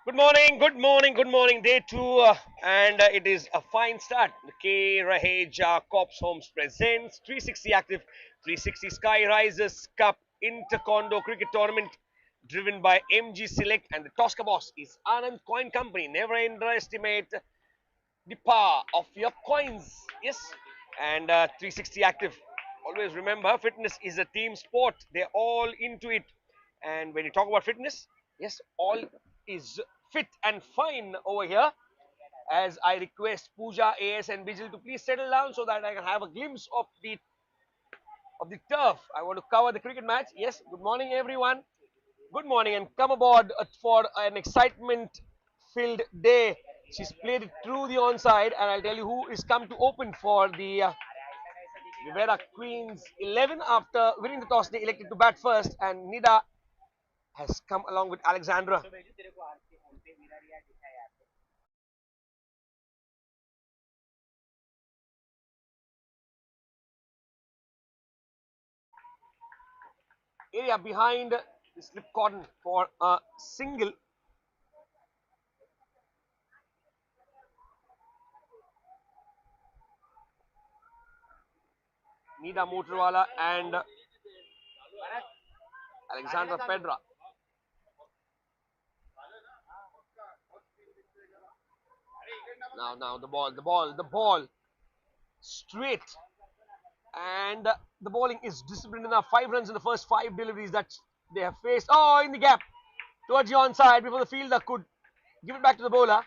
Good morning. Day two, and it is a fine start. K. Raheja Cops Homes presents 360 Active 360 Sky Rises Cup Condo Cricket Tournament driven by MG Select, and the Tosca boss is Anand Coin Company. Never underestimate the power of your coins. Yes, and 360 Active. Always remember, fitness is a team sport. They're all into it. And when you talk about fitness, yes, all is fit and fine over here. As I request Pooja, AS, and Bijil to please settle down so that I can have a glimpse of the turf. I want to cover the cricket match. Yes, good morning, everyone. Good morning, and come aboard for an excitement-filled day. She's played it through the onside, and I'll tell you who is come to open for the Vira Queens 11 after winning the toss. They elected to bat first, and Nida has come along with Alexandra. Area behind the slip cotton for a single. Nida Motorwala and Alexandra Pedra. Now the ball, straight, and the bowling is disciplined enough. 5 runs in the first 5 deliveries that they have faced. Oh, in the gap towards the onside before the fielder could give it back to the bowler.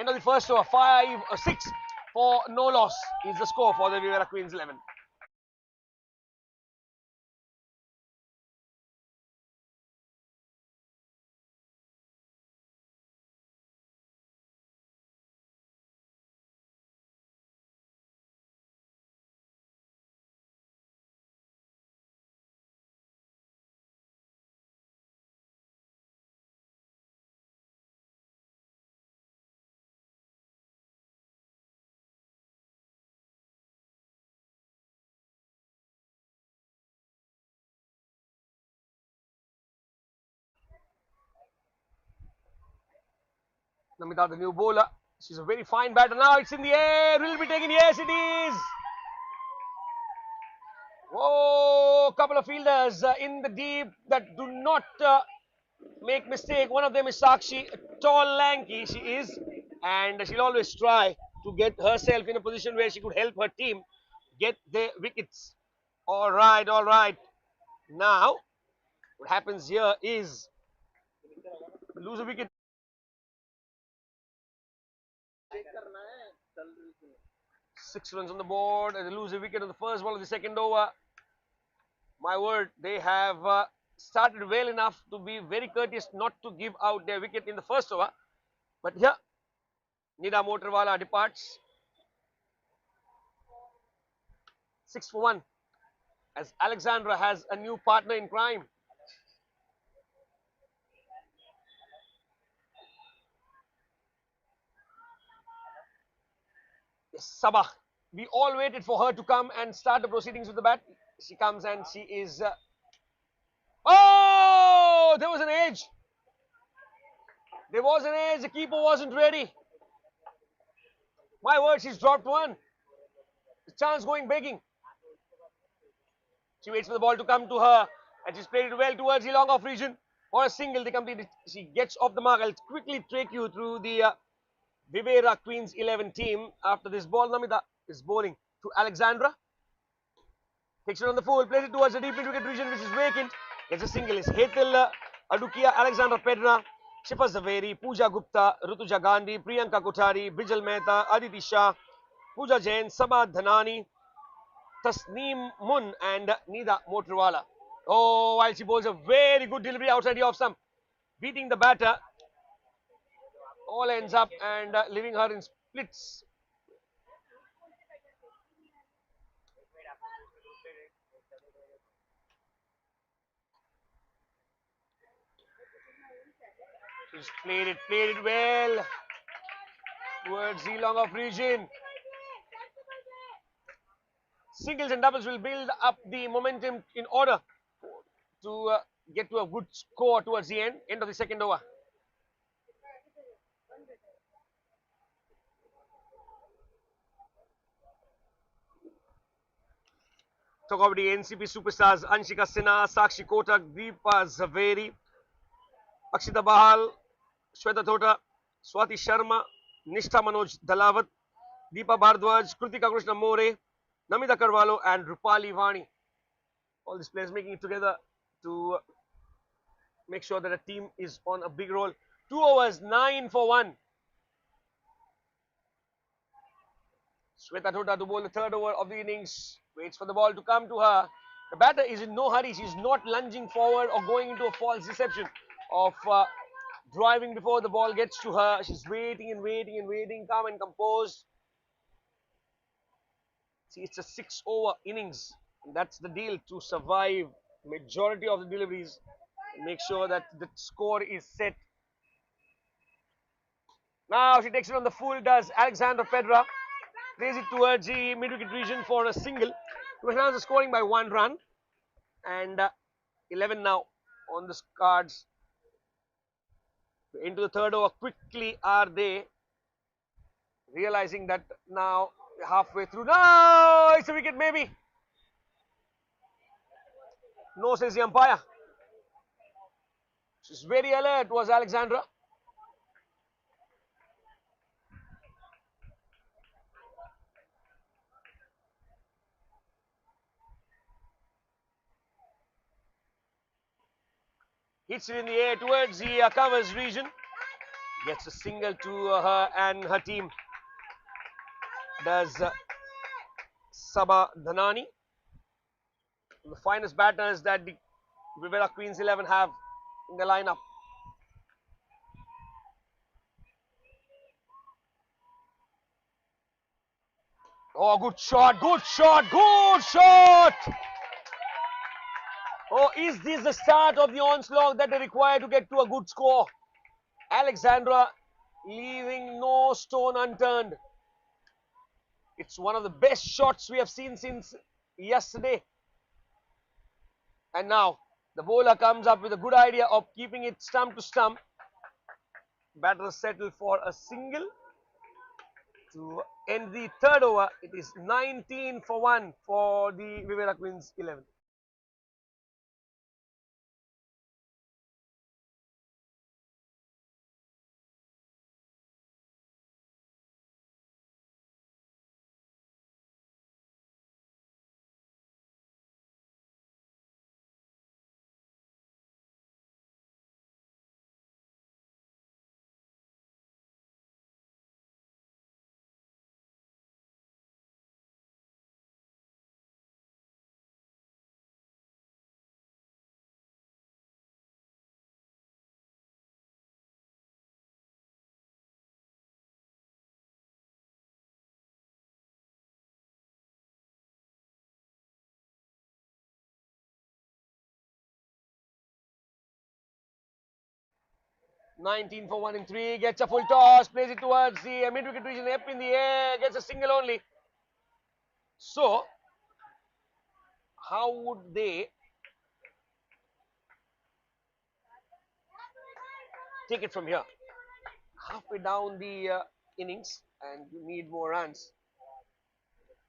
End of the first over, 5 or 6 for no loss is the score for the Vira Queens 11. Namita, the new bowler, she's a very fine batter. Now it's in the air. Will it be taken? Yes, it is. Oh, couple of fielders in the deep that do not make mistake. One of them is Sakshi, tall, lanky she is, and she'll always try to get herself in a position where she could help her team get the wickets. All right, all right. Now, what happens here is lose a wicket. 6 runs on the board, and they lose a wicket on the first ball of the second over. My word, they have started well enough to be very courteous not to give out their wicket in the first over. But here, Nida Motorwala departs 6 for 1 as Alexandra has a new partner in crime. Yes, Sabah. We all waited for her to come and start the proceedings with the bat. She comes and she is. Oh, there was an edge. There was an edge. The keeper wasn't ready. My word, she's dropped one. The chance going begging. She waits for the ball to come to her, and she's played it well towards the long off region for a single. They completed. She gets off the mark. I'll quickly take you through the Vivera Queens 11 team. After this ball, Namita is bowling to Alexandra. Takes it on the full, plays it towards the deep mid-wicket region, which is vacant. Gets a single. Is Hetal Adukia, Alexandra Pedra, Shifa Zaveri, Pooja Gupta, Rutuja Gandhi, Priyanka Kothari, Bijal Mehta, Aditi Shah, Pooja Jain, Sabah Dhanani, Tasneem Mun, and Nida Motorwala. Oh, while she bowls a very good delivery outside the off stump, beating the batter, all ends up and leaving her in splits. She's played it well towards the long off region. Singles and doubles will build up the momentum in order to get to a good score towards the end of the second over. Kabaddi NCP superstars Anshika Sinha, Sakshi Kotak, Deepa Zaveri, Akshita Bahal, Shweta Thota, Swati Sharma, Nishtha Manoj Dalawat, Deepa Bhardwaj, Kritika Krishna More, Namita Karwalo, and Rupali Vani. All these players making it together to make sure that the team is on a big roll. 2 overs, 9 for 1. Shweta Thota to bowl the third over of the innings. Waits for the ball to come to her. The batter is in no hurry. She's not lunging forward or going into a false deception of driving before the ball gets to her. She's waiting and waiting and waiting, calm and composed. See, it's a 6-over innings. And that's the deal, to survive majority of the deliveries and make sure that the score is set. Now she takes it on the full, does Alexandra Pedra. Plays it towards the mid-wicket region for a single. To enhance the scoring by 1 run. And 11 now on the cards. Into the third over. Quickly are they realizing that now halfway through. No, it's a wicket maybe. No, says the umpire. She's very alert, was Alexandra. Hits it in the air towards the covers region. Gets a single to her and her team. Does Sabha Dhanani. The finest batters that the Vira Queens 11 have in the lineup. Oh, good shot, good shot, good shot! Oh, is this the start of the onslaught that they require to get to a good score? Alexandra leaving no stone unturned. It's one of the best shots we have seen since yesterday. And now the bowler comes up with a good idea of keeping it stump to stump. Batters settle for a single. To end the third over, it is 19 for 1 for the Vira Queens 11. Nineteen for 1 in 3, gets a full toss, plays it towards the mid-wicket region, up in the air, gets a single only. So, how would they take it from here? Halfway down the innings, and you need more runs.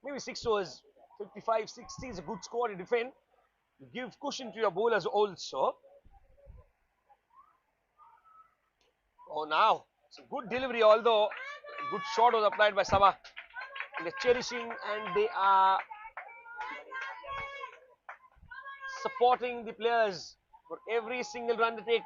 Maybe 6 overs, 55, 60 is a good score to defend. You give cushion to your bowlers also. Oh, now it's a good delivery, although good shot was applied by Sabha. They're cherishing and they are supporting the players for every single run they take.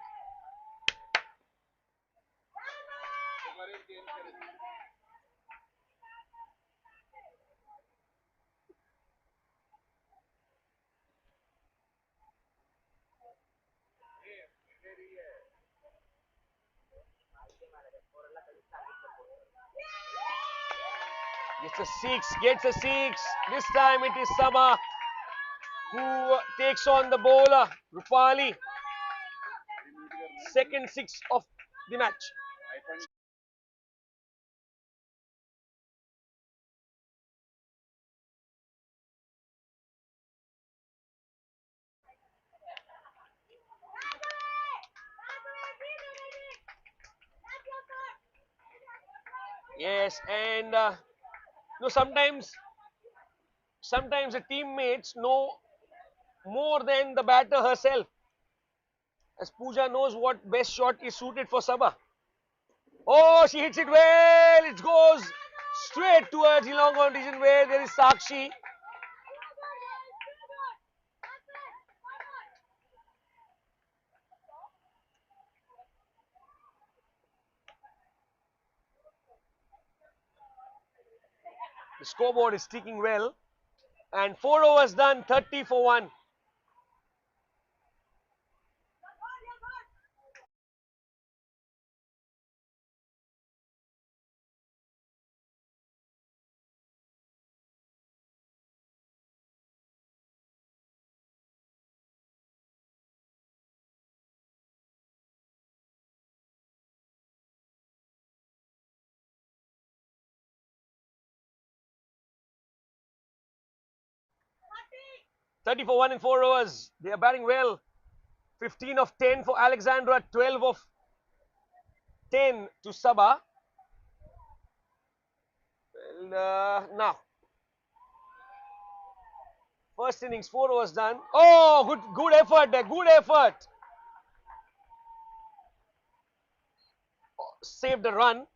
Gets a 6, gets a 6. This time it is Sabha who takes on the bowler, Rupali. Second 6 of the match. Yes, and sometimes sometimes the teammates know more than the batter herself, as Pooja knows what best shot is suited for Sabha. Oh, she hits it well. It goes straight towards the long on region where there is Sakshi. The scoreboard is ticking well. And 4 overs done, 30 for 1. Thirty for 1 in 4 overs. They are batting well. 15 of 10 for Alexandra, 12 of 10 to Sabah. Now, first innings, 4 overs done. Oh, good effort there, good effort. Saved a run.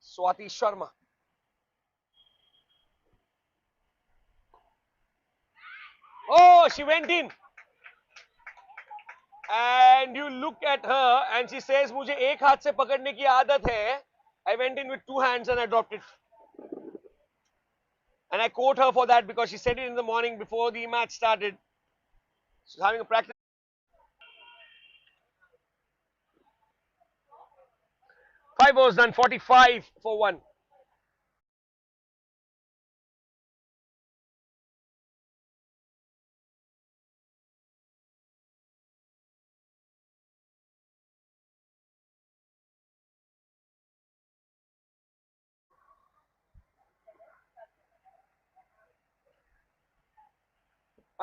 Swati Sharma. Oh, she went in. And you look at her and she says, मुझे एक हाथ से पकड़ने की आदत है. I went in with 2 hands and I dropped it. And I quote her for that because she said it in the morning before the match started. She's having a practice. 5 overs done, 45 for 1.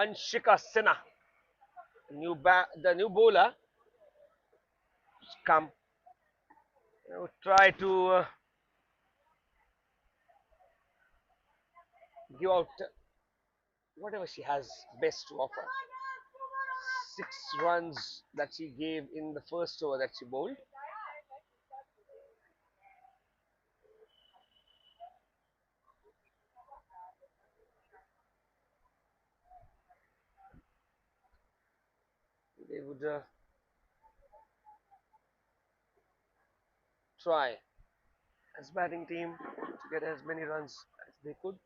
Anshika Sinha, the new bowler, come. Try to give out whatever she has best to offer. 6 runs that she gave in the first over that she bowled. They would try as batting team to get as many runs as they could.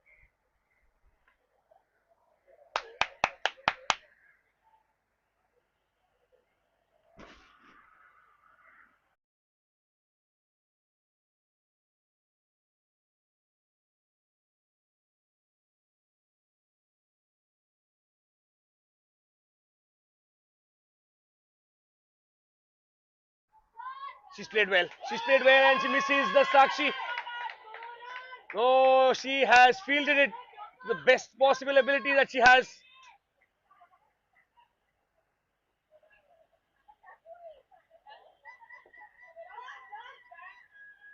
She's played well. She's played well and she misses the Sakshi. Oh, she has fielded it to the best possible ability that she has.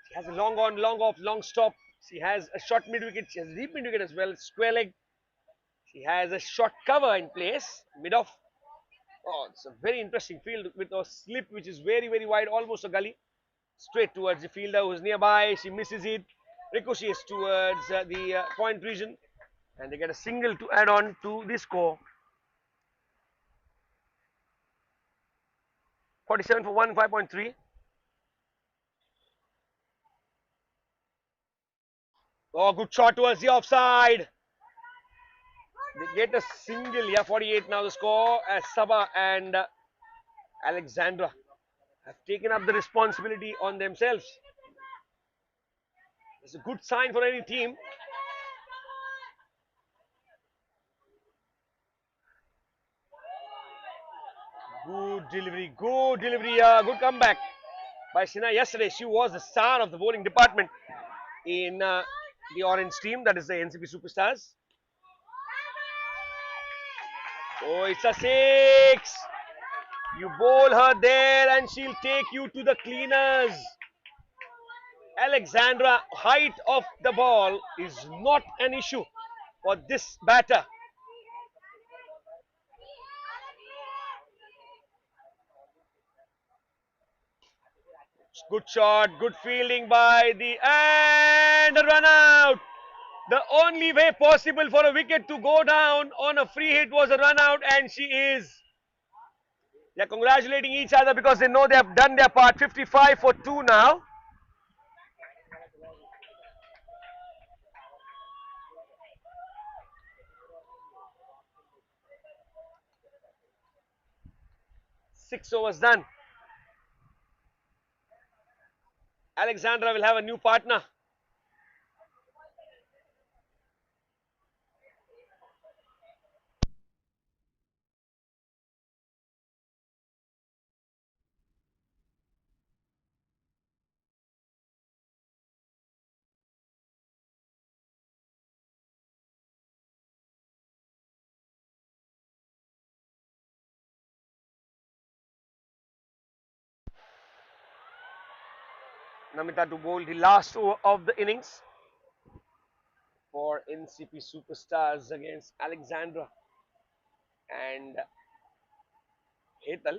She has a long on, long off, long stop. She has a short mid wicket. She has a deep mid wicket as well. Square leg. She has a short cover in place, mid off. Oh, it's a very interesting field with a slip which is very, very wide, almost a gully. Straight towards the fielder who's nearby. She misses it. Ricochets towards the point region. And they get a single to add on to the score. 47 for 1, 5.3. Oh, good shot towards the offside. They get a single. Yeah, 48 now the score as Sabah and Alexandra have taken up the responsibility on themselves. It's a good sign for any team. Good delivery, good comeback by Sinha yesterday. She was the star of the bowling department in the orange team, that is the NCP Superstars. Oh, it's a 6. You bowl her there and she'll take you to the cleaners. Alexandra, height of the ball is not an issue for this batter. Good shot, good fielding by the and a run out. The only way possible for a wicket to go down on a free hit was a run out, and she is. They're congratulating each other because they know they have done their part. 55 for 2 now. Six overs done. Alexandra will have a new partner. Namita to bowl the last over of the innings for NCP Superstars against Alexandra and Hetal.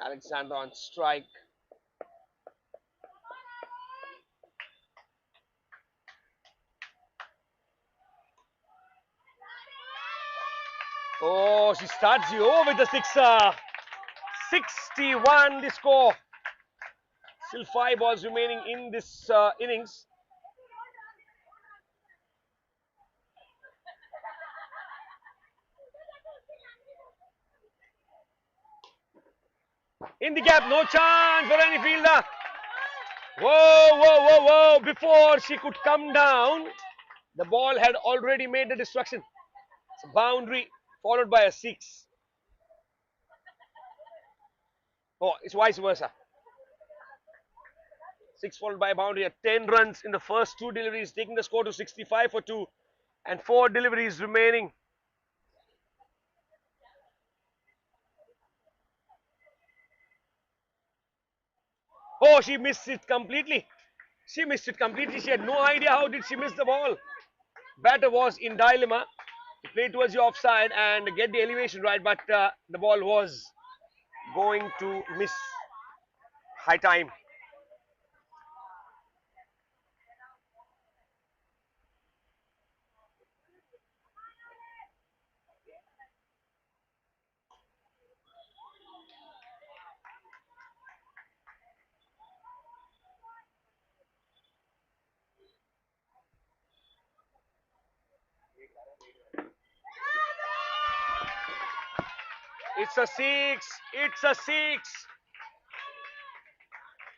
Alexandra on strike. Oh, she starts the over with a sixer. 61 the score. Still 5 balls remaining in this innings. In the gap, no chance for any fielder. Whoa, whoa, whoa, whoa. Before she could come down, the ball had already made the destruction. It's a boundary followed by a six. Oh, it's vice versa. Six followed by a boundary at 10 runs in the first two deliveries, taking the score to 65 for 2 and 4 deliveries remaining. Oh, she missed it completely. She missed it completely. She had no idea how did she miss the ball. Batter was in dilemma to play towards the offside and get the elevation right, but the ball was going to miss. High time. It's a six. It's a six.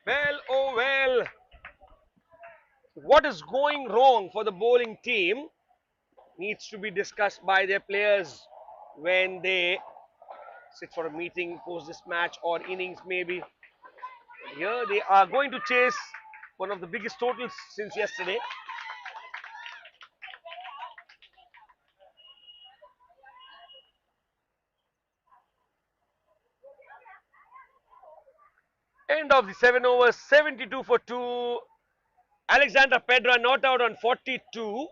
Well, oh well. What is going wrong for the bowling team needs to be discussed by their players when they sit for a meeting post this match or innings maybe. Here they are going to chase one of the biggest totals since yesterday. End of the 7 overs, 72 for 2. Alexandra Pedra not out on 42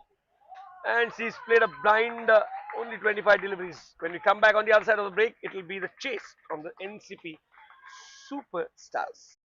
and she's played a blind only 25 deliveries. When we come back on the other side of the break, it will be the chase from the NCP Superstars.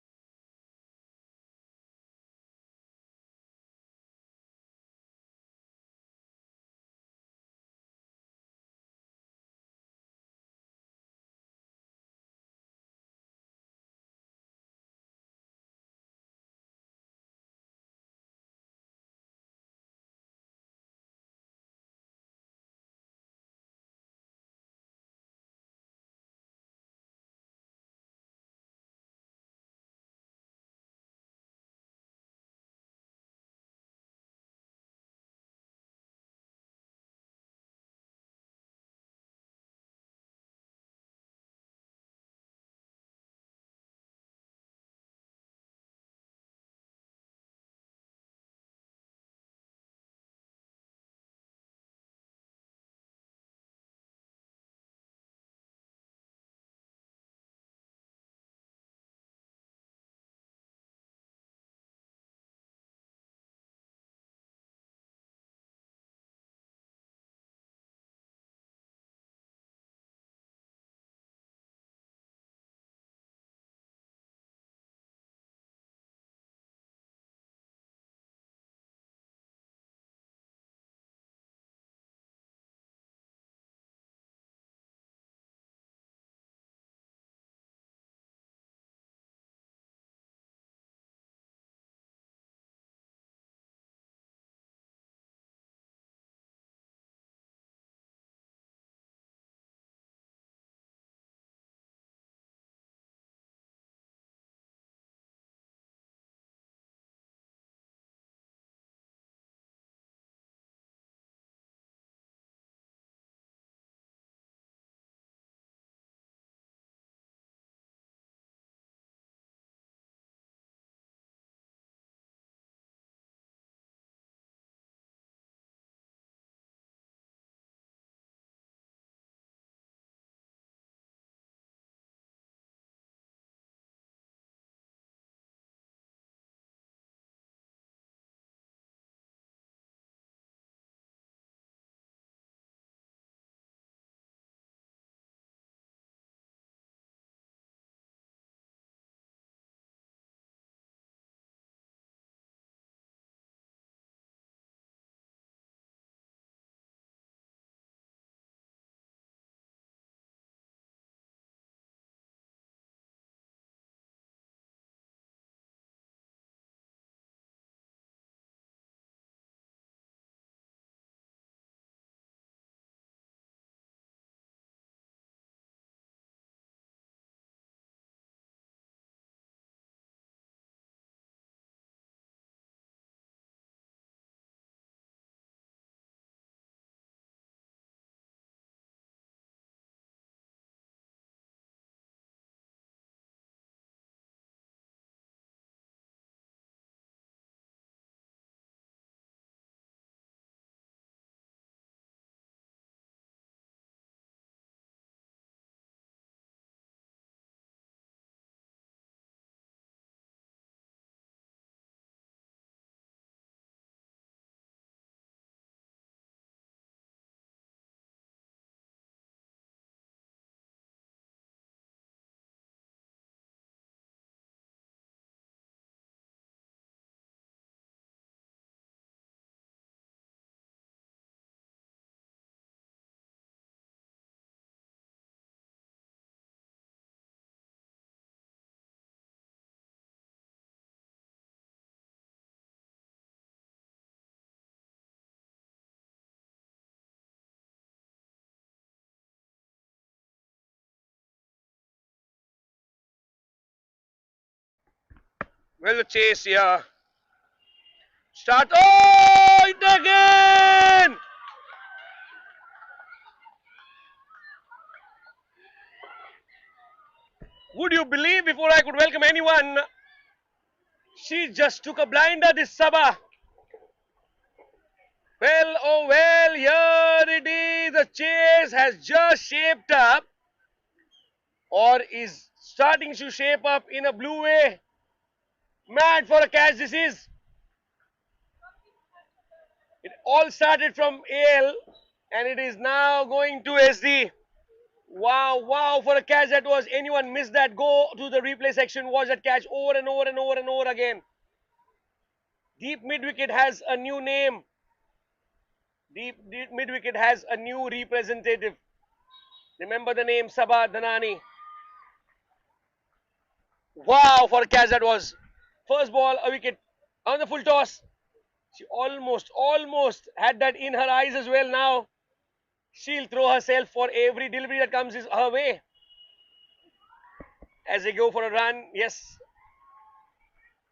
Well, the chase here. Start. Oh, it again! Would you believe before I could welcome anyone, she just took a blinder, this Sabah. Well, oh well, here it is. The chase has just shaped up, or is starting to shape up in a blue way. Mad for a catch, this is. It all started from AL, and it is now going to SD. Wow, wow, for a catch that was. Anyone missed that? Go to the replay section, watch that catch over and over and over and over again. Deep mid wicket has a new name. Deep mid wicket has a new representative. Remember the name Sabah Dhanani. Wow, for a catch that was. First ball, a wicket on the full toss. She almost had that in her eyes as well now. She'll throw herself for every delivery that comes her way. As they go for a run, yes,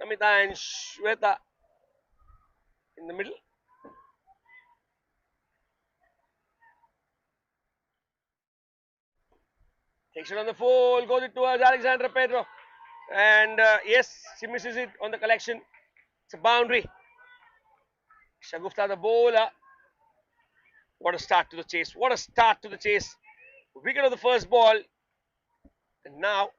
Namita and Shweta in the middle. Takes it on the full, goes it towards Alexandra Pedro. And yes, she misses it on the collection. It's a boundary. Shagufta the bowler. What a start to the chase. What a start to the chase. Wicket of the first ball. And now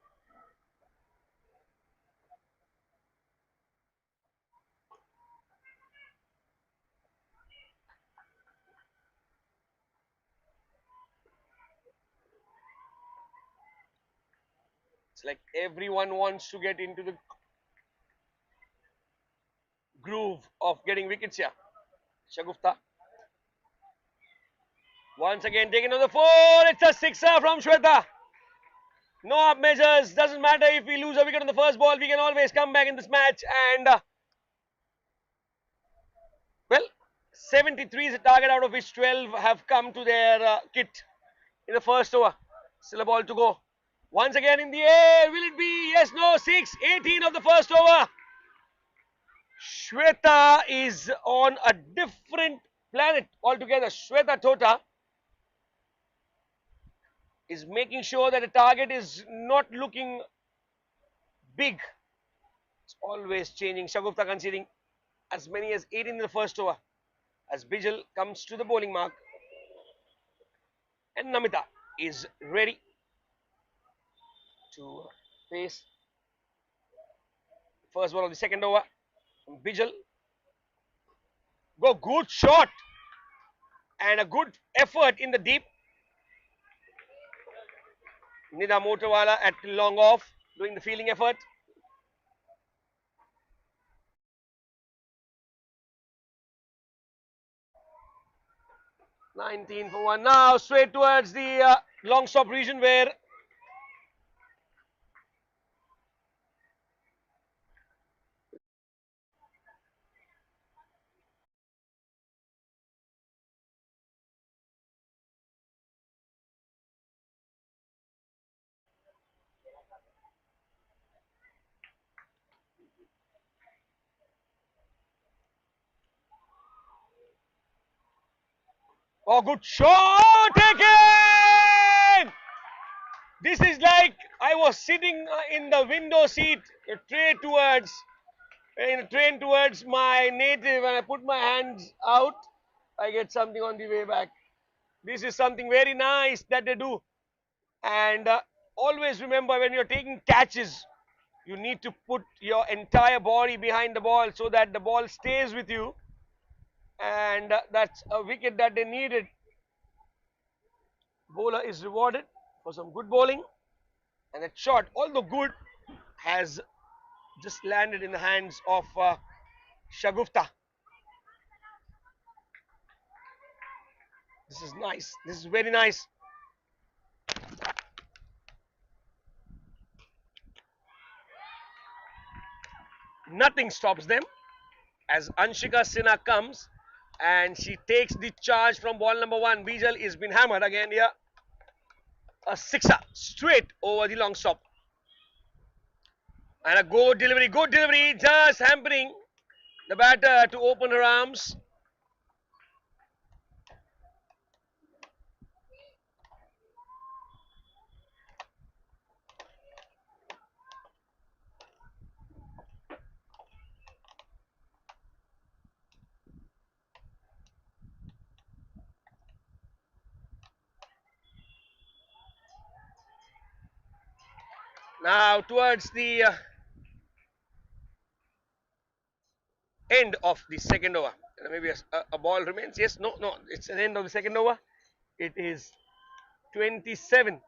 it's like everyone wants to get into the groove of getting wickets here. Shagufta. Once again taken on the four. It's a sixer from Shweta. No up measures. Doesn't matter if we lose a wicket on the first ball. We can always come back in this match. And well, 73 is a target, out of which 12 have come to their kit in the first over. Still a ball to go. Once again in the air. Will it be? Yes, no. 6, 18 of the first over. Shweta is on a different planet altogether. Shweta Tota is making sure that the target is not looking big. It's always changing. Shagufta conceding as many as 18 in the first over as Bijal comes to the bowling mark. And Namita is ready to face first ball of the second over. Bijal. Go, good shot. And a good effort in the deep. Nida Motorwala at long off, doing the fielding effort. (19 for 1). Now straight towards the long stop region where oh, good shot again! This is like I was sitting in the window seat, in a train towards my native, and I put my hands out. I get something on the way back. This is something very nice that they do. And always remember, when you're taking catches, you need to put your entire body behind the ball so that the ball stays with you. And that's a wicket that they needed. Bowler is rewarded for some good bowling. And that shot, although good, has just landed in the hands of Shagufta. This is nice. This is very nice. Nothing stops them as Anshika Sinha comes and she takes the charge from ball number 1. Bijal is been hammered again here. A sixer straight over the long stop. And a good delivery, just hampering the batter to open her arms. Now towards the end of the second over. Maybe a ball remains. Yes, no, it's an end of the second over. It is 27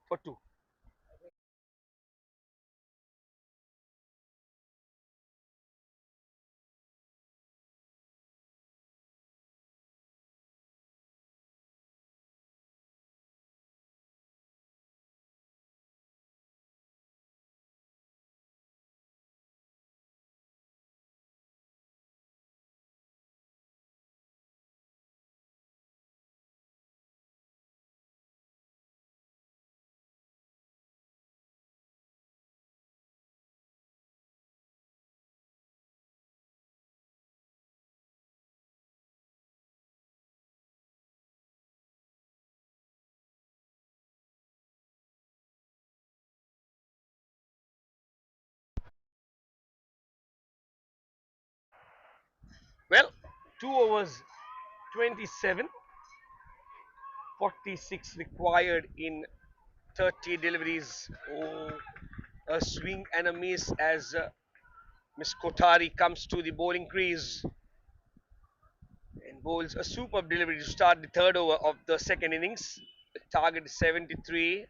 for 2. Well, 2 overs, 27, 46 required in 30 deliveries. Oh, a swing and a miss as Miss Kotari comes to the bowling crease and bowls a superb delivery to start the third over of the second innings. The target is 73.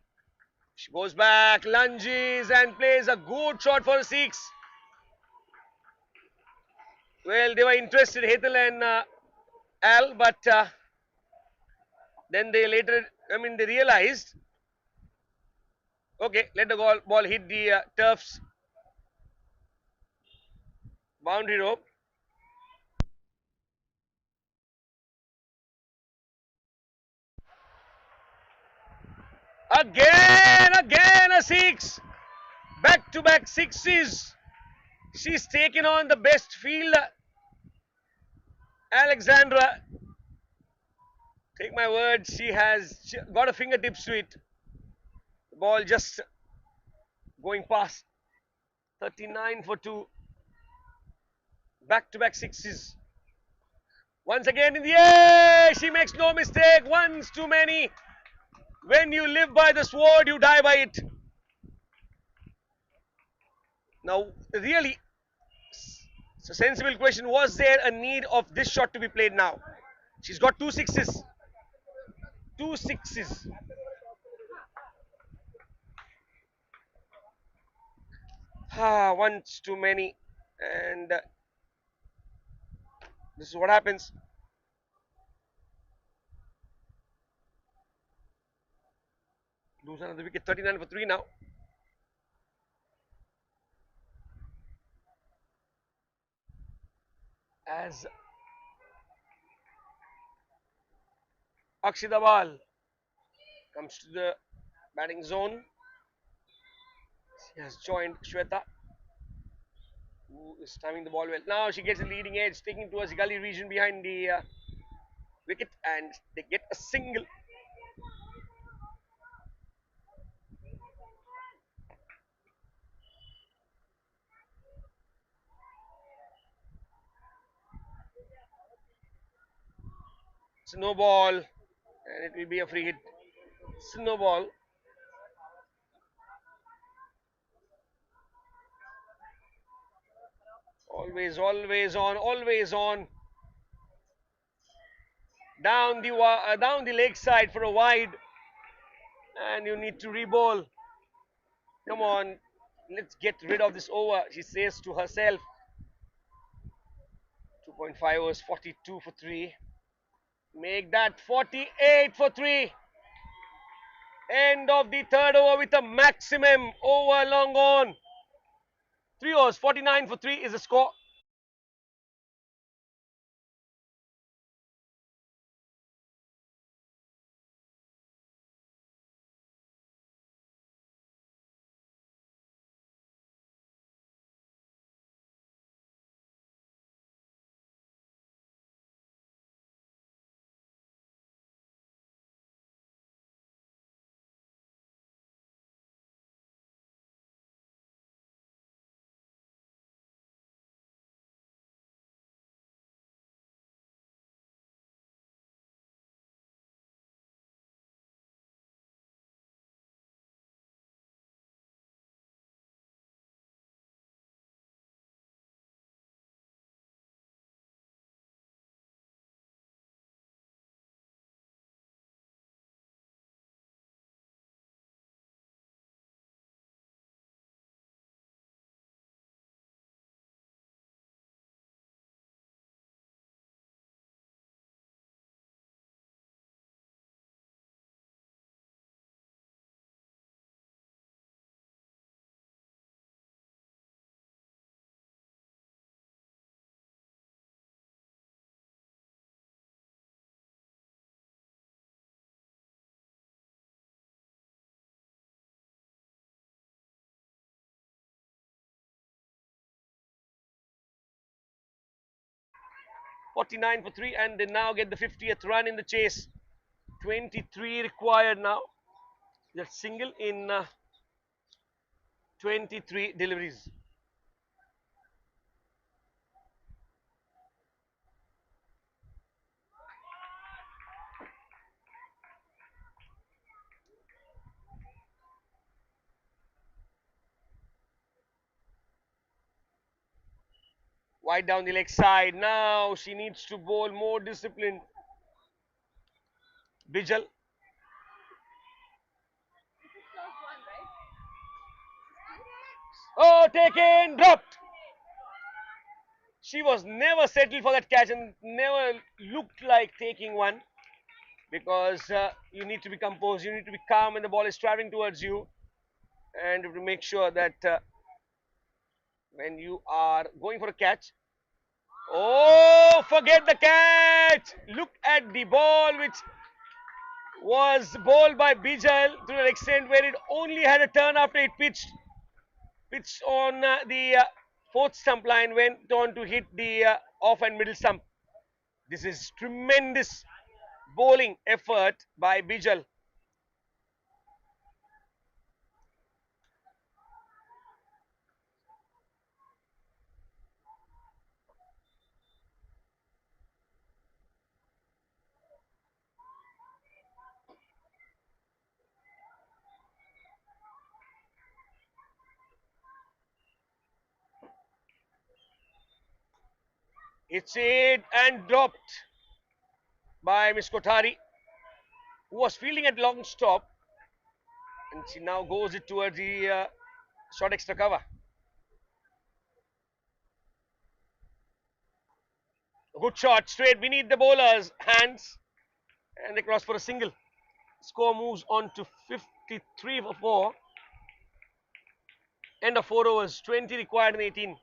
She goes back, lunges, and plays a good shot for a six. Well, they were interested, Hetal and Al, but then they later, they realized, okay, let the ball hit the turf's boundary rope. Again a six. Back to back sixes. She's taken on the best fielder, Alexandra. Take my word, she got her fingertips to it. The ball just going past. 39 for 2. Back to back sixes. Once again in the air. She makes no mistake. Once too many. When you live by the sword, you die by it. Now, really, it's a sensible question. Was there a need of this shot to be played now? She's got two sixes. Two sixes. Once too many. And this is what happens. Lose another wicket. 39 for 3 now. As Akshita Bal comes to the batting zone. She has joined Shweta, who is timing the ball well. Now she gets a leading edge, taking towards the gully region behind the wicket, and they get a single. Snowball, and it will be a free hit. Snowball. Always on. Down the leg side for a wide, and you need to re-ball. Come on, let's get rid of this over. She says to herself. 2.5 overs, 42 for 3. Make that 48 for 3. End of the third over with a maximum over long on. 3 overs, 49 for 3 is the score. 49 for 3, and they now get the 50th run in the chase. 23 required now. That single in 23 deliveries. Wide down the leg side. Now she needs to bowl more disciplined. Bijal. Oh, taken, dropped. She was never settled for that catch and never looked like taking one, because you need to be composed, you need to be calm when the ball is traveling towards you, and to make sure that when you are going for a catch, oh, forget the catch. Look at the ball which was bowled by Bijal to an extent where it only had a turn after it pitched on the fourth stump line, went on to hit the off and middle stump. This is tremendous bowling effort by Bijal. It's it and dropped by Miss Kothari, who was fielding at long stop, and she now goes it towards the short extra cover. Good shot, straight beneath the bowler's hands, and they cross for a single. Score moves on to 53 for 4. End of 4 overs, 20 required in 18.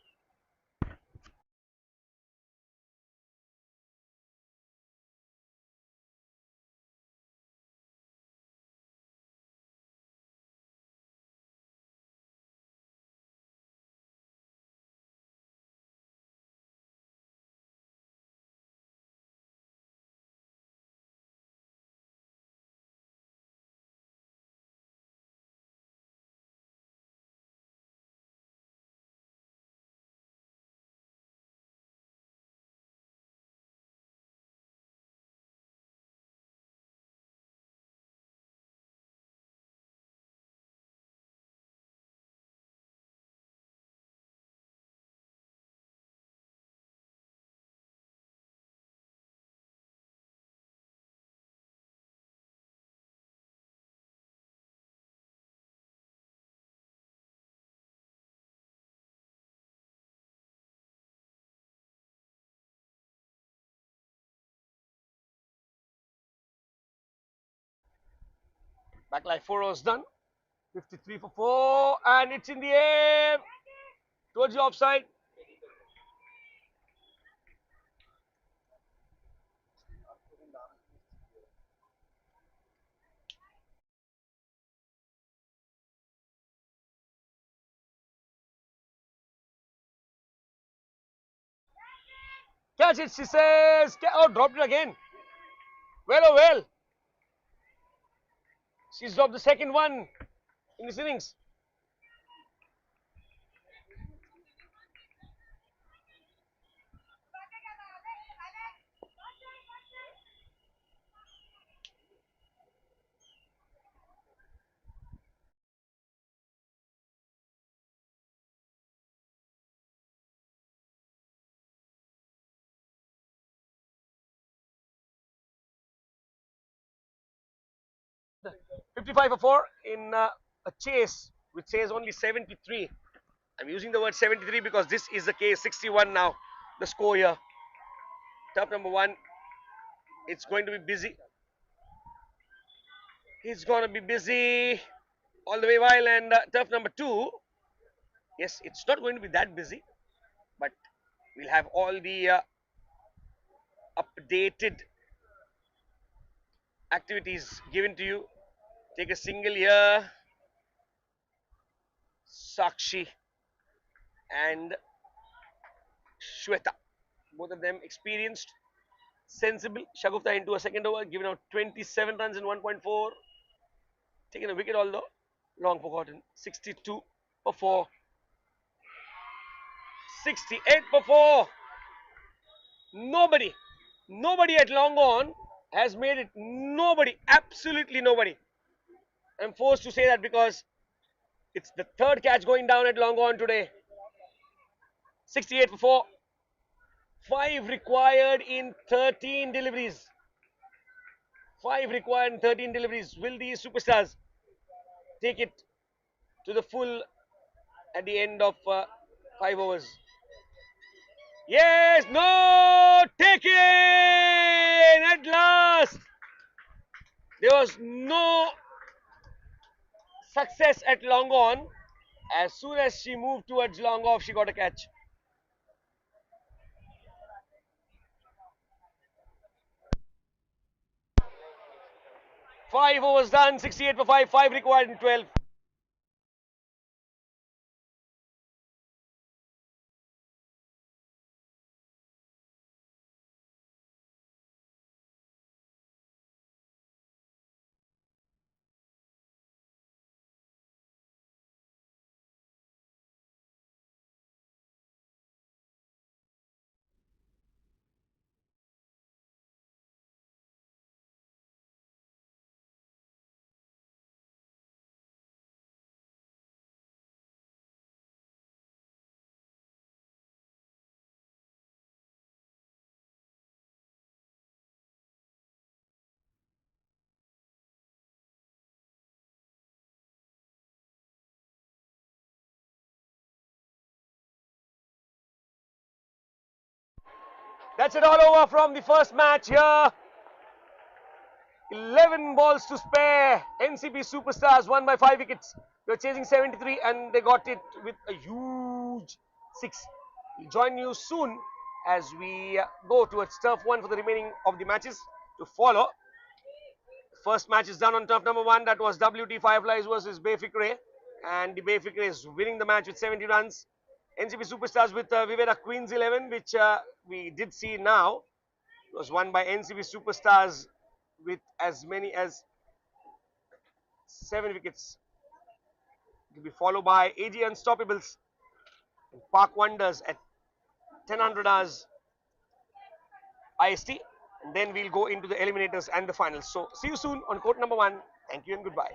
Back like 4 overs done. 53 for 4, and it's in the air towards the offside. Catch it, she says. Oh, dropped it again. Well, oh well. She's dropped the second one in this innings. The 55 for 4 in a chase which says only 73. I'm using the word 73 because this is the case. 61 now, the score here. Top number 1, it's going to be busy. He's going to be busy all the way while, and turf number 2, yes, it's not going to be that busy, but we'll have all the updated activities given to you. Take a single here. Sakshi and Shweta, both of them experienced. Sensible. Shagufta into a second over, giving out 27 runs in 1.4. Taking a wicket although. Long for Cotton. 62 for 4. 68 for 4. Nobody, nobody at long on has made it. Nobody, absolutely nobody. I'm forced to say that because it's the third catch going down at long on today. 68 for 4. 5 required in 13 deliveries. 5 required in 13 deliveries. Will these superstars take it to the full at the end of 5 overs? Yes, no, taken at last. There was no success at long on. As soon as she moved towards long off, she got a catch. Five overs done, 68 for 5, 5 required in 12. That's it all over from the first match here. 11 balls to spare. NCP Superstars won by 5 wickets. They were chasing 73 and they got it with a huge 6. We'll join you soon as we go towards turf 1 for the remaining of the matches to follow. First match is done on turf number 1. That was WT Fireflies versus Bay Fikre. And the Bay Fikre is winning the match with 70 runs. NCP Superstars with Vira Queens 11, which we did see now. It was won by NCP Superstars with as many as 7 wickets. It will be followed by AG Unstoppables and Park Wonders at 1000 hours IST. And then we'll go into the eliminators and the finals. So see you soon on court number 1. Thank you and goodbye.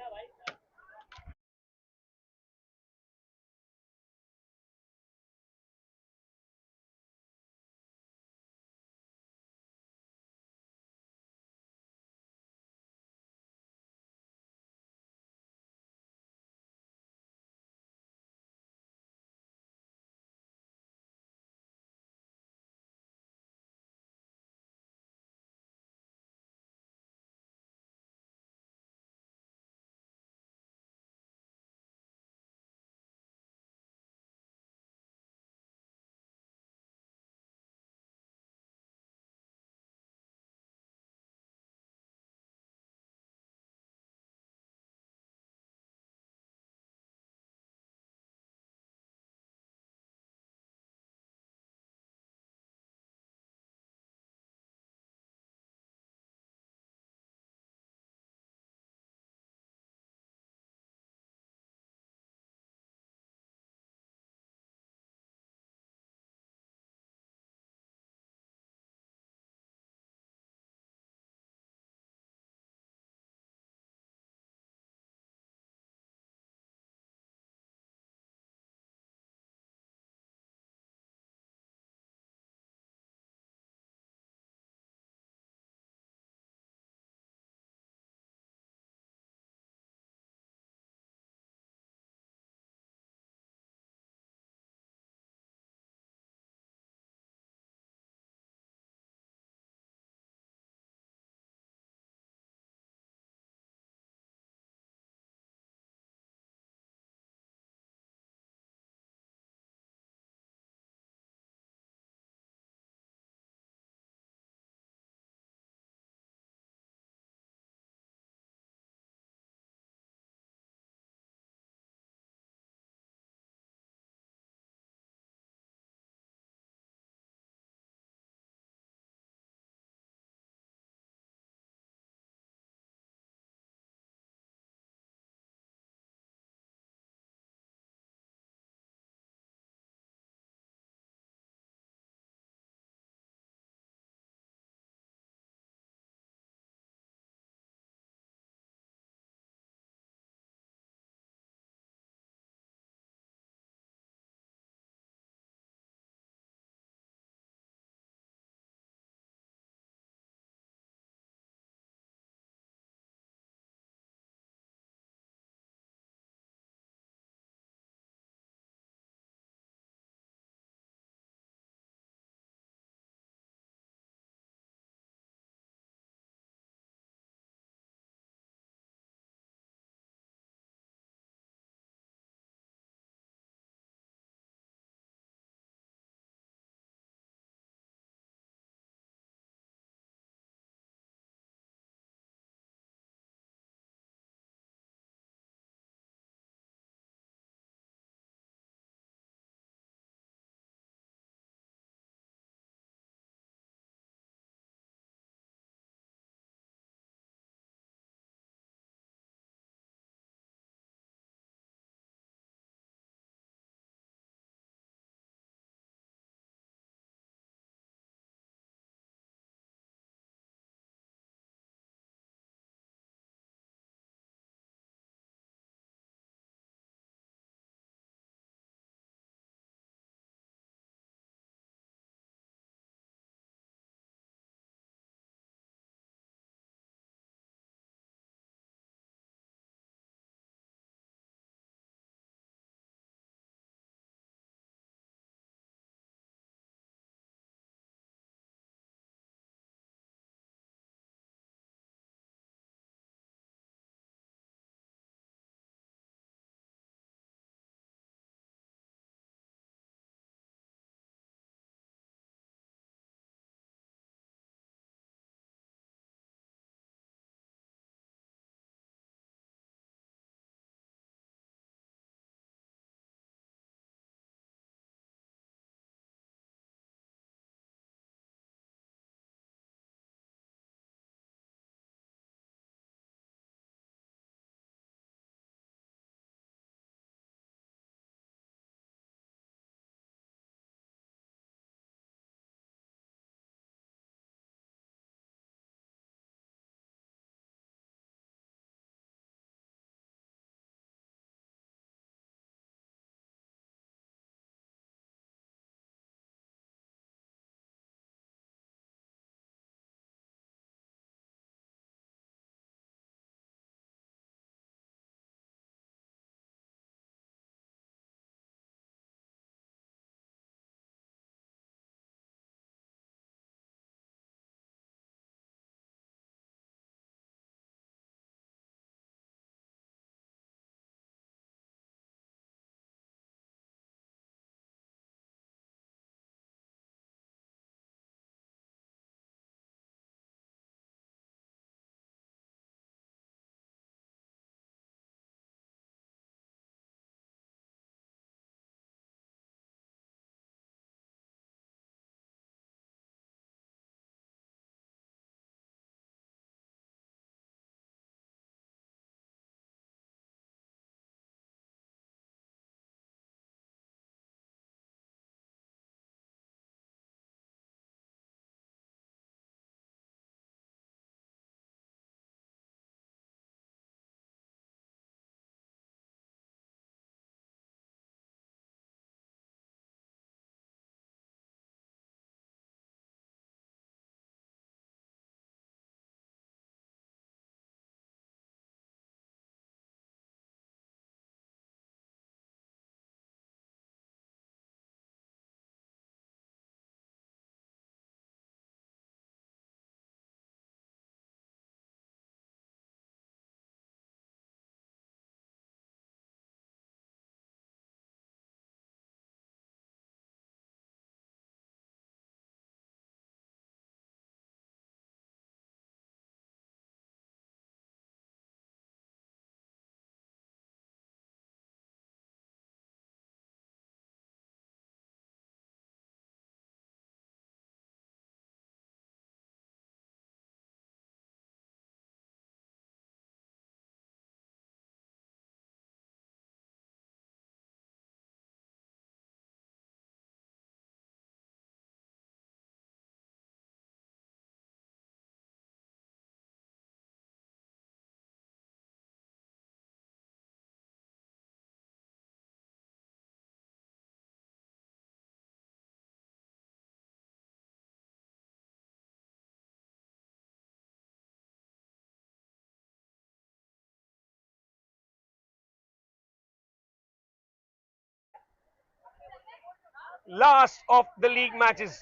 Last of the league matches.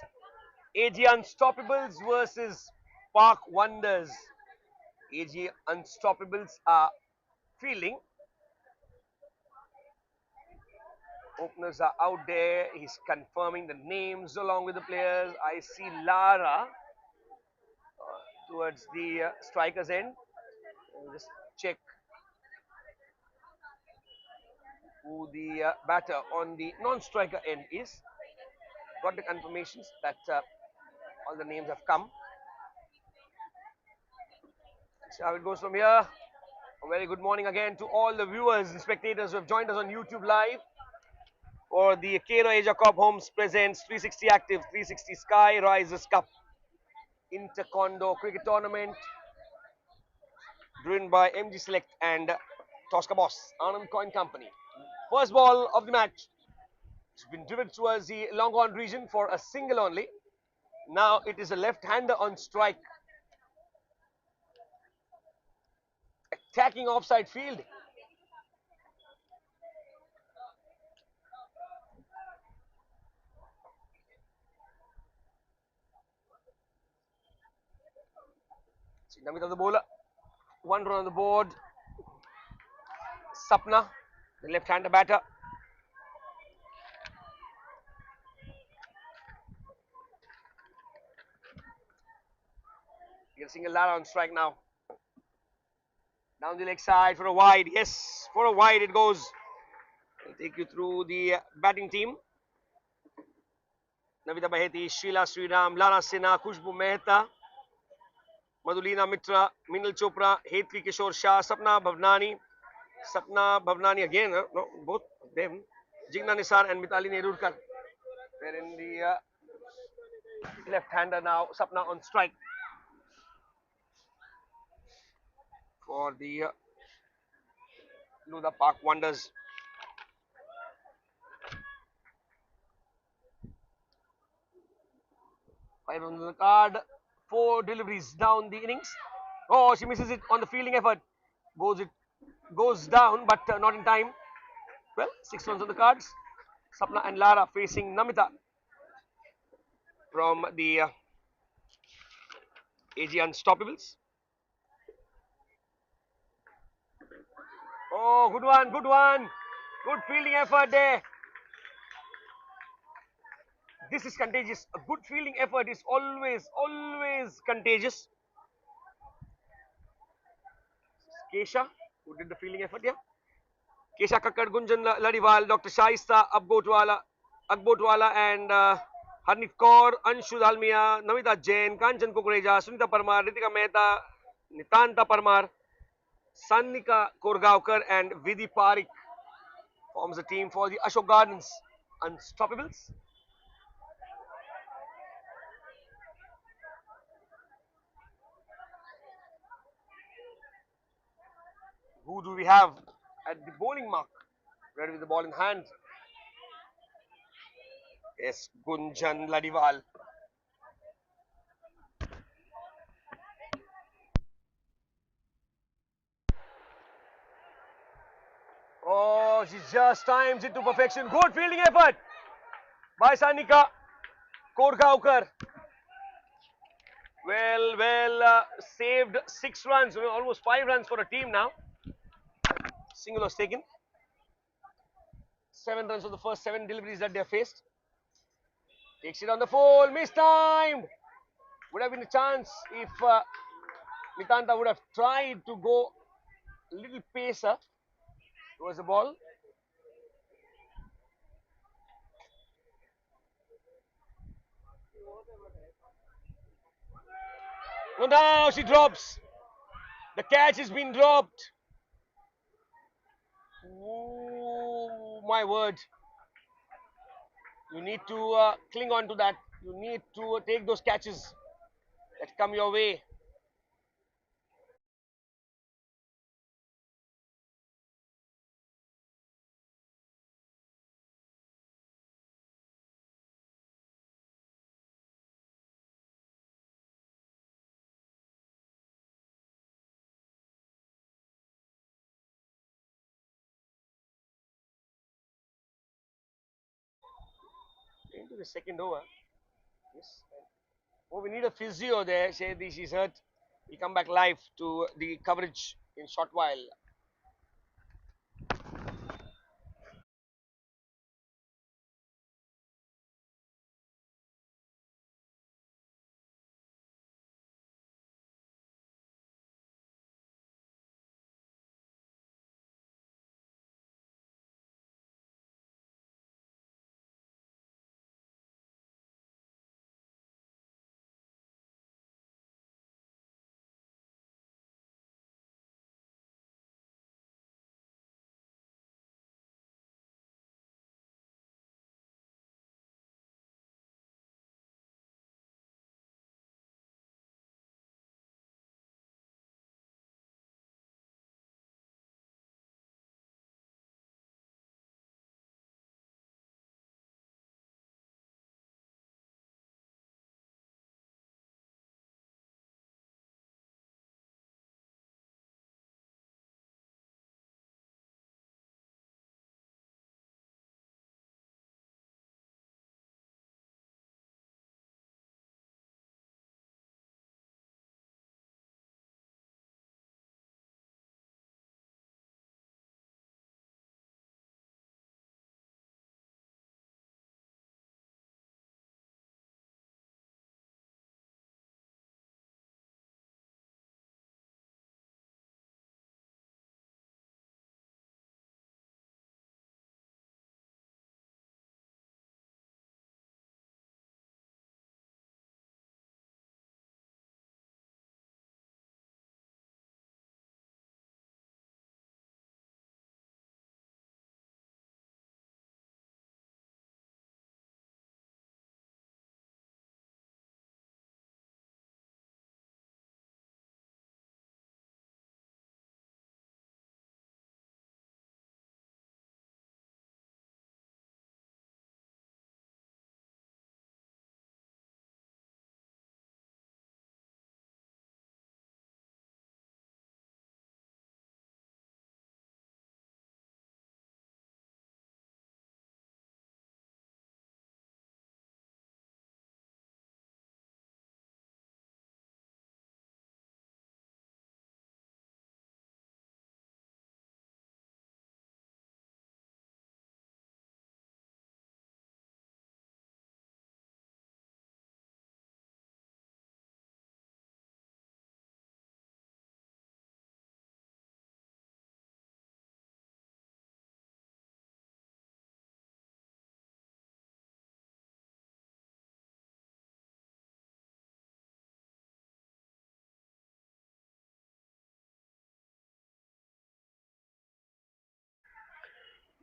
AG Unstoppables versus Park Wonders. AG Unstoppables are fielding. Openers are out there. He's confirming the names along with the players. I see Lara towards the striker's end. Just check who the batter on the non-striker end is. Got the confirmations that all the names have come. See how it goes from here. A very good morning again to all the viewers and spectators who have joined us on YouTube Live for the Cairo Asia Cup Homes presents 360 Active 360 Sky Rises Cup Inter Condo Cricket Tournament driven by MG Select and Tosca Boss Anand Coin Company. First ball of the match. It's been driven towards the long on region for a single only. Now it is a left-hander on strike. Attacking offside field. Namita the bowler. One run on the board. Sapna, the left-hander batter. You're seeing a Lara on strike now. Down the leg side for a wide. Yes, for a wide it goes. I'll take you through the batting team. Navita Baheti, Sheila Sriram, Lara Sinha, Khushbu Mehta, Madhulina Mitra, Minal Chopra, Hetvi Kishore Shah, Sapna Bhavnani again, no, both of them, Jigna Nisar and Mitali Nerurkar. They're in the left-hander now, Sapna on strike for the Ludha Park Wonders. 5 on the card, 4 deliveries down the innings. Oh, she misses it on the fielding effort. Goes down, but not in time. Well, 6 runs on the cards. Sapna and Lara facing Namita from the AG Unstoppables. Oh, good one, good one. Good fielding effort there. This is contagious. A good fielding effort is always contagious. Kesha, who did the fielding effort, yeah. Kesha Kakkad, Gunjan Ladiwal, Dr. Shaista, Akbotwala and Harnif Kaur, Anshu Dalmia, Namita Jain, Kanchan Kukureja, Sunita Parmar, Ritika Mehta, Nitanta Parmar, Sannika Korgaonkar and Vidhi Parik forms the team for the Ashok Gardens Unstoppables. Who do we have at the bowling mark? Ready with the ball in hand. Yes, Gunjan Ladiwal. Oh, she just times it to perfection. Good fielding effort by Sanika Korgaonkar. Well, saved 6 runs, almost 5 runs for a team now. Single was taken. 7 runs for the first 7 deliveries that they have faced. Takes it on the full, mistimed. Would have been a chance if Nitanta would have tried to go a little pacer towards the ball. Oh, now she drops. The catch has been dropped. Oh, my word. You need to cling on to that. You need to take those catches that come your way. into the second over. Yes. Oh, we need a physio there. Say she's hurt. We come back live to the coverage in short while.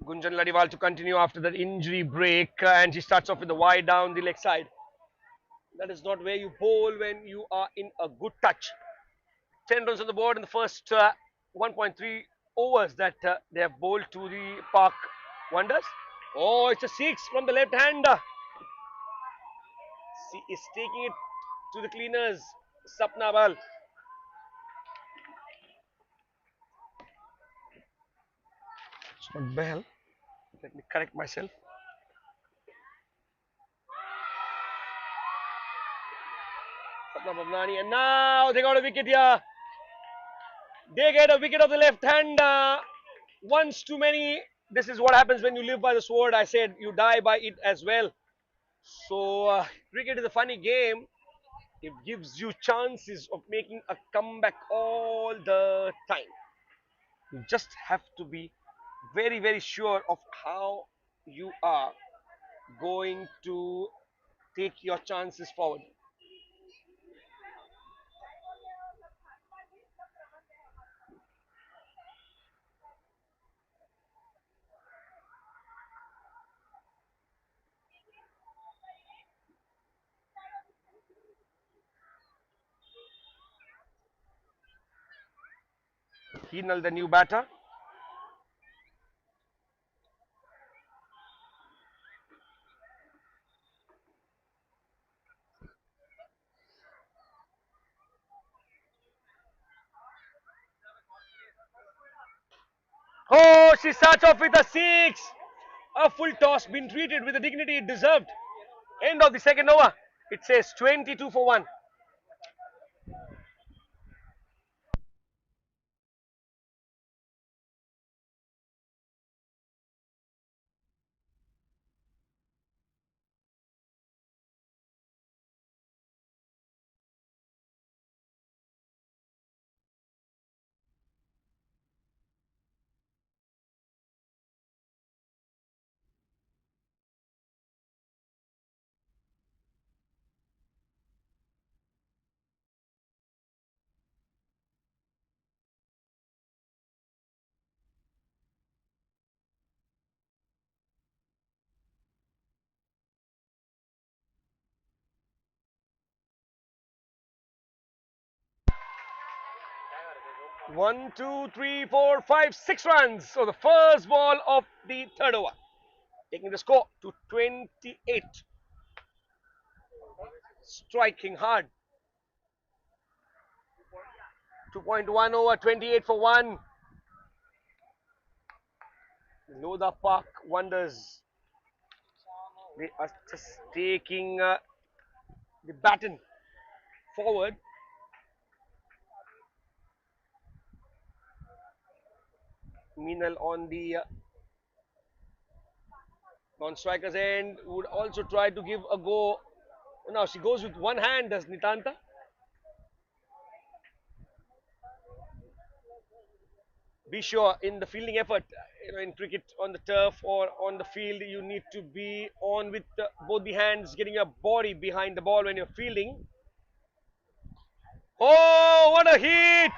Gunjan Ladiwal to continue after that injury break, and she starts off with the wide down the leg side. That is not where you bowl when you are in a good touch. 10 runs on the board in the first 1.3 overs that they have bowled to the Park Wonders. Oh, it's a six from the left hander. She is taking it to the cleaners. Sapna Bal. It's not Bell. Let me correct myself. Sapna Bhavnani. And now they got a wicket here. They get a wicket of the left hander. Once too many. This is what happens when you live by the sword. I said you die by it as well. So, cricket is a funny game. It gives you chances of making a comeback all the time. You just have to be very, very sure of how you are going to take your chances forward. Heenal, the new batter. Oh, she starts off with a six. A full toss, been treated with the dignity it deserved. End of the second over. It says 22 for 1. 1, 2, 3, 4, 5, 6 runs. So the first ball of the third over, taking the score to 28. Striking hard. 2.1 over, 28 for 1. Lodha Park Wonders. They are just taking the baton forward. Meenal on the non-striker's end would also try to give a go. Now she goes with one hand, does Nitanta? Be sure in the fielding effort, in cricket on the turf or on the field, you need to be on with both the hands, getting your body behind the ball when you're fielding. Oh, what a hit!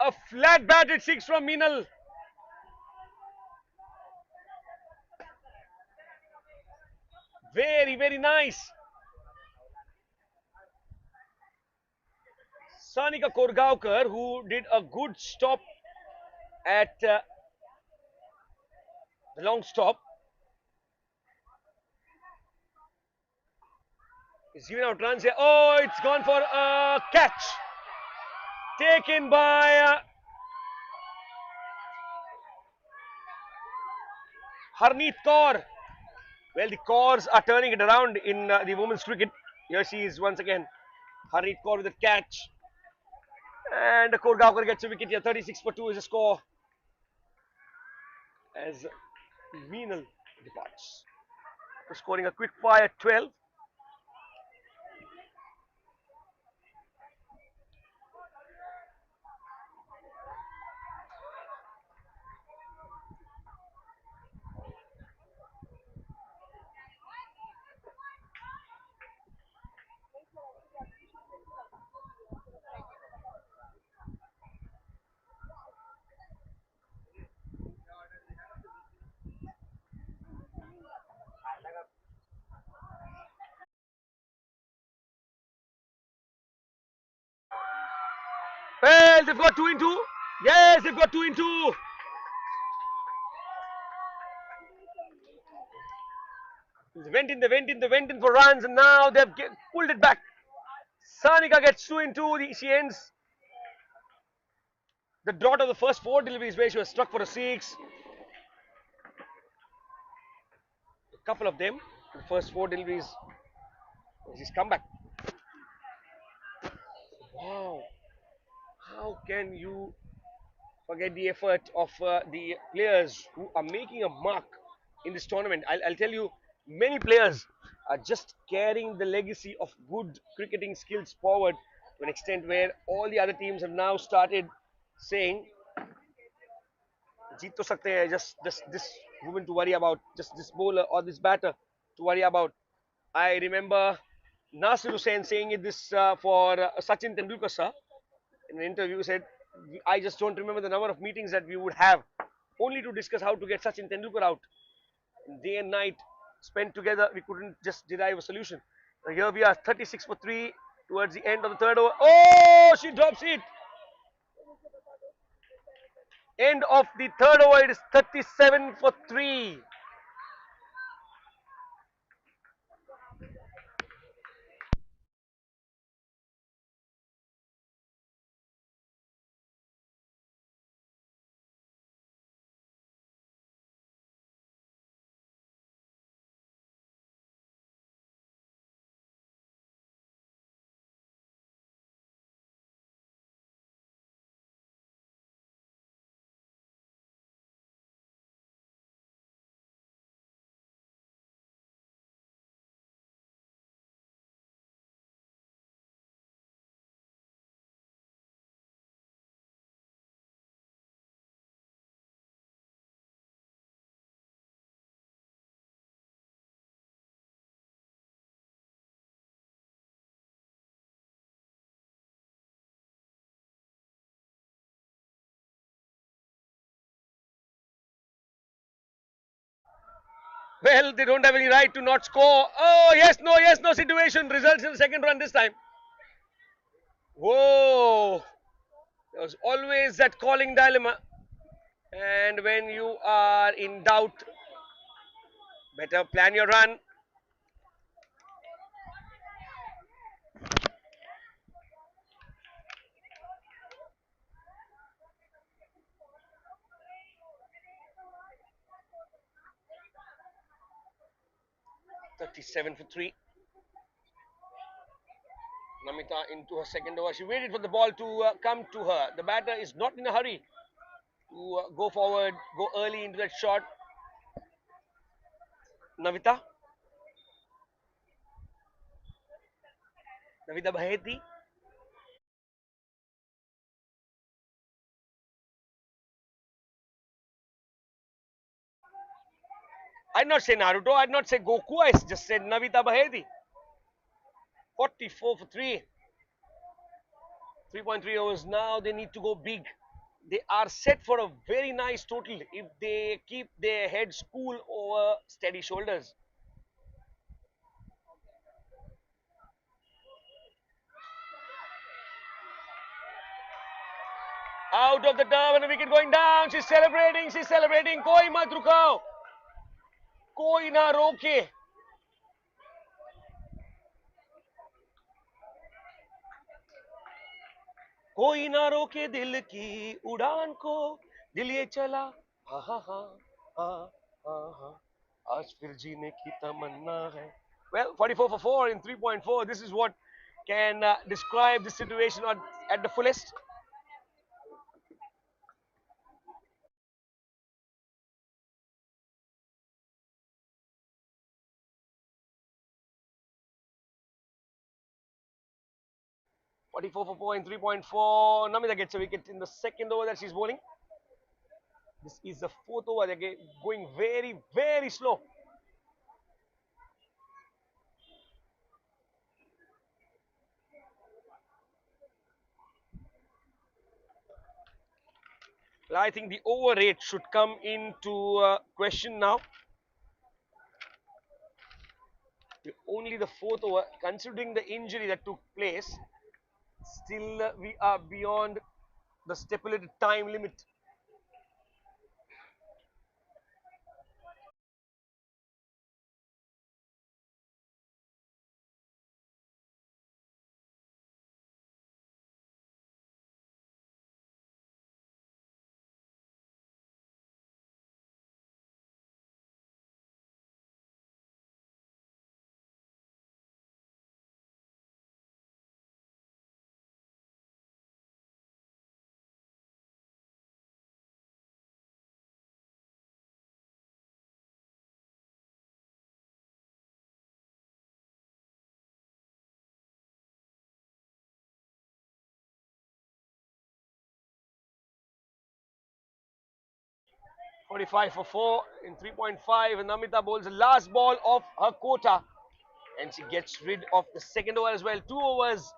A flat batted six from Meenal. Very, very nice. Sanika Korgaonkar, who did a good stop at the long stop, is giving out runs here. Oh, it's gone for a catch. Taken by Harneet Kaur. Well, the Kaurs are turning it around in the women's cricket. Here she is once again. Harneet Kaur with a catch. And Korgaonkar gets a wicket here. 36 for 2 is the score. As Meenal departs. Scoring a quick fire 12. Well, they've got 2 in 2. Yes, they've got 2 in 2. They went in for runs, and now they've pulled it back. Sanika gets 2 in 2. She ends the drought of the first 4 deliveries where she was struck for a 6. A couple of them, the first 4 deliveries. She's come back. Wow. How can you forget the effort of the players who are making a mark in this tournament? I'll tell you, many players are just carrying the legacy of good cricketing skills forward to an extent where all the other teams have now started saying, "Jeet to sakte hai, just this woman to worry about, just this bowler or this batter to worry about." I remember Nasir Hussain saying it this for Sachin Tendulkar sir in an interview. Said, "I just don't remember the number of meetings that we would have only to discuss how to get Sachin Tendulkar out. Day and night spent together, we couldn't just derive a solution." Here we are, 36 for 3 towards the end of the third over. Oh, she drops it. End of the third over, it is 37 for 3. Well, they don't have any right to not score. Oh, yes, no situation. Results in the second run this time. Whoa. There was always that calling dilemma. And when you are in doubt, better plan your run. 37 for 3. Namita into her second over. She waited for the ball to come to her. The batter is not in a hurry to go forward, go early into that shot. Navita, Navita Baheti. I'd not say Naruto, I'd not say Goku, I just said Navita Baheti. 44 for 3. 3.3 overs. Now they need to go big. They are set for a very nice total if they keep their heads cool over steady shoulders. Out of the turf and a wicket going down. She's celebrating. She's celebrating. Koi mat rukao. Koi na roke. कोई ना रोके दिल की उड़ान को दिल ये चला हा हा हा हा हा हा आज फिर जीने की तमन्ना है. Well, 44 for 4 in 3.4. This is what can describe the situation at the fullest. 44 for 4 in 3.4. Namita gets a wicket in the second over that she's bowling. This is the fourth over. They're going very, very slow. Well, I think the over rate should come into question now. Only the fourth over, considering the injury that took place, still we are beyond the stipulated time limit. 45 for 4 in 3.5, and Namita bowls the last ball of her quota, and she gets rid of the second over as well. 2 overs,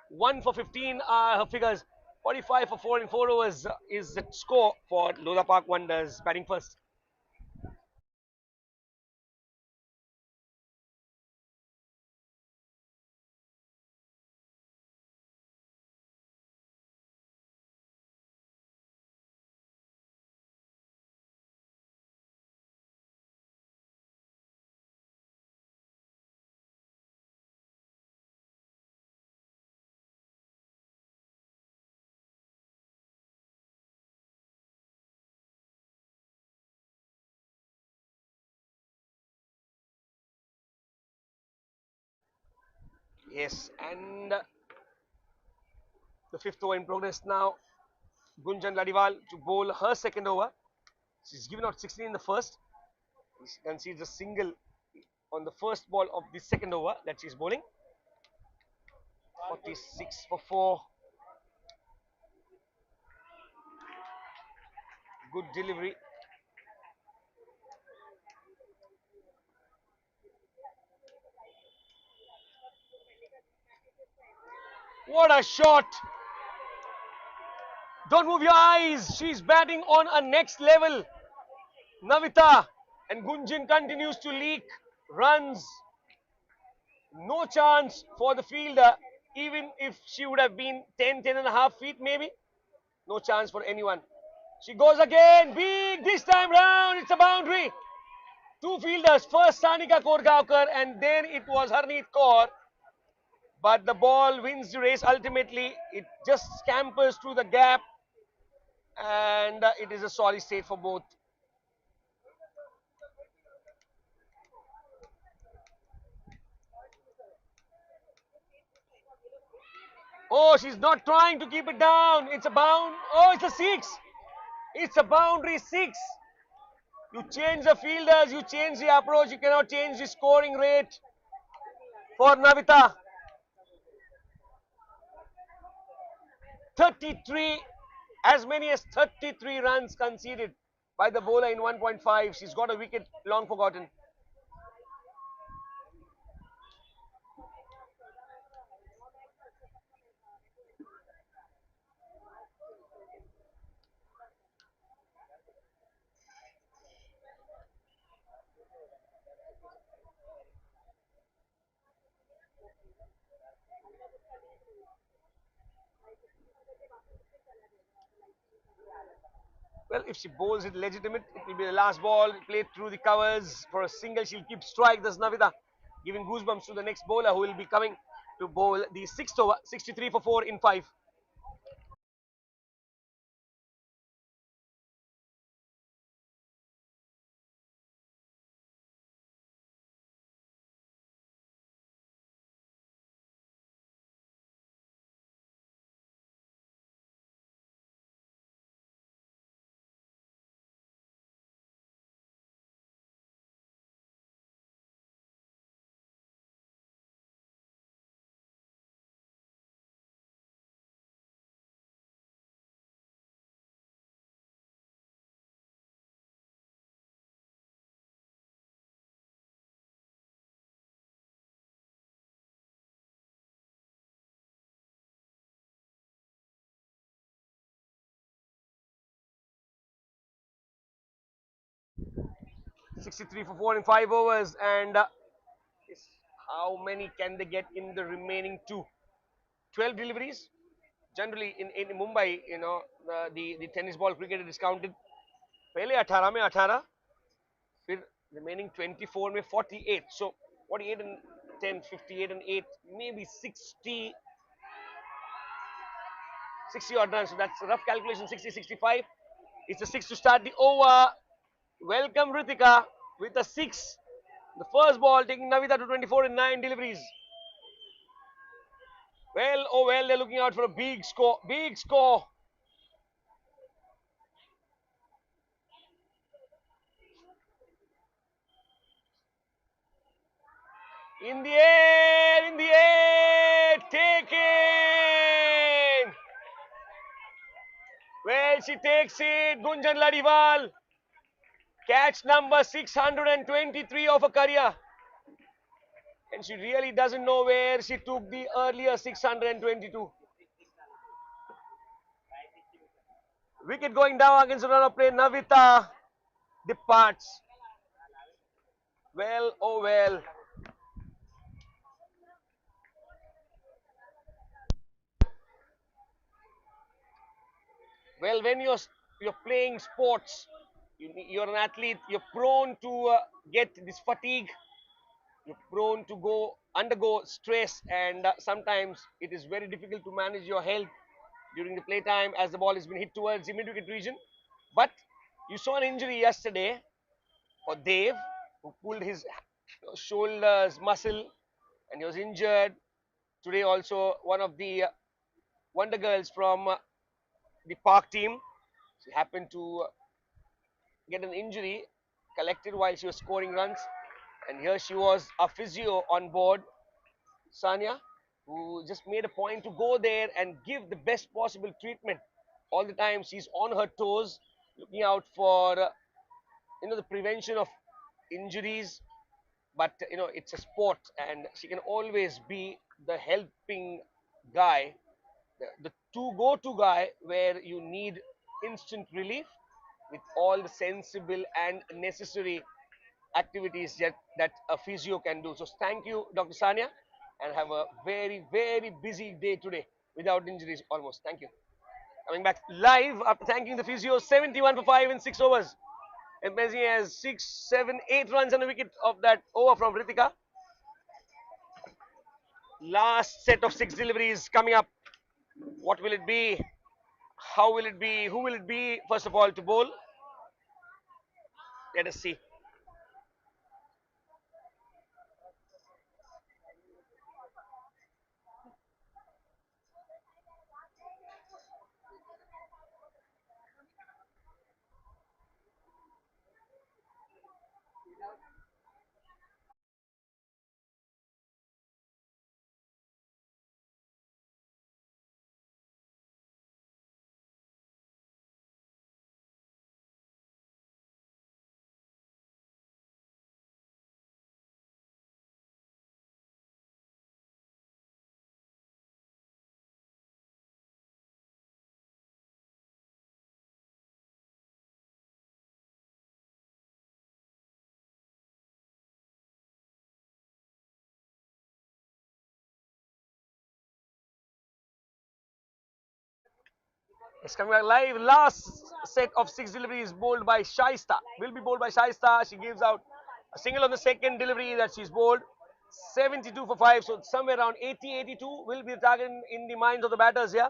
1 for 15 are her figures. 45 for 4 in 4 overs is the score for Lodha Park Wonders batting first. Yes, and the fifth over in progress now. Gunjan Ladiwal to bowl her second over. She's given out 16 in the first. She concedes a single on the first ball of the second over that she's bowling. 46 for 4. Good delivery. What a shot! Don't move your eyes. She's batting on a next level. Navita. And Gunjan continues to leak runs. No chance for the fielder, even if she would have been 10 and a half feet maybe. No chance for anyone. She goes again, big this time round. It's a boundary. Two fielders, first Sanika Korgaonkar and then it was Harneet Kaur. But the ball wins the race ultimately. It just scampers through the gap and it is a sorry state for both. Oh, she's not trying to keep it down. It's a bound. Oh, it's a six. It's a boundary six. You change the fielders, you change the approach, you cannot change the scoring rate for Navita. 33, as many as 33 runs conceded by the bowler in 1.5. She's got a wicket long forgotten. Well, if she bowls it legitimate, it will be the last ball played through the covers for a single. She'll keep strike. That's Navita, giving goosebumps to the next bowler who will be coming to bowl the sixth over, 63 for 4 in 5. 63 for 4 in 5 overs. And how many can they get in the remaining two? 12 deliveries. Generally, in Mumbai, the tennis ball cricket is counted. पहले 18 में 18, फिर remaining 24 में 48. So 48 and 10, 58 and 8, maybe 60 odd runs. So that's a rough calculation. 60, 65. It's a six to start the over. Welcome Ritika with a six. The first ball taking Navita to 24 in 9 deliveries. Well, oh well, they're looking out for a big score. Big score. In the air, taken. Well, she takes it. Gunjan Ladiwal. Catch number 623 of her career. And she really doesn't know where she took the earlier 622. Wicket going down against the run of play. Navita departs. Well, oh well. Well, when you're playing sports, you're an athlete. You're prone to get this fatigue. You're prone to go undergo stress, and sometimes it is very difficult to manage your health during the playtime as the ball has been hit towards the mid-wicket region. But you saw an injury yesterday for Dave, who pulled his shoulders muscle, and he was injured. Today also one of the Wonder Girls from the Park team, she happened to get an injury collected while she was scoring runs. And here she was, a physio on board, Sanya, who just made a point to go there and give the best possible treatment. All the time she's on her toes, looking out for the prevention of injuries. But it's a sport, and she can always be the helping guy, the to go-to guy where you need instant relief with all the sensible and necessary activities that a physio can do. So thank you, Dr. Sania, and have a very, very busy day today without injuries almost. Thank you. Coming back live after thanking the physio, 71 for 5 in 6 overs. And Messi has 6, 7, 8 runs on the wicket of that over from Ritika. Last set of 6 deliveries coming up. What will it be? How will it be? Who will it be? First of all, to bowl. Let us see. It's coming back live. Last set of 6 deliveries bowled by Shaista. Will be bowled by Shaista. She gives out a single on the second delivery that she's bowled. 72 for 5. So somewhere around 80, 82 will be the target in the minds of the batters here.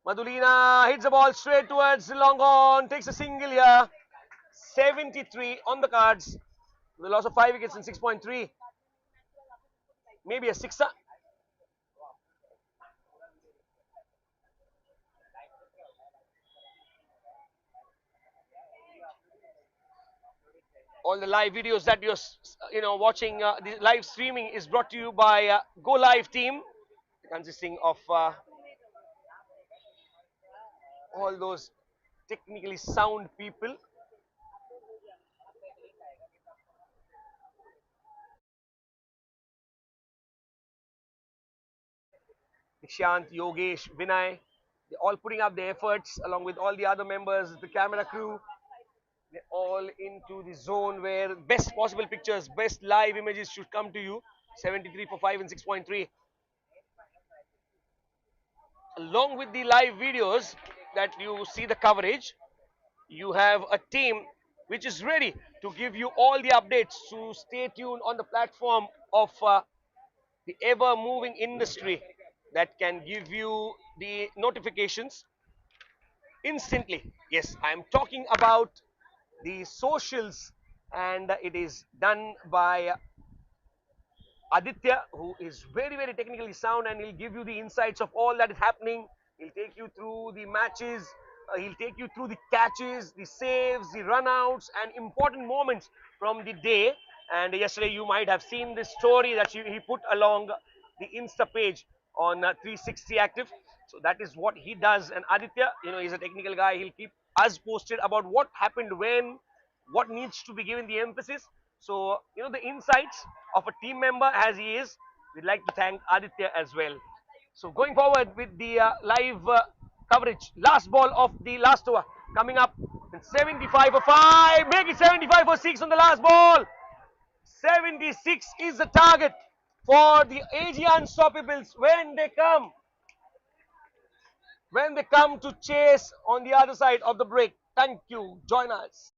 Madhulina hits the ball straight towards long on. Takes a single here. 73 on the cards. The loss of 5 wickets in 6.3. Maybe a sixer. All the live videos that you're watching, the live streaming is brought to you by Go Live team, consisting of all those technically sound people. Nishant, Yogesh, Vinay, they're all putting up their efforts along with all the other members, the camera crew. They're all into the zone where best possible pictures, best live images should come to you. 73 for 5 and 6.3. Along with the live videos that you see the coverage, you have a team which is ready to give you all the updates. So stay tuned on the platform of the ever moving industry that can give you the notifications instantly. Yes, I am talking about the socials, and it is done by Aditya, who is very, very technically sound, and he'll give you the insights of all that is happening. He'll take you through the matches, he'll take you through the catches, the saves, the runouts, and important moments from the day. And yesterday, you might have seen this story that he put along the Insta page on 360 Active. So that is what he does. And Aditya, he's a technical guy. He'll keep us posted about what happened when, what needs to be given the emphasis. So, the insights of a team member as he is, we'd like to thank Aditya as well. So, going forward with the live coverage, last ball of the last over coming up, 75 for 5, make it 75 for 6 on the last ball. 76 is the target for the AG Unstoppables when they come to chase on the other side of the break. Thank you. Join us.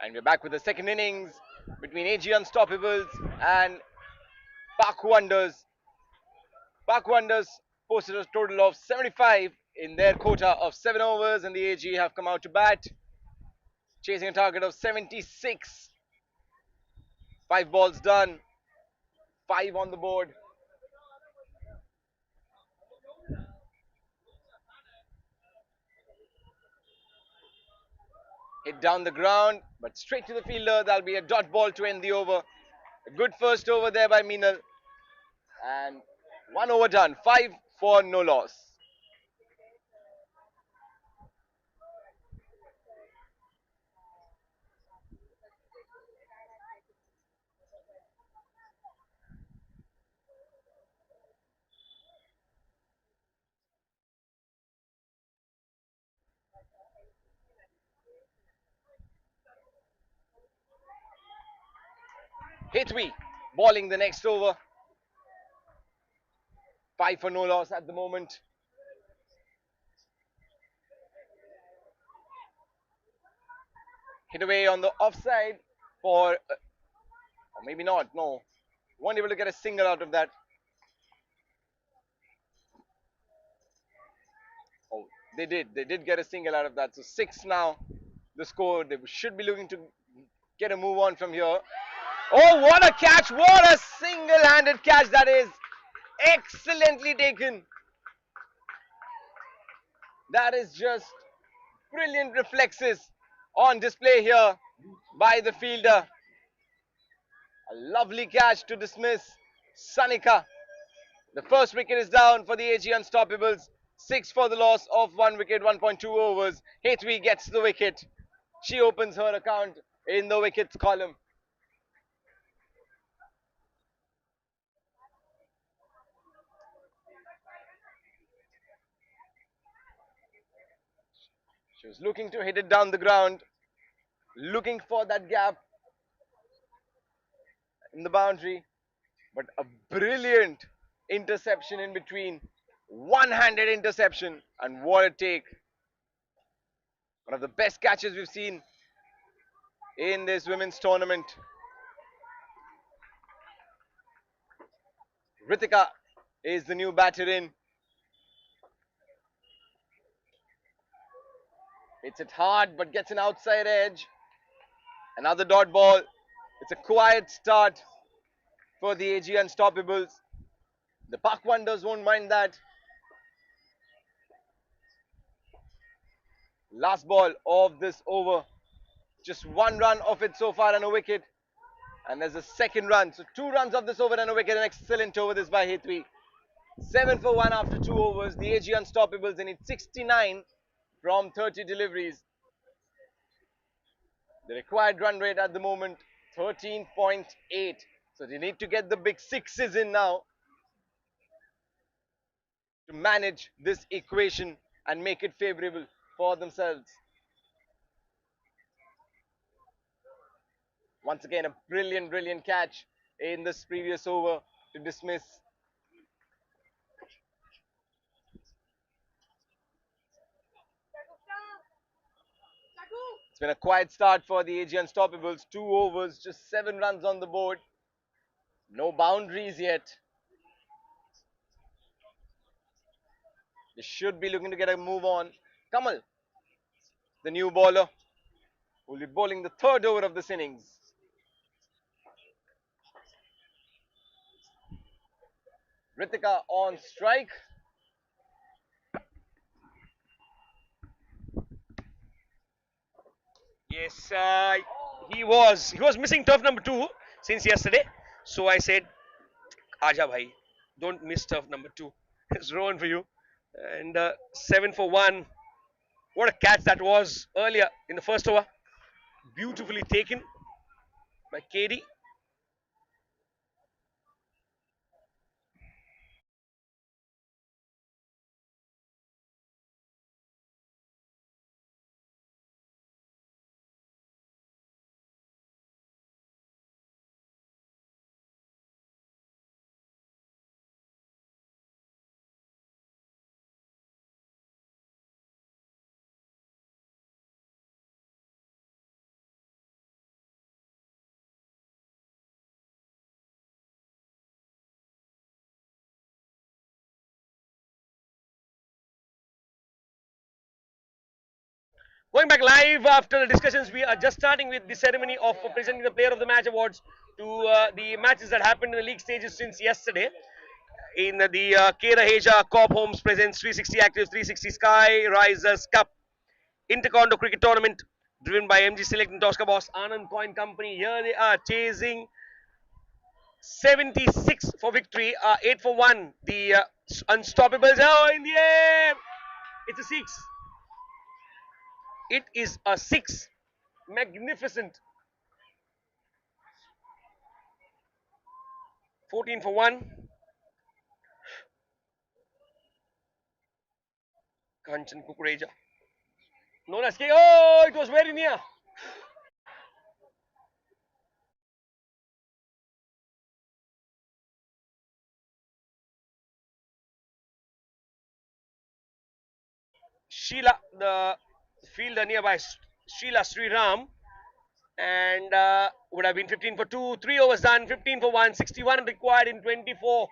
And we're back with the second innings between AG Unstoppables and Park Wonders. Park Wonders posted a total of 75 in their quota of 7 overs, and the AG have come out to bat, chasing a target of 76. 5 balls done, 5 on the board. Hit down the ground, but straight to the fielder. That'll be a dot ball to end the over. A good first over there by Meenal. And 1 over done, 5 for no loss. Hitwi balling the next over. 5 for no loss at the moment. Hit away on the offside for, or maybe not, no. Weren't able to get a single out of that. Oh, they did. They did get a single out of that. So 6 now. The score. They should be looking to get a move on from here. Oh, what a catch. What a single-handed catch that is. Excellently taken. That is just brilliant reflexes on display here by the fielder. A lovely catch to dismiss Sanika. The first wicket is down for the AG Unstoppables. 6 for the loss of 1 wicket, 1.2 overs. Hetwi gets the wicket. She opens her account in the wickets column. She was looking to hit it down the ground, looking for that gap in the boundary, but a brilliant interception in between. One-handed interception, and what a take. One of the best catches we've seen in this women's tournament. Ritika is the new batter in. Hits it hard but gets an outside edge. Another dot ball. It's a quiet start for the AG Unstoppables. The Park Wonders won't mind that. Last ball of this over. Just 1 run of it so far and a wicket. And there's a second run. So 2 runs of this over and a wicket. An excellent over this by Hetwi. 7 for 1 after 2 overs. The AG Unstoppables, they need 69 from 30 deliveries. The required run rate at the moment, 13.8. So they need to get the big sixes in now to manage this equation and make it favorable for themselves. Once again, a brilliant catch in this previous over to dismiss. It's been a quiet start for the AG Unstoppables. 2 overs, just 7 runs on the board. No boundaries yet. They should be looking to get a move on. Kamal, the new bowler, will be bowling the third over of this innings. Ritika on strike. Yes, he was missing turf number 2 since yesterday. So I said, Aja bhai, don't miss turf number 2. It's Rowan for you. And 7 for 1. What a catch that was earlier in the first over. Beautifully taken by KD. Going back live after the discussions, we are just starting with the ceremony of presenting the Player of the Match awards to the matches that happened in the league stages since yesterday. In the K. Raheja Corp Homes presents 360 Active 360 Sky Risers Cup Intercondo Cricket Tournament driven by MG Select and Tosca Boss Anand Coin Company. Here they are chasing 76 for victory, 8 for 1. The Unstoppables. Oh, in the air! It's a 6. It is a 6. Magnificent. 14 for 1. Kanchan Kukureja. No escape. Oh, it was very near. Sheila, the fielder nearby, Sheila Sriram, and would have been 15 for 2. 3 overs done, 15 for 1, 61 required in 24.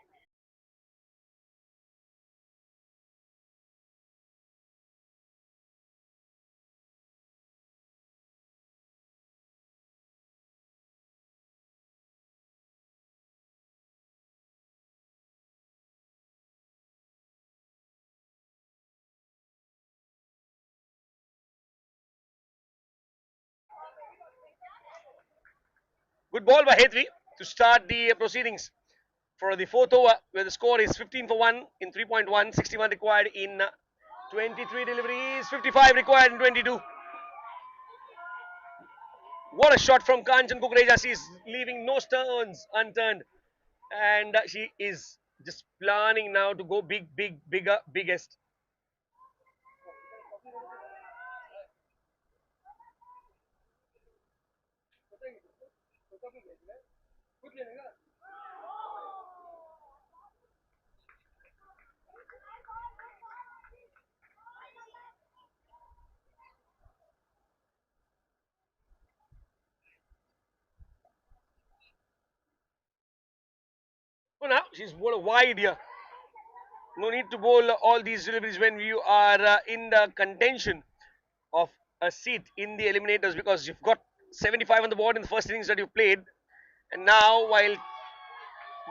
Good ball by Hetri to start the proceedings for the fourth over, where the score is 15 for 1 in 3.1, 61 required in 23 deliveries, 55 required in 22. What a shot from Kanchan Kukreja. She's leaving no stones unturned. And she is just planning now to go big, big, bigger, biggest. So now she's bowled wide here. No need to bowl all these deliveries when you are in the contention of a seat in the eliminators, because you've got 75 on the board in the first innings that you played. And now, while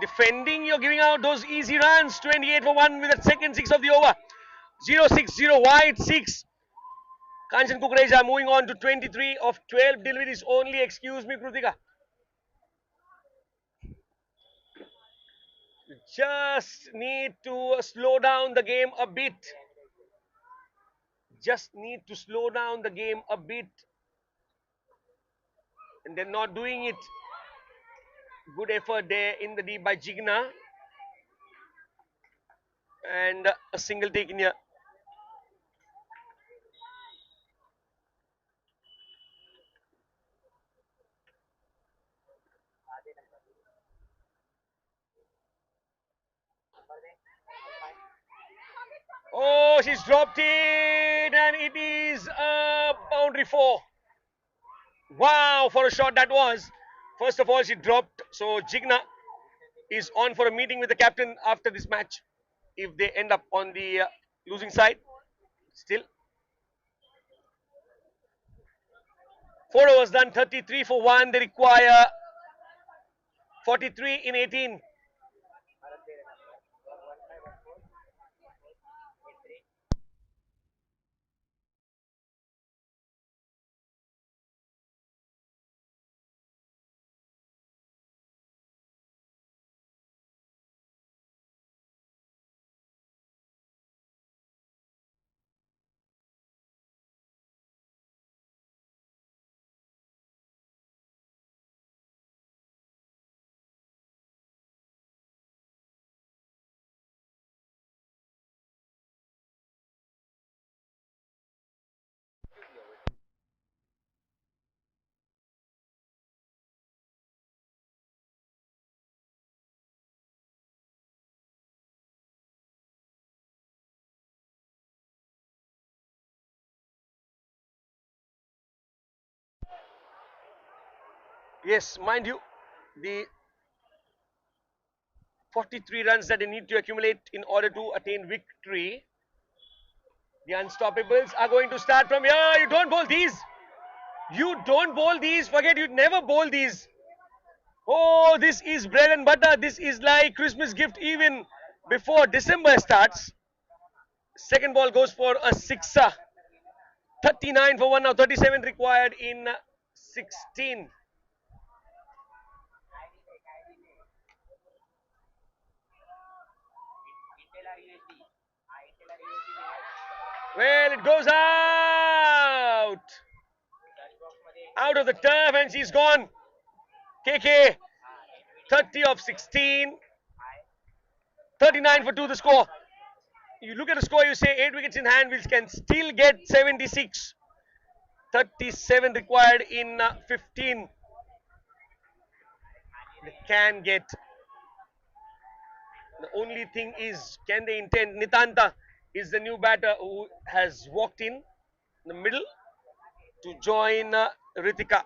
defending, you're giving out those easy runs. 28 for 1 with the second 6 of the over. 0-6-0 wide 6. Kanchan Kukreja moving on to 23 of 12 deliveries only. Excuse me, Krutika. Just need to slow down the game a bit. Just need to slow down the game a bit. And they're not doing it. Good effort there in the deep by Jigna. And a single taken here. Oh, she's dropped it, and it is a boundary 4. Wow, for a shot that was. First of all, she dropped. So Jigna is on for a meeting with the captain after this match if they end up on the losing side. Still, 4 overs done, 33 for 1. They require 43 in 18. Yes, mind you, the 43 runs that they need to accumulate in order to attain victory The Unstoppables are going to start from here. You don't bowl these. You don't bowl these. Forget you never bowl these. Oh, this is bread and butter. This is like Christmas gift even before December starts. Second ball goes for a sixer. 39 for one now. 37 required in 16. Well, it goes out. Out of the turf and she's gone. KK 30 of 16. 39 for 2 the score. You look at the score, you say 8 wickets in hand, we can still get 76. 37 required in 15. They can get. The only thing is, can they intend? Nitanta is the new batter who has walked in the middle to join Ritika.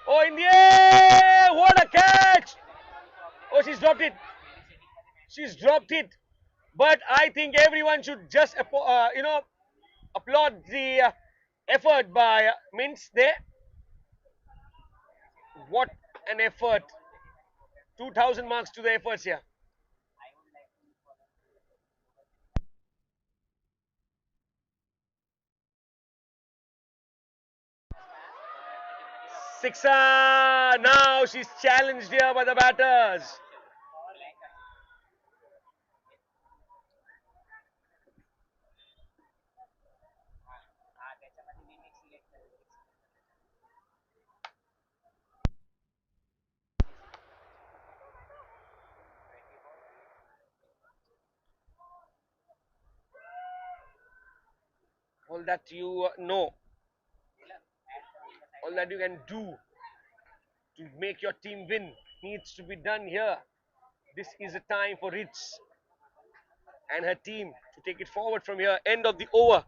Oh, in the air! What a catch! Oh, she's dropped it. She's dropped it. But I think everyone should just, applaud the effort by Mintz there. What an effort. 2000 marks to the efforts here. Sixer. Now she's challenged here by the batters. All that you know, all that you can do to make your team win needs to be done here. This is a time for Ritz and her team to take it forward from here. End of the over.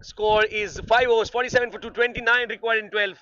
Score is 5 overs, 47 for 229 required in 12.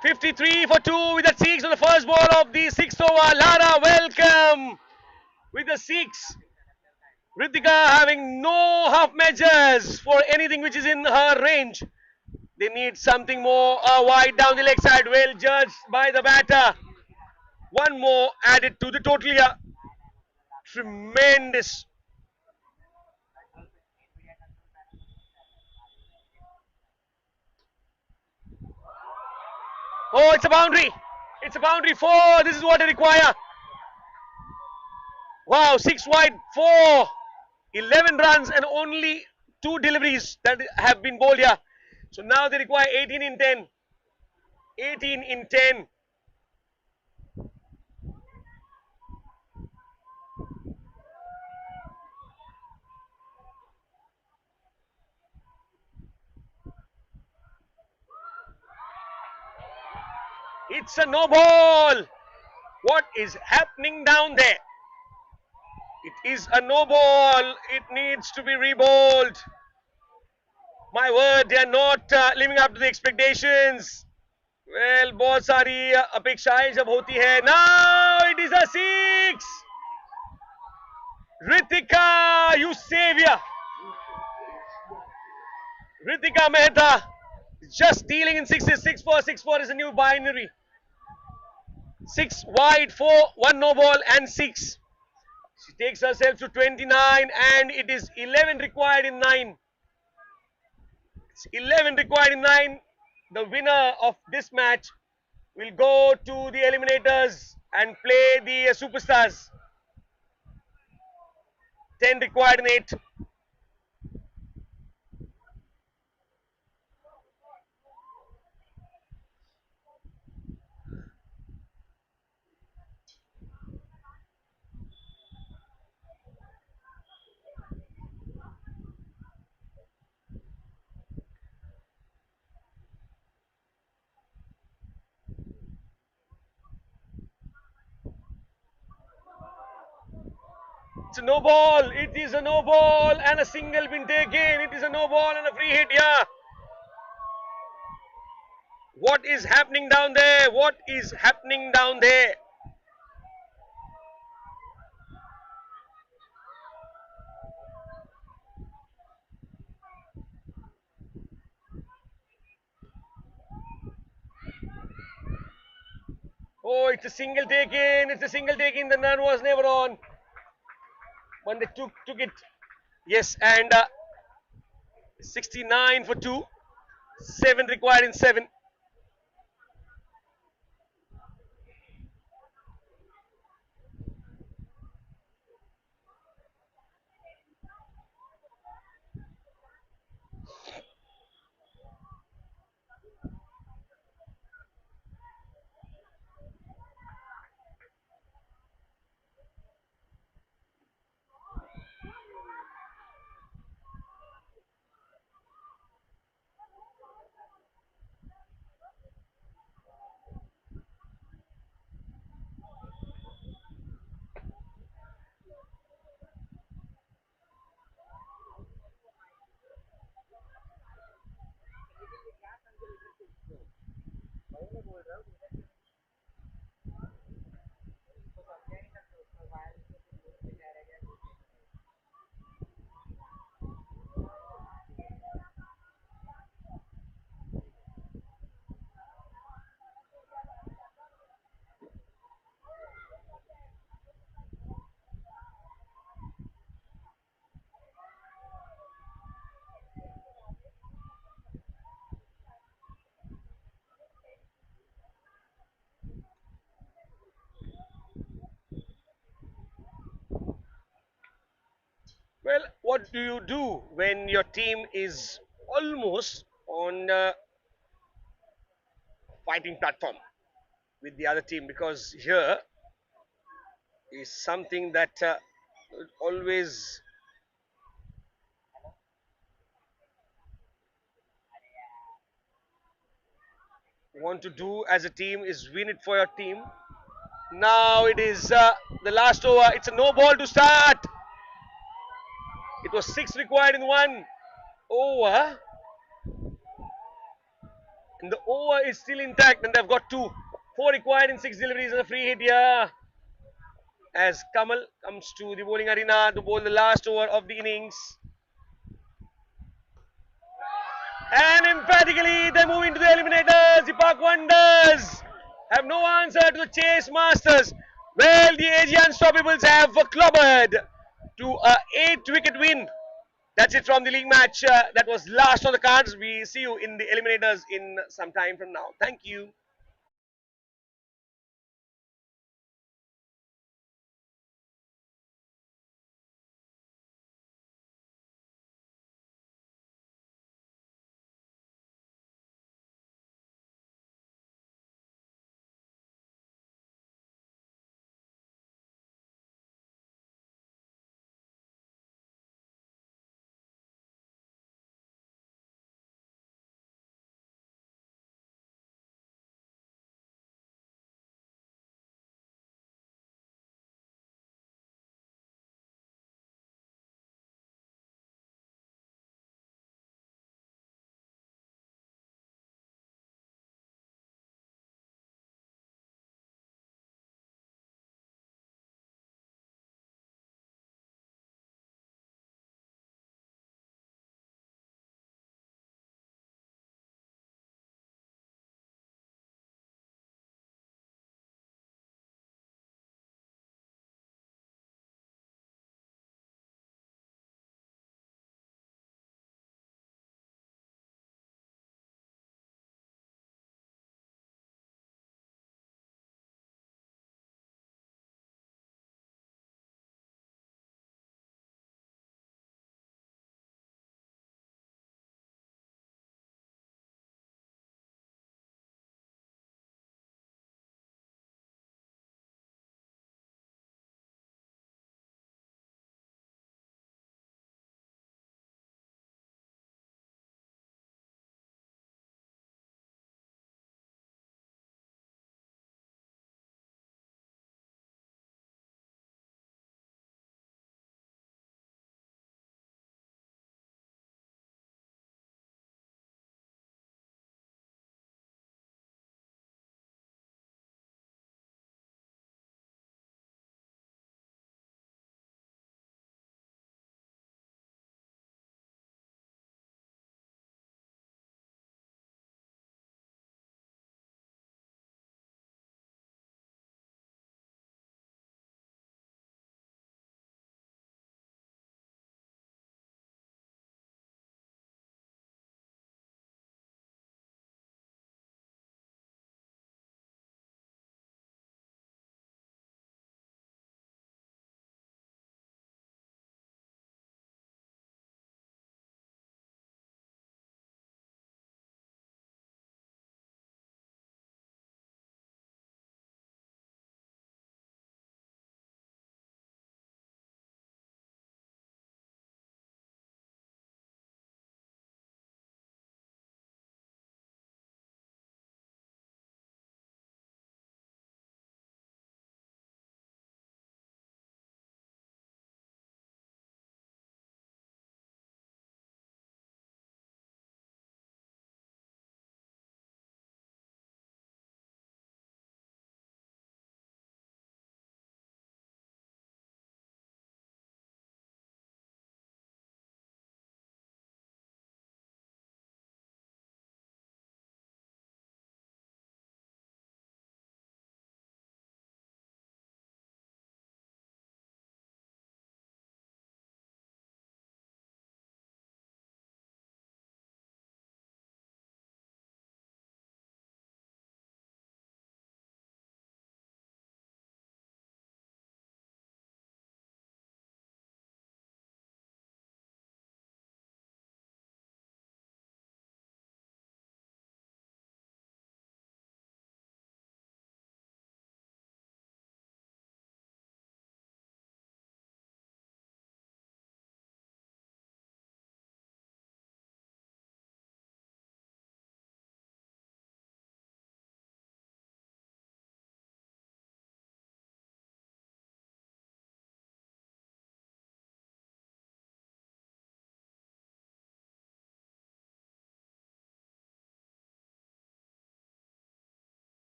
53 for 2 with a 6 on the first ball of the 6th over. Lara, welcome with the 6. Ritika having no half measures for anything which is in her range. They need something more wide down the leg side. Well judged by the batter. One more added to the total here. Tremendous. Oh, it's a boundary. It's a boundary. 4. This is what they require. Wow, 6 wide, 4. 11 runs and only 2 deliveries that have been bowled here. So now they require 18 in 10. 18 in 10. It's a no ball. What is happening down there? It is a no ball. It needs to be rebowled. My word, they are not living up to the expectations. Well, बहुत सारी अपेक्षाएं जब होती है. Now it is a six. Ritika, you savior. Ritika Mehta just dealing in sixes. 6-4, 6-4 is a new binary. 6 wide, 4, 1 no ball, and 6. She takes herself to 29, and it is 11 required in 9. It's 11 required in 9. The winner of this match will go to the eliminators and play the superstars. 10 required in 8. It's a no ball. It is a no ball and a single been taken. It is a no ball and a free hit. Yeah. What is happening down there? What is happening down there? Oh, it's a single taken. It's a single taken. The run was never on when they took it. Yes, and 69 for 2. 7 required in 7. Well, what do you do when your team is almost on fighting platform with the other team? Because here is something that always want to do as a team is win it for your team. Now it is the last over. It's a no ball to start. It was 6 required in 1 over, and the over is still intact, and they've got 2. 4 required in 6 deliveries and a free hit here. As Kamal comes to the bowling arena to bowl the last over of the innings. And emphatically, they move into the eliminators. The Park Wonders have no answer to the Chase Masters. Well, the AG Unstoppables have clobbered to a 8-wicket win. That's it from the league match. That was last on the cards. We see you in the eliminators in some time from now. Thank you.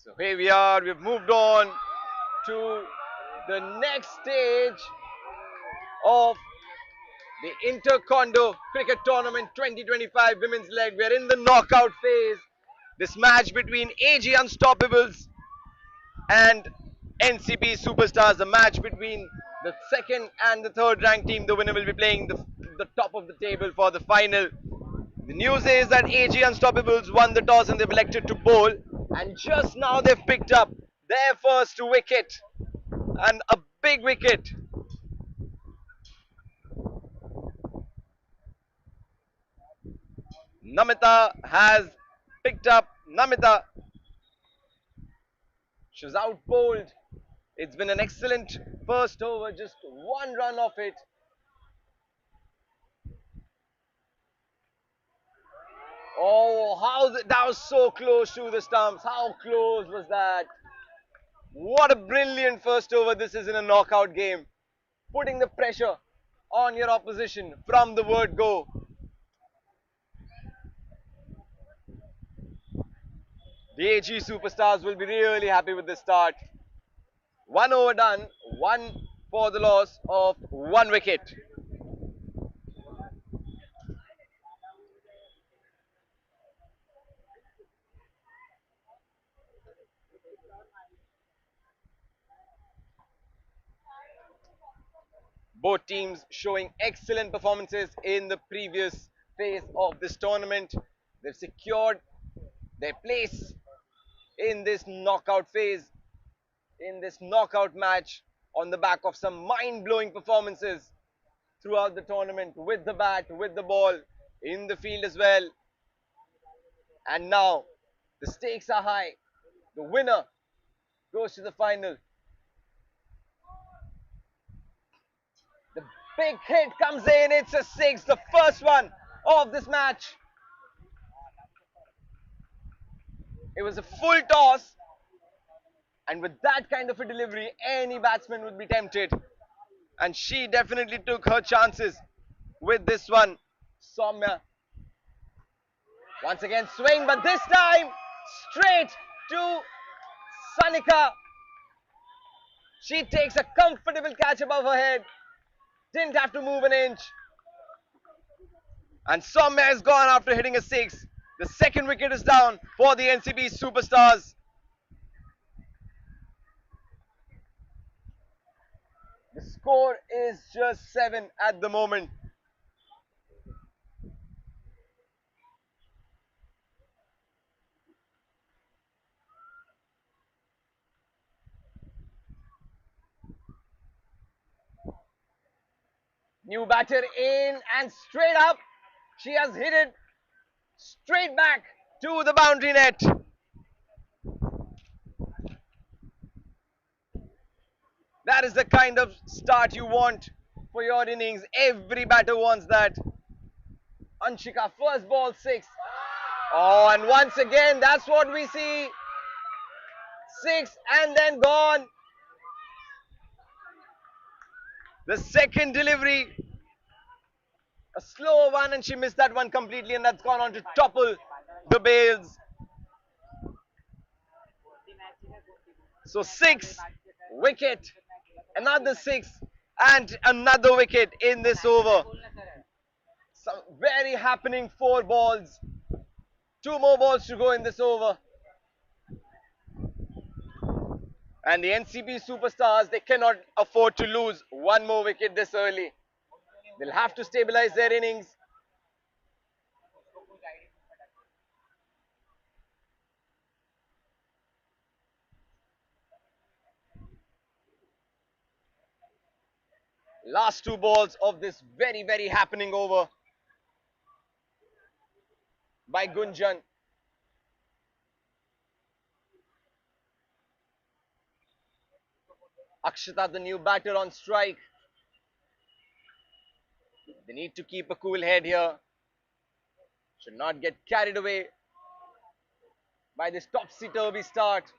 So here we are, we've moved on to the next stage of the Condo Cricket Tournament 2025 Women's Leg. We're in the knockout phase. This match between AG Unstoppables and NCP Superstars, a match between the second and the third ranked team. The winner will be playing the top of the table for the final. The news is that AG Unstoppables won the toss and they've elected to bowl. And just now they've picked up their first wicket. And a big wicket. Namita has picked up. Namita, she was out bowled. It's been an excellent first over, just one run off it. Oh, that was so close to the stumps. How close was that? What a brilliant first over this is in a knockout game. Putting the pressure on your opposition from the word go. The AG Superstars will be really happy with this start. One over done, one for the loss of one wicket. Both teams showing excellent performances in the previous phase of this tournament. They've secured their place in this knockout phase, in this knockout match, on the back of some mind-blowing performances throughout the tournament with the bat, with the ball, in the field as well. And now the stakes are high. The winner goes to the final. The big hit comes in. It's a six, the first one of this match. It was a full toss. And with that kind of a delivery, any batsman would be tempted. And she definitely took her chances with this one. Soumya. Once again swing, but this time straight to Sanika. She takes a comfortable catch above her head. Didn't have to move an inch. And Soumya has gone after hitting a six. The second wicket is down for the NCP Superstars. The score is just 7 at the moment. New batter in and straight up. She has hit it straight back to the boundary net. That is the kind of start you want for your innings. Every batter wants that. Anshika, first ball, six. Oh, and once again, that's what we see. Six and then gone. The second delivery, a slow one, and she missed that one completely, and that's gone on to topple the bails. So six, wicket, another six, and another wicket in this over. Some very happening 4 balls. 2 more balls to go in this over. And the NCP Superstars, they cannot afford to lose one more wicket this early. They'll have to stabilize their innings. Last 2 balls of this very, very happening over by Gunjan. Akshata, the new batter on strike. They need to keep a cool head here. Should not get carried away by this topsy-turvy start.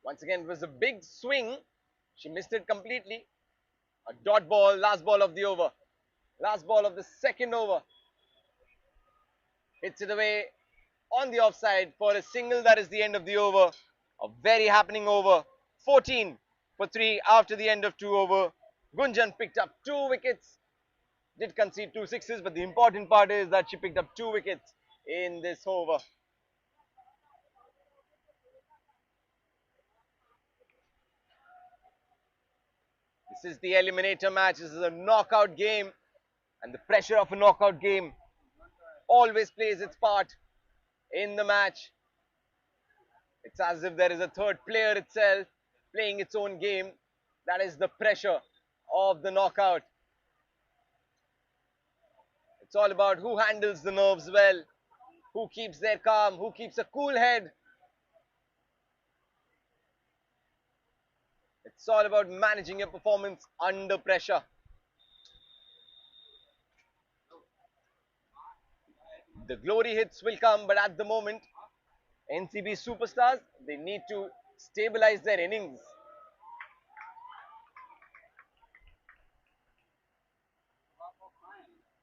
Once again, it was a big swing. She missed it completely. A dot ball, last ball of the over. Last ball of the second over. Hits it away on the offside for a single. That is the end of the over. A very happening over. 14 for 3 after the end of 2 over. Gunjan picked up 2 wickets. Did concede 2 sixes, but the important part is that she picked up 2 wickets in this over. This is the eliminator match. This is a knockout game, and the pressure of a knockout game always plays its part in the match. It's as if there is a third player itself playing its own game. That is the pressure of the knockout. It's all about who handles the nerves well, who keeps their calm, who keeps a cool head. It's all about managing your performance under pressure. The glory hits will come, but at the moment, NCB superstars, they need to stabilize their innings.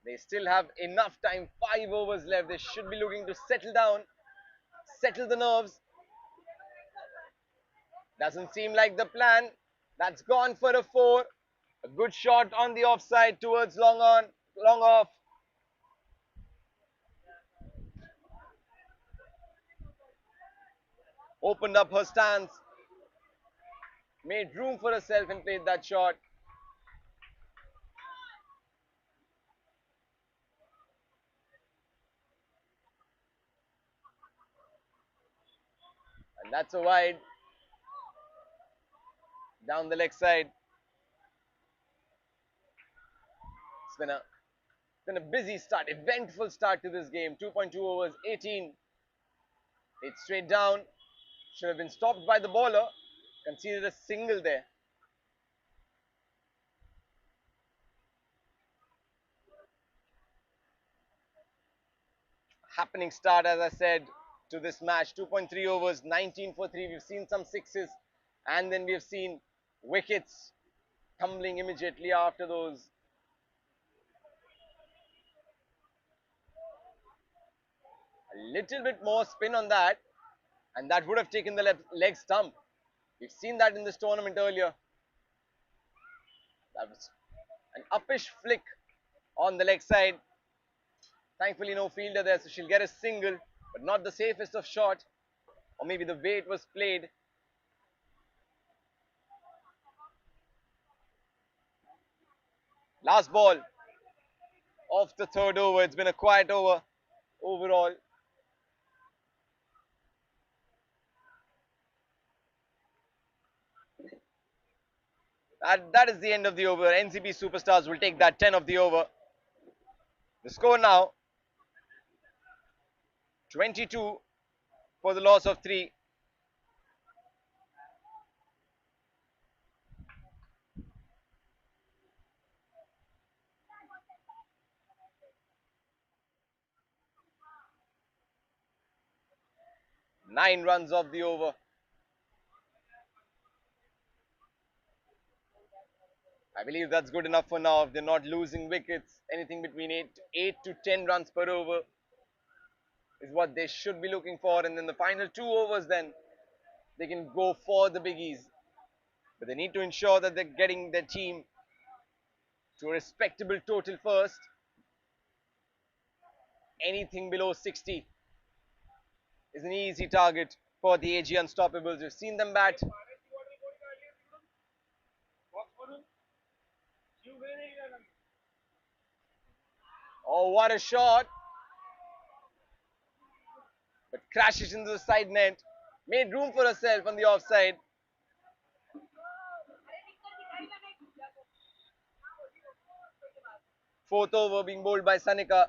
They still have enough time, 5 overs left. They should be looking to settle down, settle the nerves. Doesn't seem like the plan. That's gone for a 4. A good shot on the offside towards long on, long off. Opened up her stance, made room for herself and played that shot. And that's a wide down the leg side. It's been a busy start, eventful start to this game. 2.2 overs, 18. It's straight down. Should have been stopped by the bowler. Conceded a single there. Happening start, as I said, to this match. 2.3 overs, 19 for 3. We've seen some sixes, and then we've seen wickets tumbling immediately after those. A little bit more spin on that, and that would have taken the left leg stump. We've seen that in this tournament earlier. That was an uppish flick on the leg side. Thankfully, no fielder there, so she'll get a single, but not the safest of shot. Or maybe the way it was played. Last ball of the third over. It's been a quiet over overall. That is the end of the over. NCB Superstars will take that 10 of the over. The score now 22 for the loss of 3. Nine runs off the over. I believe that's good enough for now. If they're not losing wickets, anything between 8 to 10 runs per over is what they should be looking for. And then the final 2 overs, then they can go for the biggies. But they need to ensure that they're getting their team to a respectable total first. Anything below 60 is an easy target for the AG Unstoppables. We've seen them bat. Oh, what a shot! But crashes into the side net. Made room for herself on the offside. Fourth over being bowled by Sanika.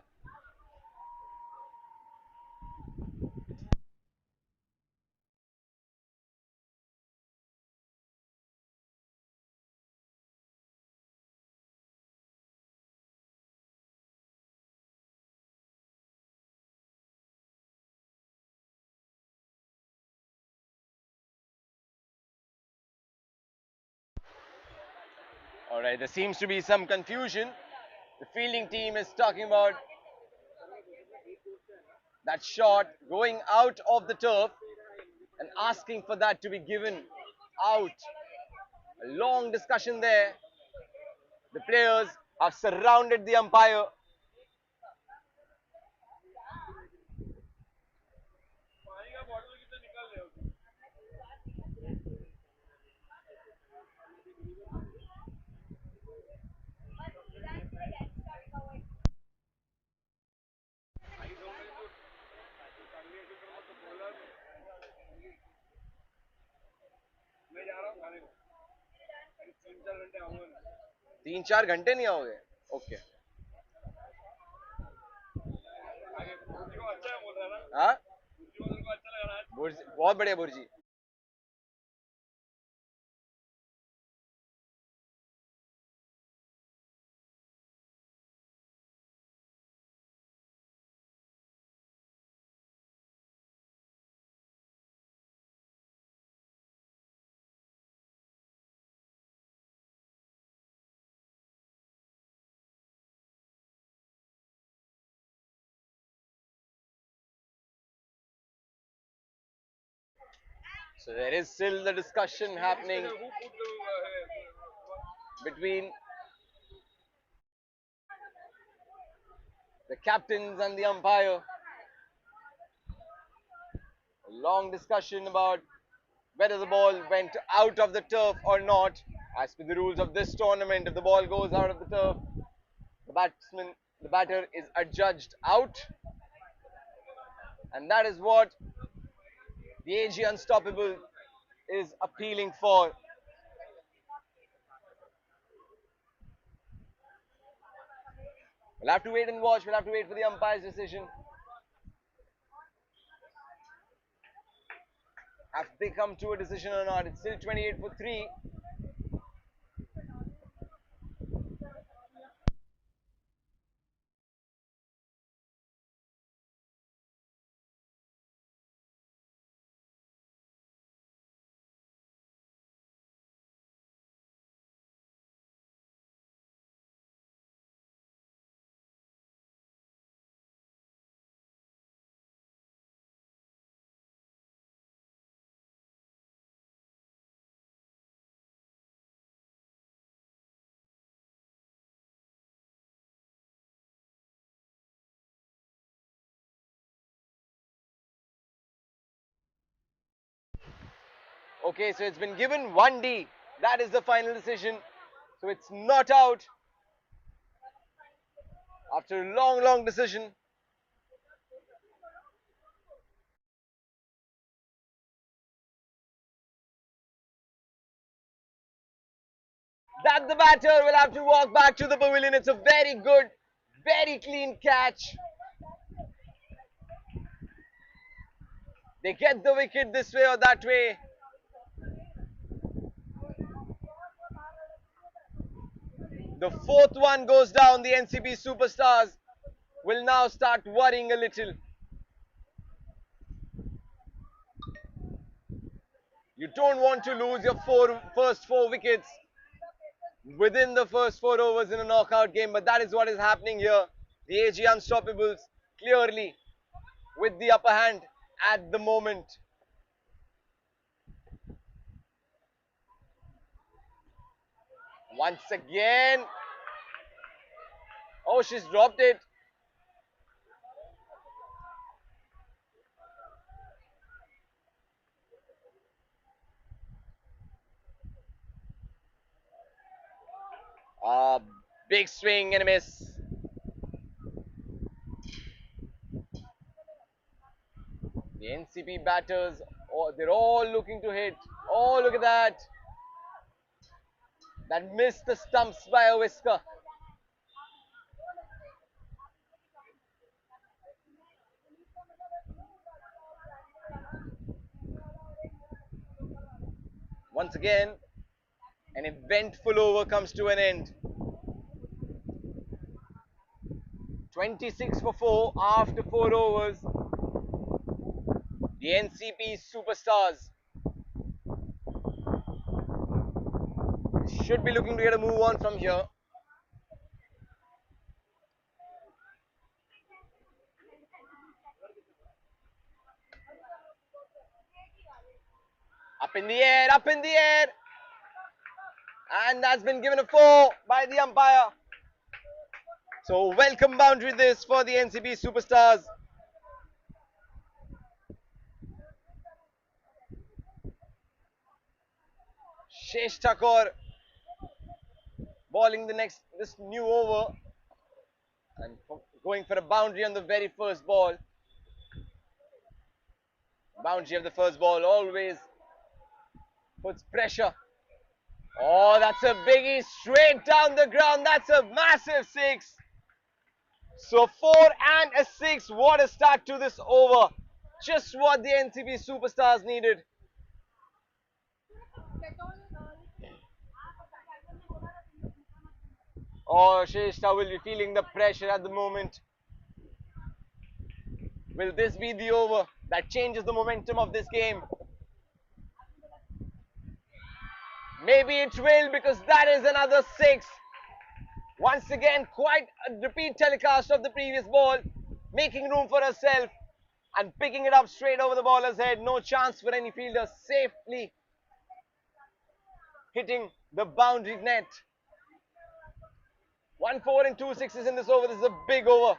Alright, there seems to be some confusion. The fielding team is talking about That shot going out of the turf and asking for that to be given out. A long discussion there. The players have surrounded the umpire. तीन चार घंटे नहीं आओगे okay हाँ बहुत बढ़िया bhurji So there is still the discussion happening between the captains and the umpire. A long discussion about whether the ball went out of the turf or not. As per the rules of this tournament, if the ball goes out of the turf, the batter is adjudged out. And that is what the AG Unstoppable is appealing for. We'll have to wait and watch. We'll have to wait for the umpire's decision. Have they come to a decision or not? It's still 28 for 3. Okay, so it's been given 1D. That is the final decision. So it's not out after a long, long decision. That the batter will have to walk back to the pavilion. It's a very good, very clean catch. They get the wicket this way or that way. The fourth one goes down. The NCP superstars will now start worrying a little. You don't want to lose your first four wickets within the first 4 overs in a knockout game, but that is what is happening here. The AG Unstoppables clearly with the upper hand at the moment. Once again. Oh, she's dropped it. Big swing and a miss. The NCP batters, oh, they're all looking to hit. Oh, look at that. That missed the stumps by a whisker. Once again, an eventful over comes to an end. 26 for 4 after 4 overs. The NCP superstars should be looking to get a move on from here. Up in the air, up in the air. And that's been given a 4 by the umpire. So welcome boundary this for the NCB Superstars. Shesh Thakur bowling this new over and going for a boundary on the very first ball. Boundary of the first ball always puts pressure. Oh, that's a biggie straight down the ground. That's a massive 6. So 4 and a 6. What a start to this over. Just what the NCB Superstars needed. Oh, Shrestha will be feeling the pressure at the moment. Will this be the over that changes the momentum of this game? Maybe it will, because that is another 6. Once again, quite a repeat telecast of the previous ball, making room for herself and picking it up straight over the baller's head. No chance for any fielder, safely hitting the boundary net. 1 4 and 2 6s in this over. This is a big over.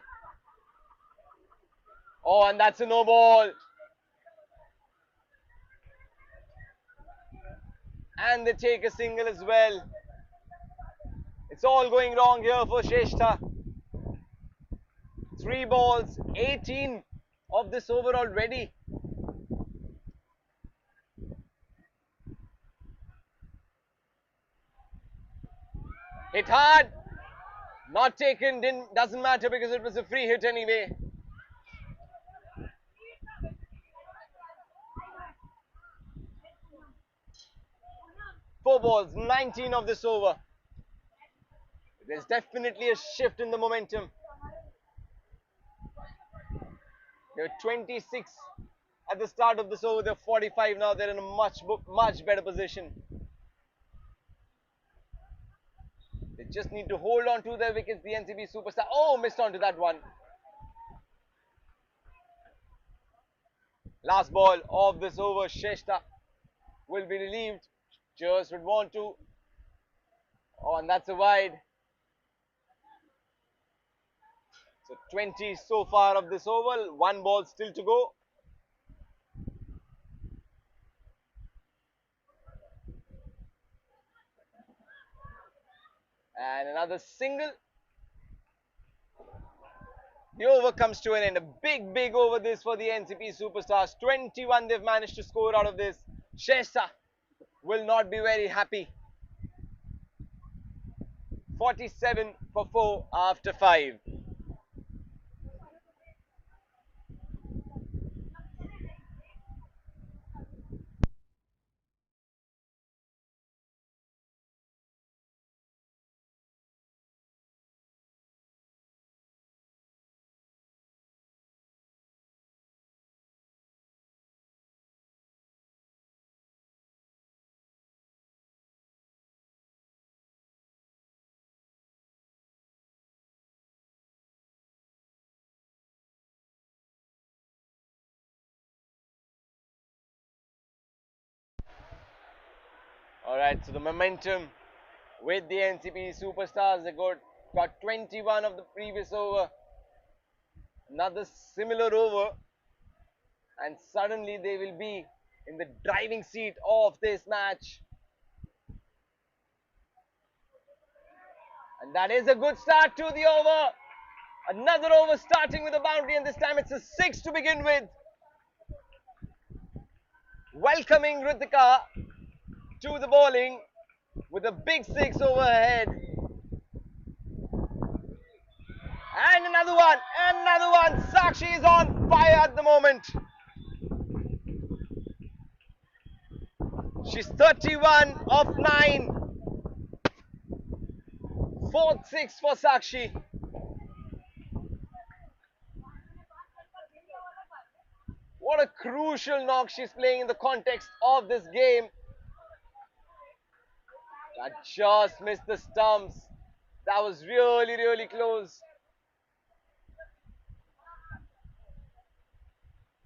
Oh, and that's a no ball. And they take a single as well. It's all going wrong here for Shrestha. 3 balls, 18 of this over already. Hit hard. Not taken, doesn't matter because it was a free hit anyway. Four balls, 19 of this over. There's definitely a shift in the momentum. They're 26 at the start of this over. They're 45 now. They're in a much better position. They just need to hold on to their wickets. The NCB Superstar. Oh, missed onto that one. Last ball of this over. Shrestha will be relieved. Just would want to. Oh, and that's a wide. So 20 so far of this over. 1 ball still to go. And another single. The over comes to an end. A big over this for the NCP Superstars. 21 they've managed to score out of this. Shrestha will not be very happy. 47 for 4 after 5. Alright, so the momentum with the NCP Superstars. They got 21 of the previous over. Another similar over. And suddenly they will be in the driving seat of this match. And that is a good start to the over. Another over starting with a boundary, and this time it's a 6 to begin with. Welcoming Ritika to the bowling with a big 6 overhead. And another one, another one. Sakshi is on fire at the moment. She's 31 of 9. Fourth 6 for Sakshi. What a crucial knock she's playing in the context of this game. That just missed the stumps. That was really close.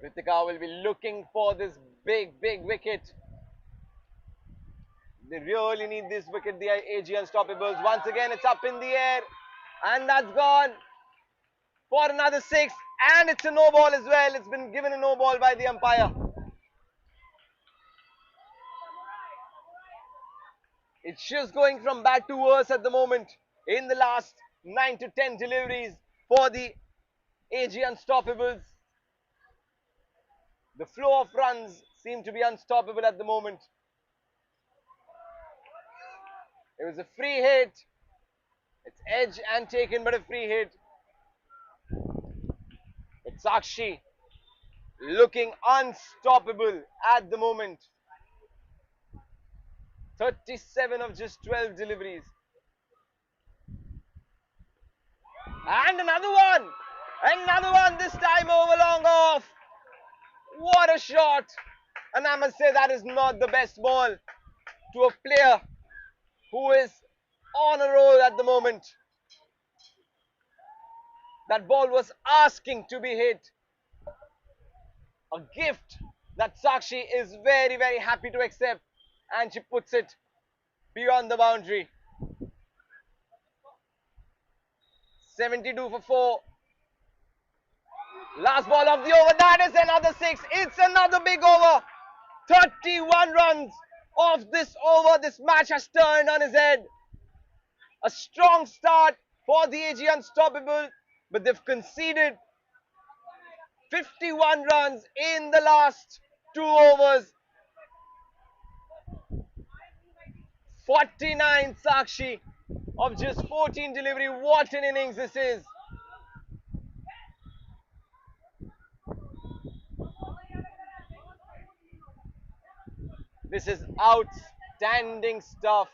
Ritika will be looking for this big wicket. They really need this wicket, the AG Unstoppables. Once again, it's up in the air. And that's gone for another 6. And it's a no ball as well. It's been given a no ball by the umpire. It's just going from bad to worse at the moment in the last 9 to 10 deliveries for the AG Unstoppables. The flow of runs seem to be unstoppable at the moment. It was a free hit. It's edge and taken, but a free hit. It's Sakshi looking unstoppable at the moment. 37 of just 12 deliveries. And another one! Another one, this time over long off. What a shot! And I must say that is not the best ball to a player who is on a roll at the moment. That ball was asking to be hit. A gift that Sakshi is very, very happy to accept. And she puts it beyond the boundary. 72 for 4. Last ball of the over. That is another 6. It's another big over. 31 runs of this over. This match has turned on his head. A strong start for the AG Unstoppable, but they've conceded 51 runs in the last 2 overs. 49 Sakshi of just 14 delivery. What an innings this is. This is outstanding stuff.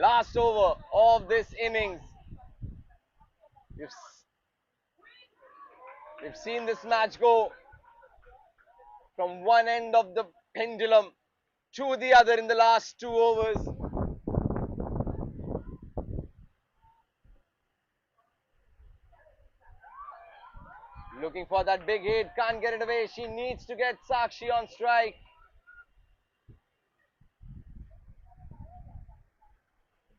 Last over of this innings. We've seen this match go from one end of the pendulum to the other in the last 2 overs. Looking for that big hit, can't get it away. She needs to get Sakshi on strike.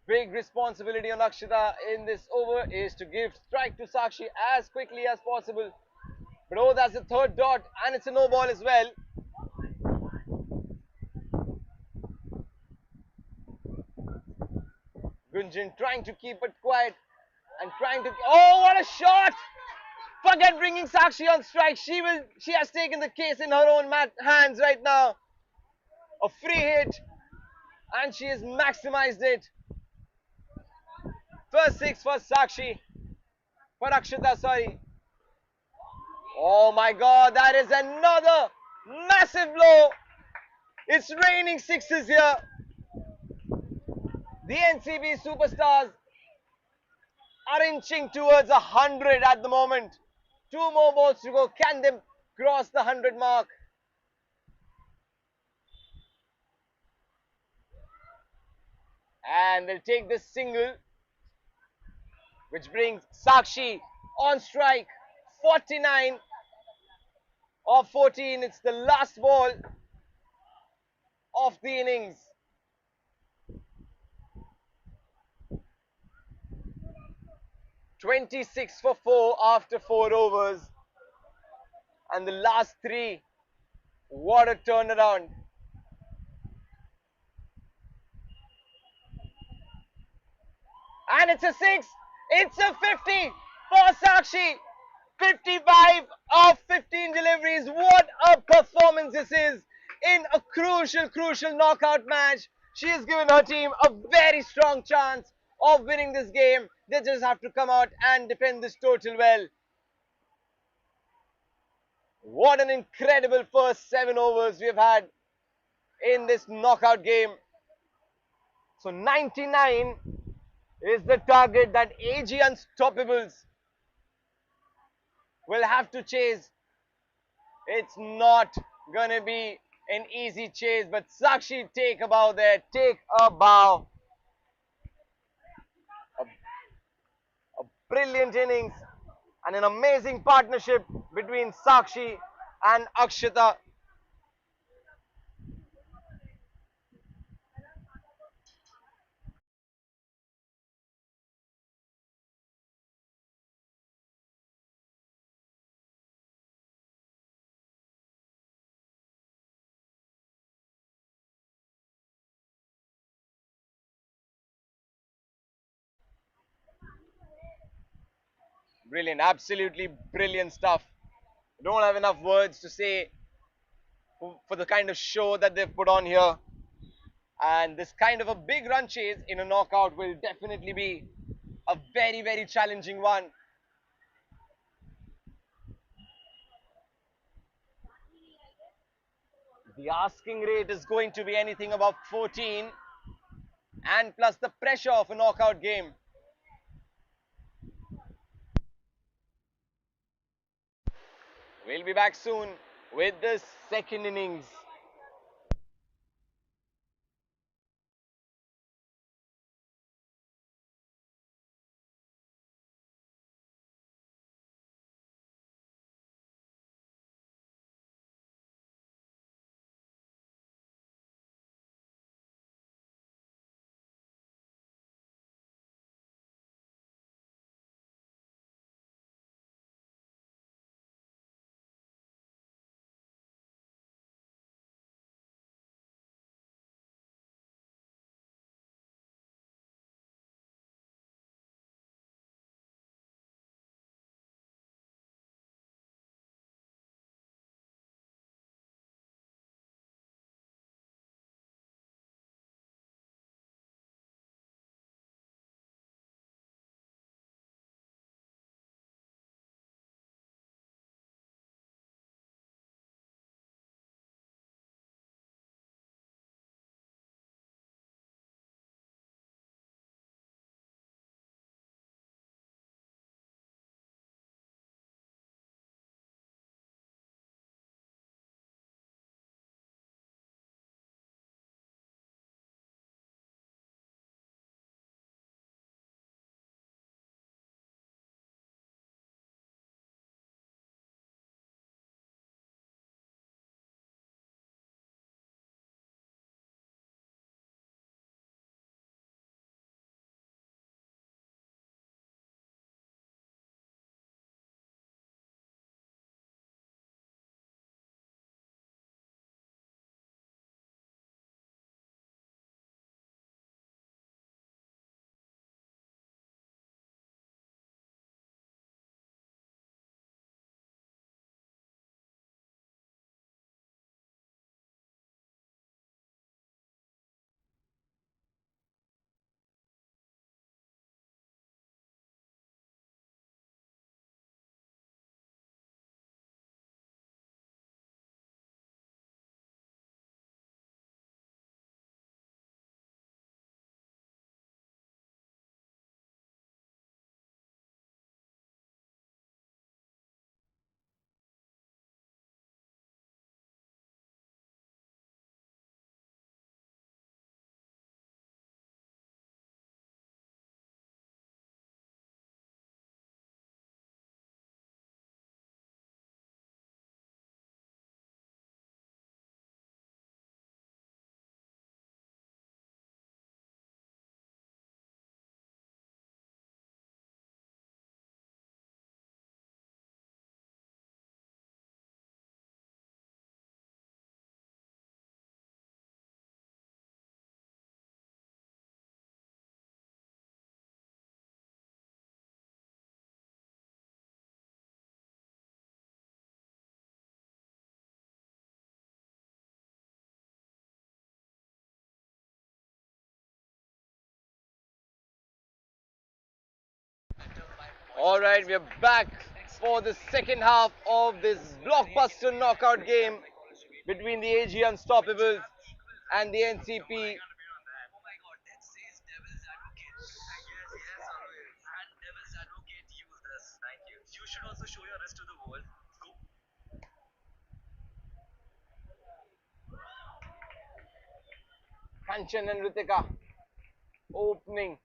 Big responsibility on Akshita in this over is to give strike to Sakshi as quickly as possible. But oh, that's the 3rd dot and it's a no ball as well. Gunjan trying to keep it quiet and trying to... Oh, what a shot! Forget bringing Sakshi on strike. She has taken the case in her own hands right now. A free hit and she has maximized it. First 6 for Sakshi. For Akshita, sorry. Oh my God, that is another massive blow. It's raining 6s here. The NCB superstars are inching towards 100 at the moment. 2 more balls to go. Can they cross the 100 mark? And they'll take this single, which brings Sakshi on strike. 49 of 14. It's the last ball of the innings. "26 for 4 after 4 overs. And the last 3. What a turnaround. And it's a 6. It's a 50 for Sakshi. 55 of 15 deliveries. What a performance this is in a crucial knockout match. She has given her team a very strong chance of winning this game. They just have to come out and defend this total well. What an incredible first 7 overs we have had in this knockout game. So 99 is the target that AG Unstoppables will have to chase. It's not gonna be An easy chase, but Sakshi take a bow there. Take a bow. A, a brilliant innings and an amazing partnership between Sakshi and Akshita. Brilliant, absolutely brilliant stuff. Don't have enough words to say for the kind of show that they've put on here. And this kind of a big run chase in a knockout will definitely be a very, very challenging one. The asking rate is going to be anything above 14, and plus the pressure of a knockout game. We'll be back soon with the second innings. All right, we're back for the second half of this blockbuster knockout game between the AG Unstoppables and the NCP. Kanchan and Ritika opening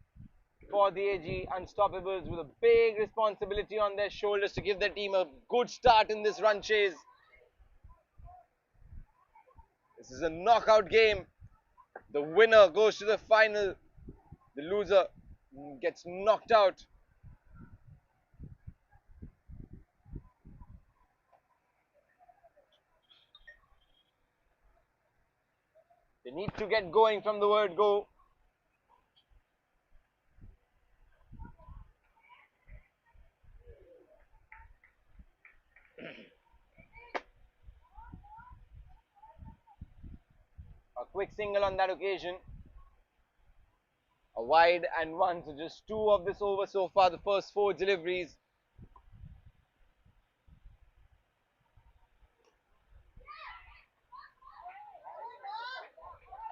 for the AG Unstoppables with a big responsibility on their shoulders to give their team a good start in this run chase. This is a knockout game. The winner goes to the final. The loser gets knocked out. They need to get going from the word go. A quick single on that occasion. A wide and one, so just two of this over so far, the first four deliveries.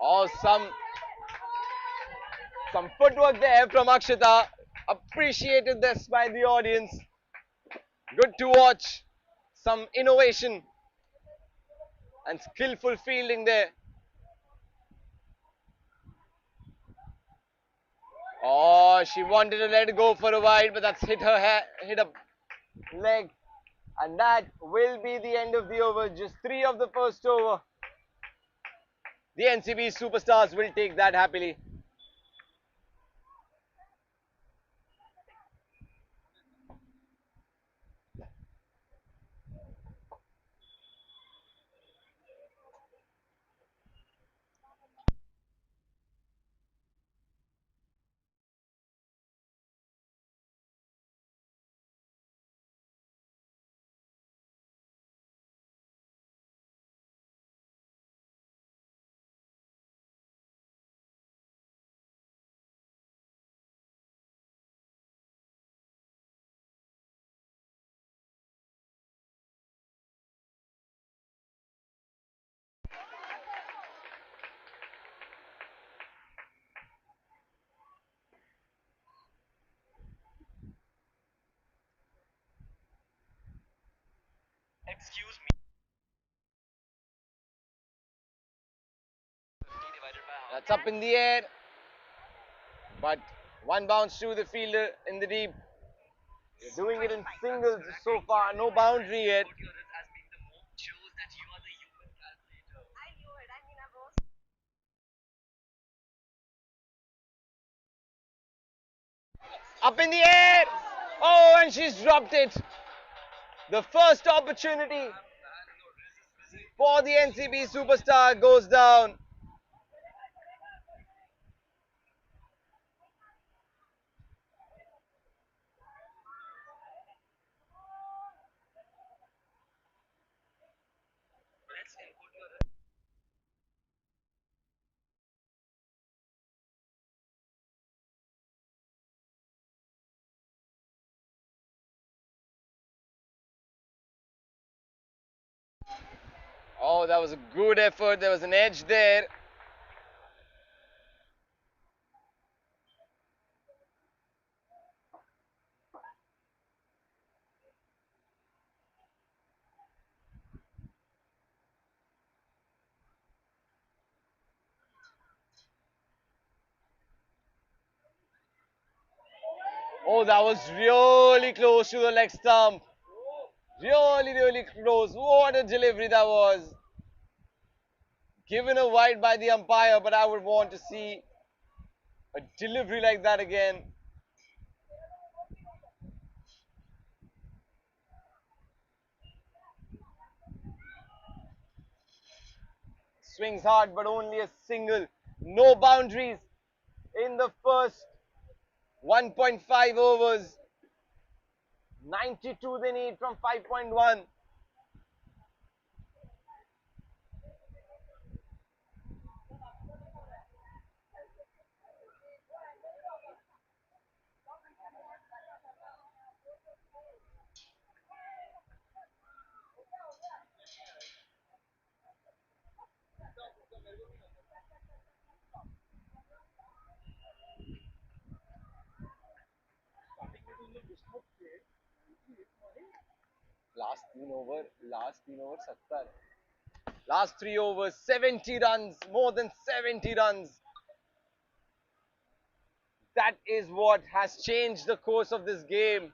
Oh, some footwork there from Akshita. Appreciated this by the audience. Good to watch. Some innovation and skillful fielding there. Oh, she wanted to let it go for a while, but that's hit hit a leg. And that will be the end of the over. Just three of the first over. The NCB superstars will take that happily. That's up in the air. But one bounce to the fielder in the deep. They're doing it in singles so far. No boundary yet. Up in the air. Oh, and she's dropped it. The first opportunity for the NCB superstar goes down. Oh, that was a good effort. There was an edge there. Oh, that was really close to the leg stump. Really, really close. What a delivery that was. Given a wide by the umpire, but I would want to see a delivery like that again. Swings hard, but only a single. No boundaries in the first 1.5 overs. 92 they need from 5.1. Last 3 over, 70 runs, more than 70 runs. That is what has changed the course of this game.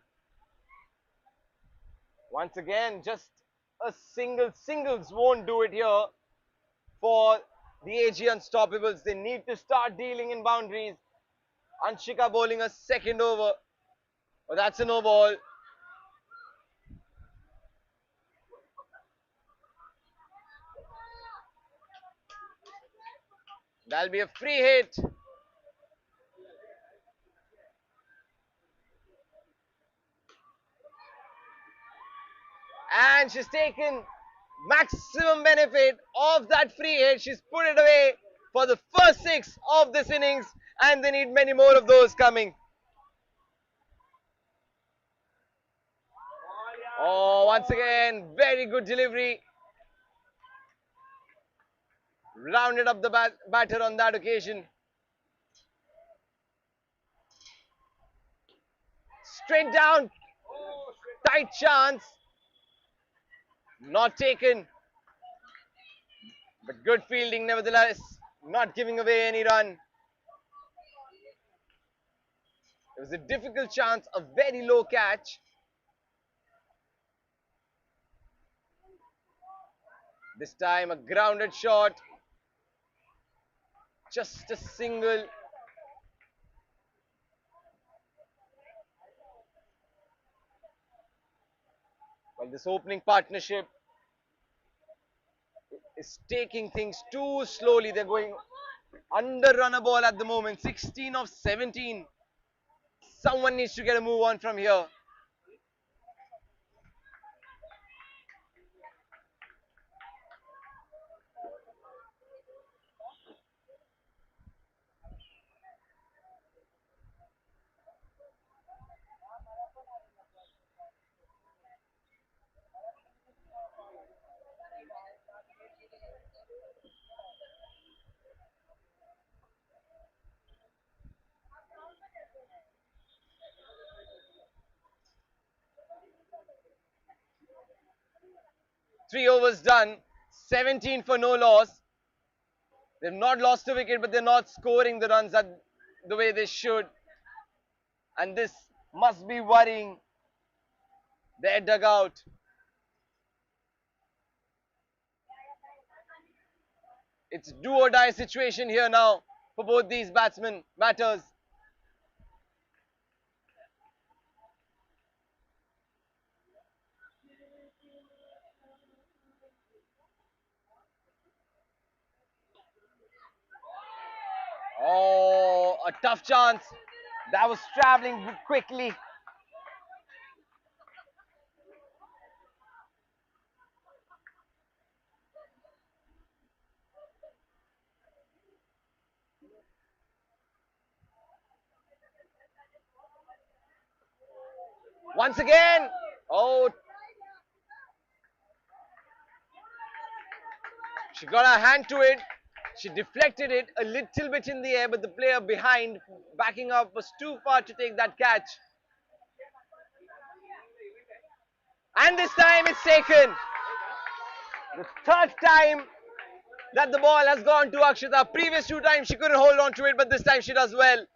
Once again, just a singles won't do it here for the AG Unstoppables. They need to start dealing in boundaries. Anshika bowling a second over. Oh, that's a no ball. That'll be a free hit. And she's taken maximum benefit of that free hit. She's put it away for the first six of this innings, and they need many more of those coming. Oh, once again, very good delivery. Rounded up the batter on that occasion. Straight down. Tight chance. Not taken. But good fielding nevertheless. Not giving away any run. It was a difficult chance. A very low catch. This time a grounded shot. Just a single. Well, this opening partnership is taking things too slowly. They're going under run a ball at the moment. 16 of 17. Someone needs to get a move on from here. Three overs done. 17 for no loss. They've not lost a wicket, but they're not scoring the runs the way they should. And this must be worrying their dugout. It's do or die situation here now for both these batters. Oh, a tough chance. That was travelling quickly. Once again. Oh, she got her hand to it. She deflected it a little bit in the air, but the player behind, backing up, was too far to take that catch. And this time it's taken. The third time that the ball has gone to Akshita. Previous two times she couldn't hold on to it, but this time she does well.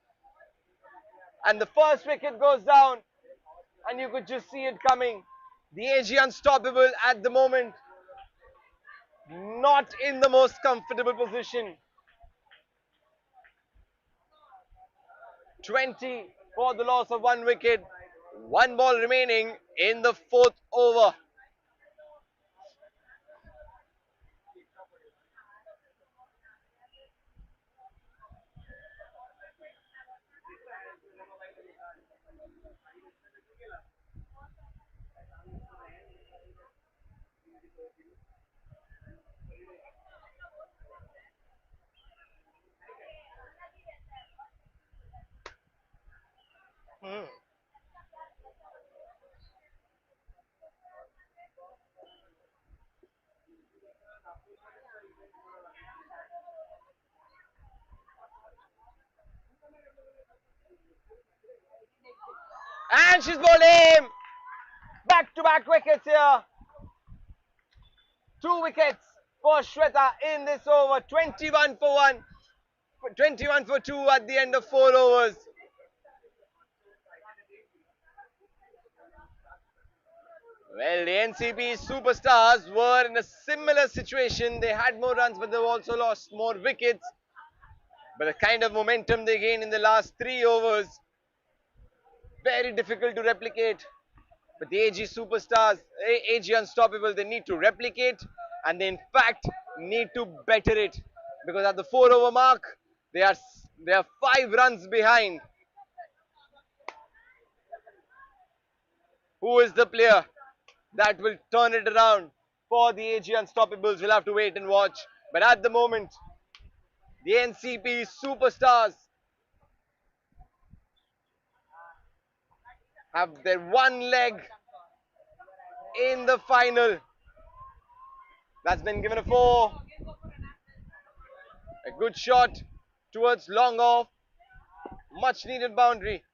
And the first wicket goes down, and you could just see it coming. The AG Unstoppable at the moment, not in the most comfortable position. 20 for the loss of one wicket. One ball remaining in the fourth over. And she's bowling. Back-to-back wickets here. 2 wickets for Shweta in this over. 21 for 1. 21 for 2 at the end of 4 overs. Well, the NCB superstars were in a similar situation. They had more runs, but they've also lost more wickets. But the kind of momentum they gained in the last 3 overs, very difficult to replicate. But the AG superstars, AG Unstoppable, they need to replicate and they in fact need to better it because at the 4 over mark, they are 5 runs behind. Who is the player that will turn it around for the AG Unstoppables? We'll have to wait and watch. But at the moment, the NCP superstars have their one leg in the final. That's been given a 4. A good shot towards long off. Much needed boundary.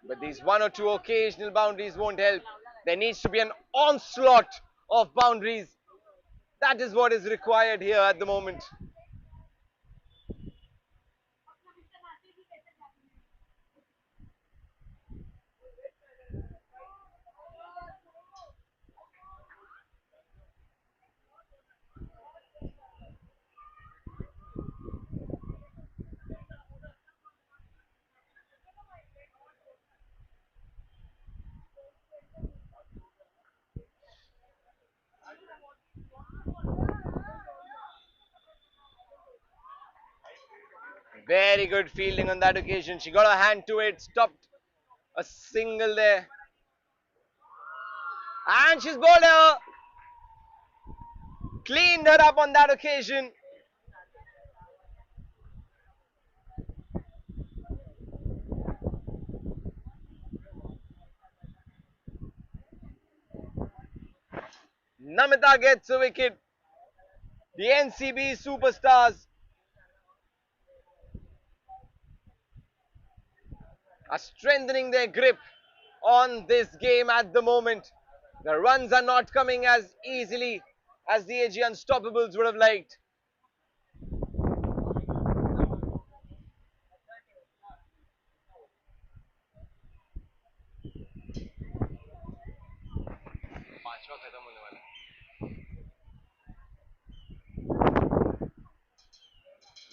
But these one or two occasional boundaries won't help. There needs to be an onslaught of boundaries. That is what is required here at the moment. Very good fielding on that occasion. She got her hand to it, stopped a single there. And she's bowled her. Cleaned her up on that occasion. Namita gets a wicket. The NCB superstars are strengthening their grip on this game at the moment. The runs are not coming as easily as the AG Unstoppables would have liked.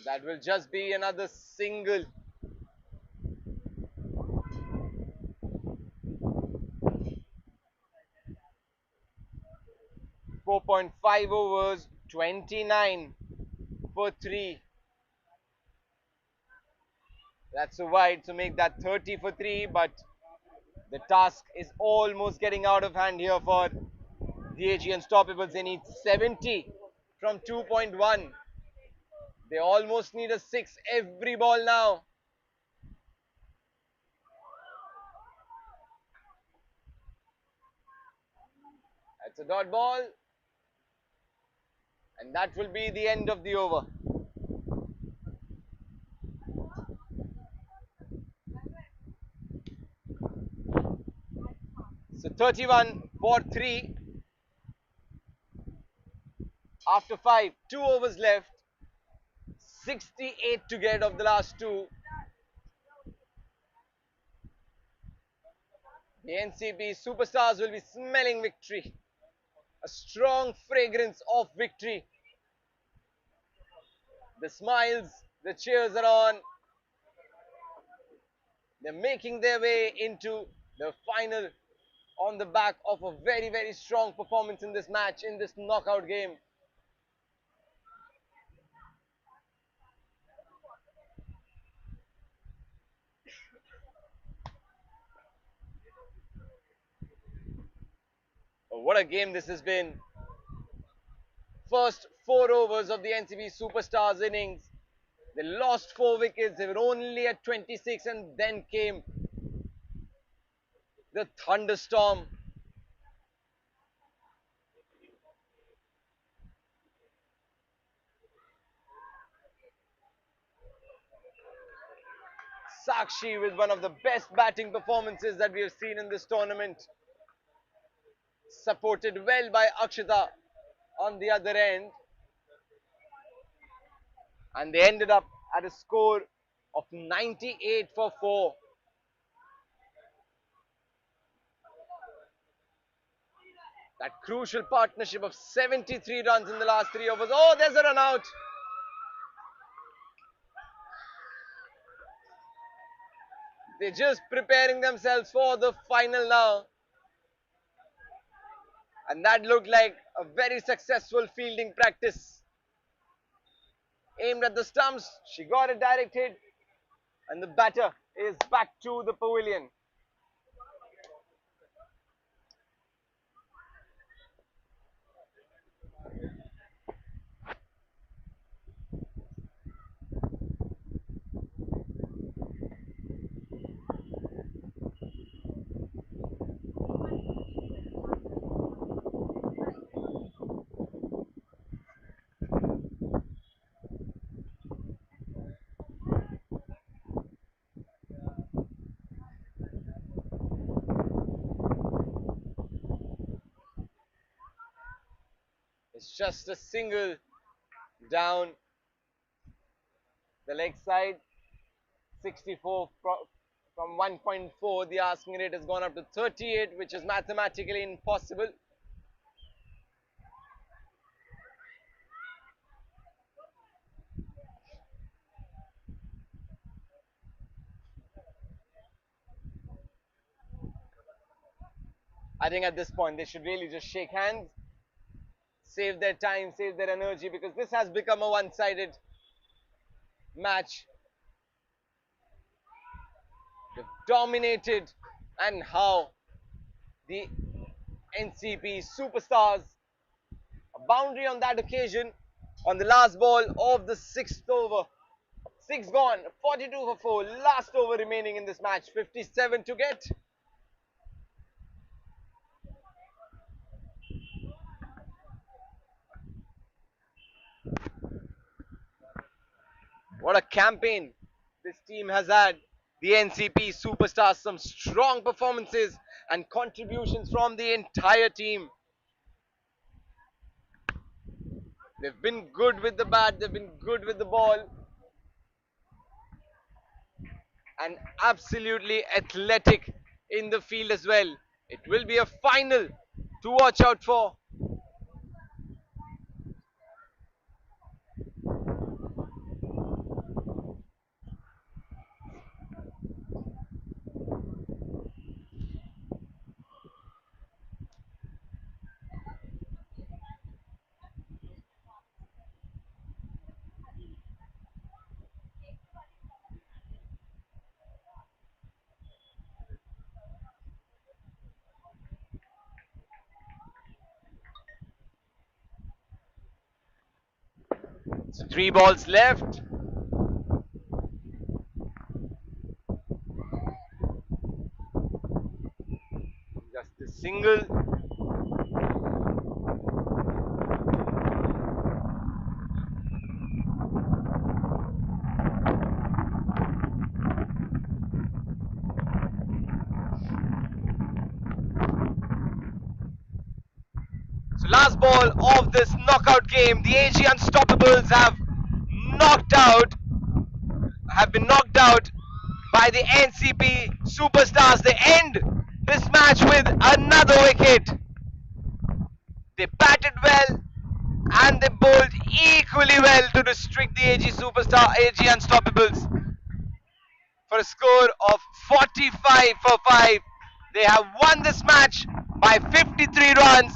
That will just be another single. 4.5 overs, 29 for 3. That's a wide to make that 30 for 3, but the task is almost getting out of hand here for the AG Unstoppables. They need 70 from 2.1. They almost need a 6 every ball now. That's a dot ball. And that will be the end of the over. So 31 for 3 after 5. 2 overs left. 68 to get of the last 2. The NCB superstars will be smelling victory. A strong fragrance of victory. The smiles, the cheers are on. They're making their way into the final on the back of a very, very strong performance in this match, in this knockout game. Oh, what a game this has been. First 4 overs of the NCB Superstars innings. They lost 4 wickets. They were only at 26 and then came the thunderstorm. Sakshi with one of the best batting performances that we have seen in this tournament. Supported well by Akshita on the other end. And they ended up at a score of 98 for 4. That crucial partnership of 73 runs in the last 3 overs. Oh, there's a run out. They're just preparing themselves for the final now. And that looked like a very successful fielding practice. Aimed at the stumps, she got a direct hit, and the batter is back to the pavilion. It's just a single down the leg side. 64 from 1.4. The asking rate has gone up to 38, which is mathematically impossible. I think at this point they should really just shake hands, save their time, save their energy, because this has become a one-sided match. They've dominated, and how the NCP superstars, a boundary on that occasion on the last ball of the sixth over. Six gone, 42 for 4, last over remaining in this match, 57 to get. What a campaign this team has had. The NCP superstars, some strong performances and contributions from the entire team. They've been good with the bat, they've been good with the ball, and absolutely athletic in the field as well. It will be a final to watch out for. So 3 balls left. Just a single. So last ball of this knockout game, the AG Unstoppables knocked out, have been knocked out by the NCP Superstars. They end this match with another wicket. They batted well and they bowled equally well to restrict the AG Unstoppables for a score of 45 for 5. They have won this match by 53 runs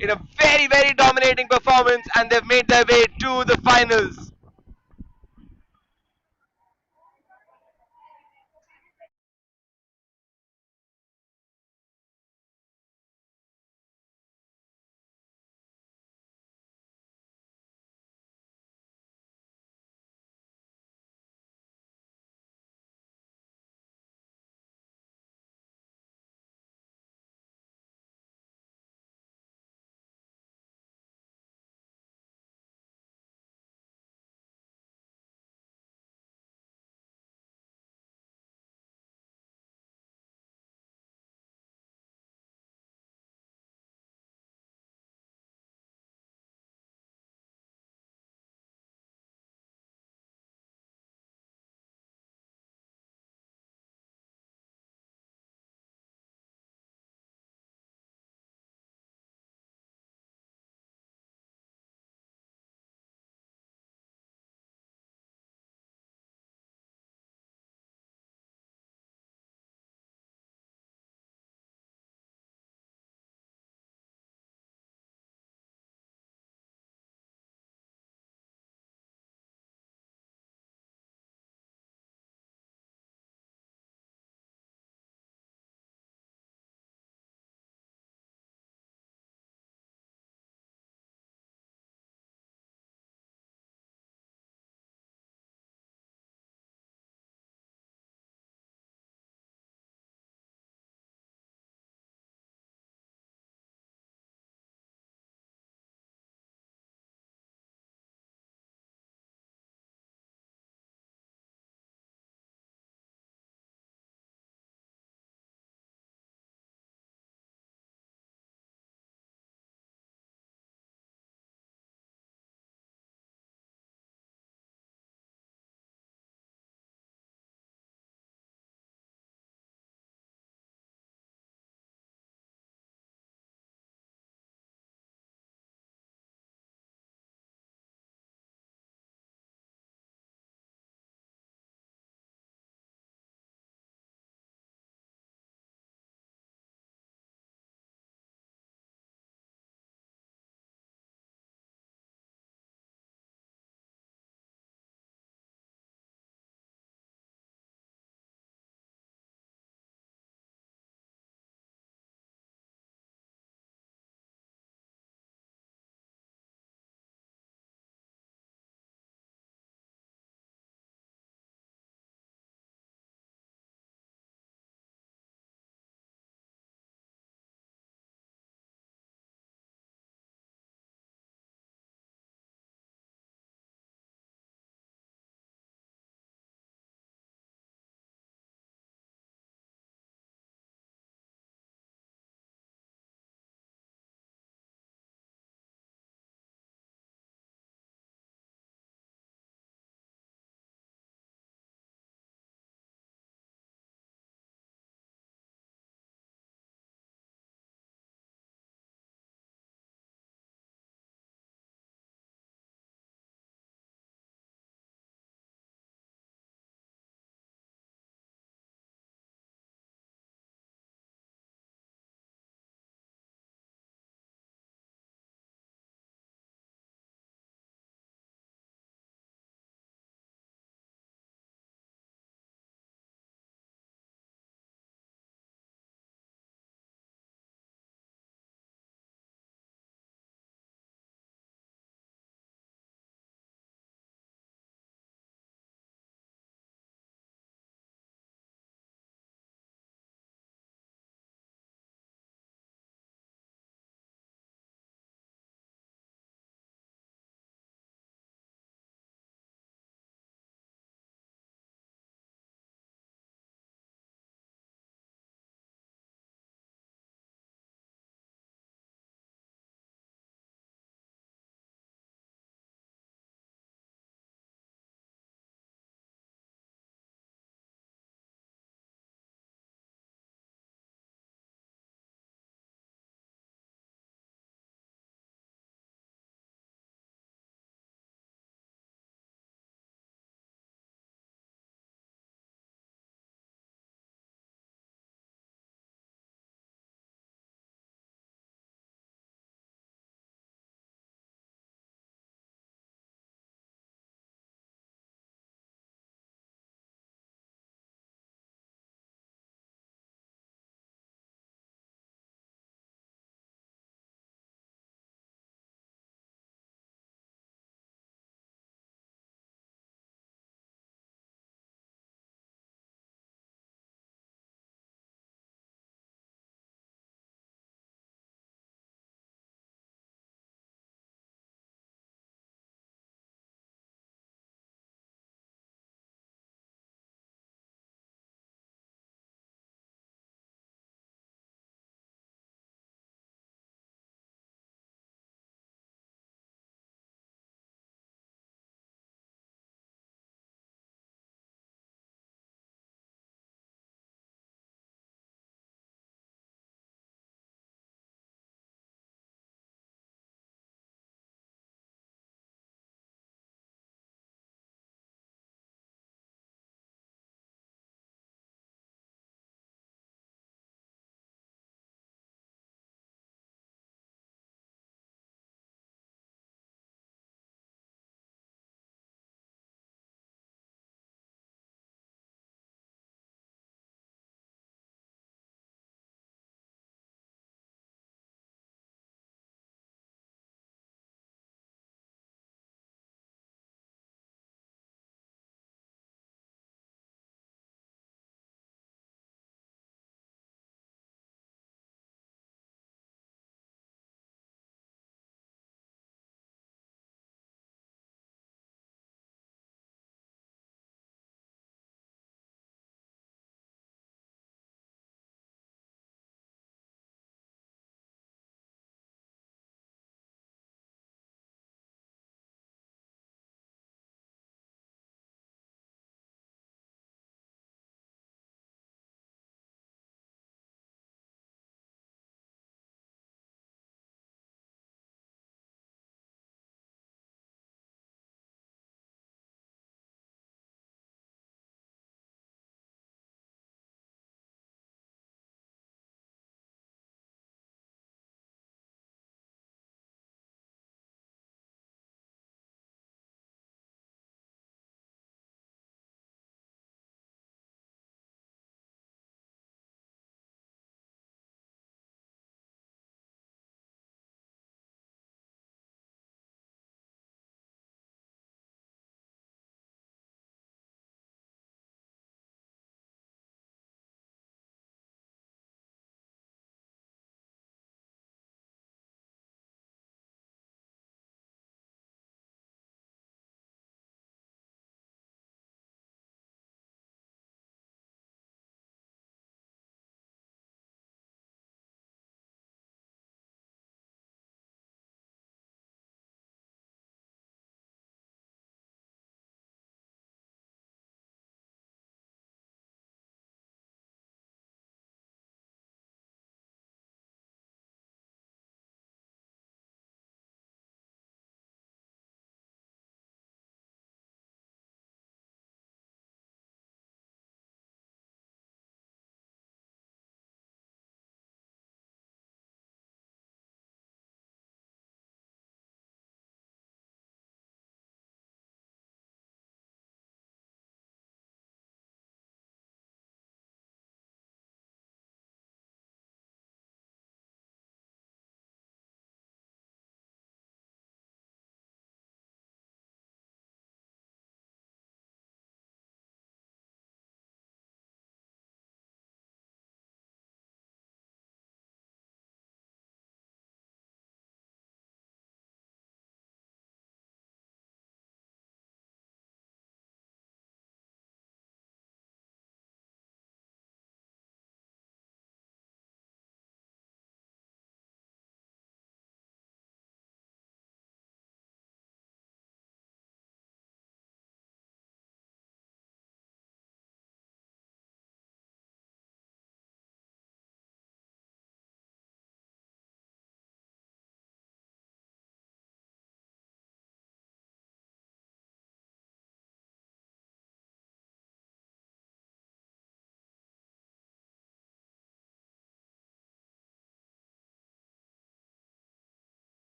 in a very, very dominating performance, and they've made their way to the finals.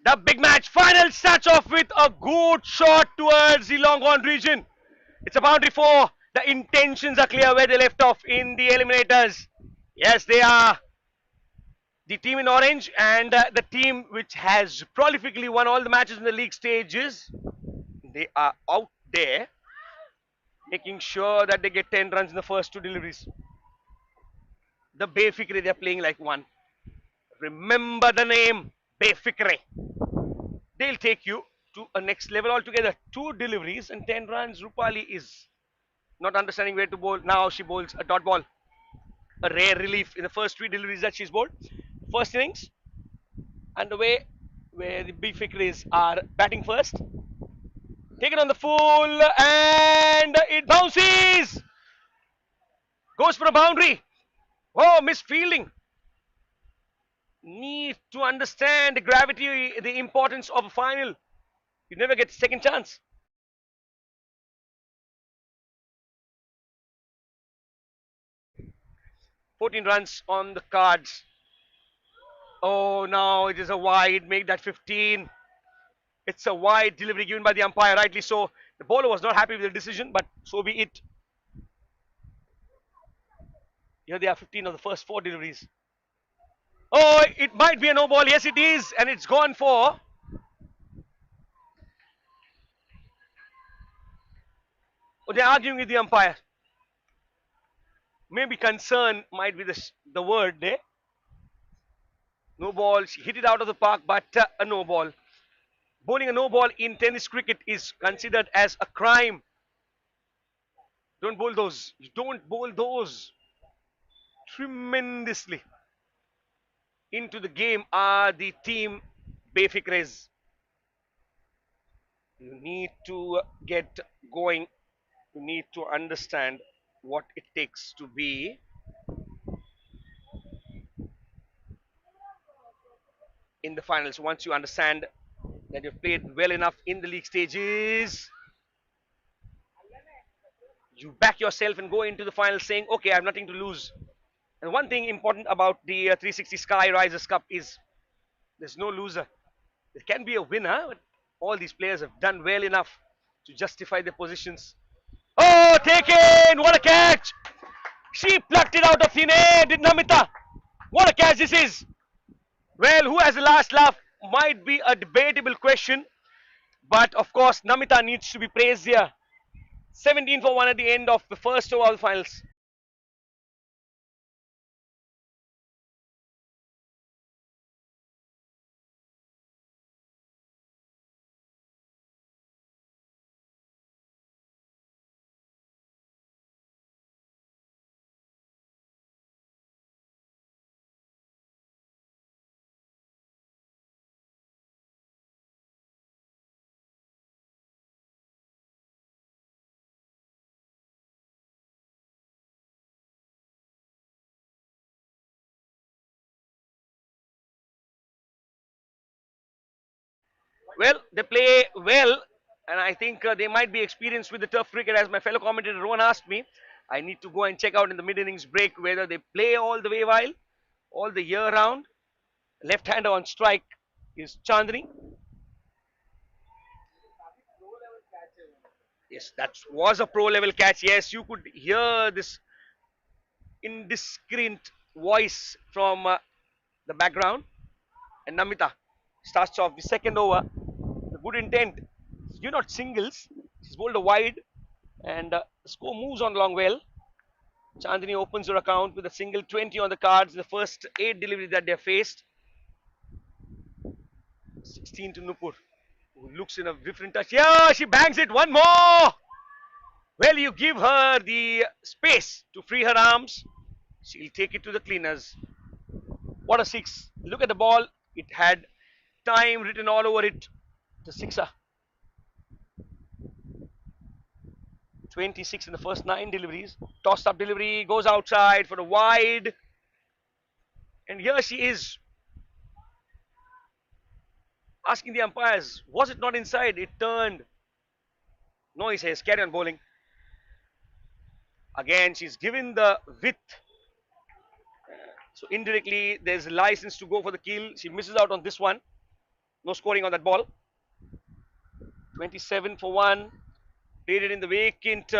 The big match final starts off with a good shot towards the long on region. It's a boundary four. The intentions are clear where they left off in the eliminators. Yes, they are the team in orange and the team which has prolifically won all the matches in the league stages. They are out there making sure that they get 10 runs in the first two deliveries. The Befikre, they're playing like one. Remember the name, Befikre. They'll take you to a next level altogether. Two deliveries and 10 runs. Rupali is not understanding where to bowl. Now she bowls a dot ball. A rare relief in the first three deliveries that she's bowled. First innings, underway, where the Befikres are batting first. Take it on the full and it bounces. Goes for a boundary. Oh, missed fielding. Need to understand the gravity, the importance of a final. You never get a second chance. 14 runs on the cards. Oh, now it is a wide. Make that 15. It's a wide delivery given by the umpire, rightly so. The bowler was not happy with the decision, but so be it. Here they are 15 of the first four deliveries. Oh, it might be a no ball. Yes, it is. And it's gone for. Oh, they're arguing with the umpire. Maybe concern might be the word there. No ball. She hit it out of the park, but a no ball. Bowling a no ball in tennis cricket is considered as a crime. Don't bowl those. You don't bowl those. Tremendously into the game are the team Befikres. You need to get going. You need to understand what it takes to be in the finals. Once you understand that you've played well enough in the league stages, you back yourself and go into the final saying, okay, I have nothing to lose. And one thing important about the 360 Sky Risers Cup is there's no loser. There can be a winner, but all these players have done well enough to justify their positions. Oh, taken! What a catch! She plucked it out of thin air, did Namita. What a catch this is! Well, who has the last laugh might be a debatable question, but of course, Namita needs to be praised here. 17 for 1 at the end of the first over of the finals. Well, they play well, and I think they might be experienced with the turf cricket. As my fellow commentator Rohan asked me, I need to go and check out in the mid innings break whether they play all the way while, all the year round. Left hander on strike is Chandni. Yes, that was a pro level catch. Yes, you could hear this indiscreet voice from the background. And Namita starts off the second over. The good intent. You're not singles. She's bowled a wide, and the score moves on along well. Chandni opens her account with a single 20 on the cards. The first 8 deliveries that they faced. 16 to Nupur, who looks in a different touch. Yeah, she bangs it. One more. Well, you give her the space to free her arms. She'll take it to the cleaners. What a six. Look at the ball. It had time written all over it. The sixer. 26 in the first 9 deliveries. Tossed up delivery. Goes outside for a wide. And here she is. Asking the umpires, was it not inside? It turned. No, he says, carry on bowling. Again, she's given the width. So indirectly, there's a license to go for the kill. She misses out on this one. No scoring on that ball. 27 for 1. Played it in the vacant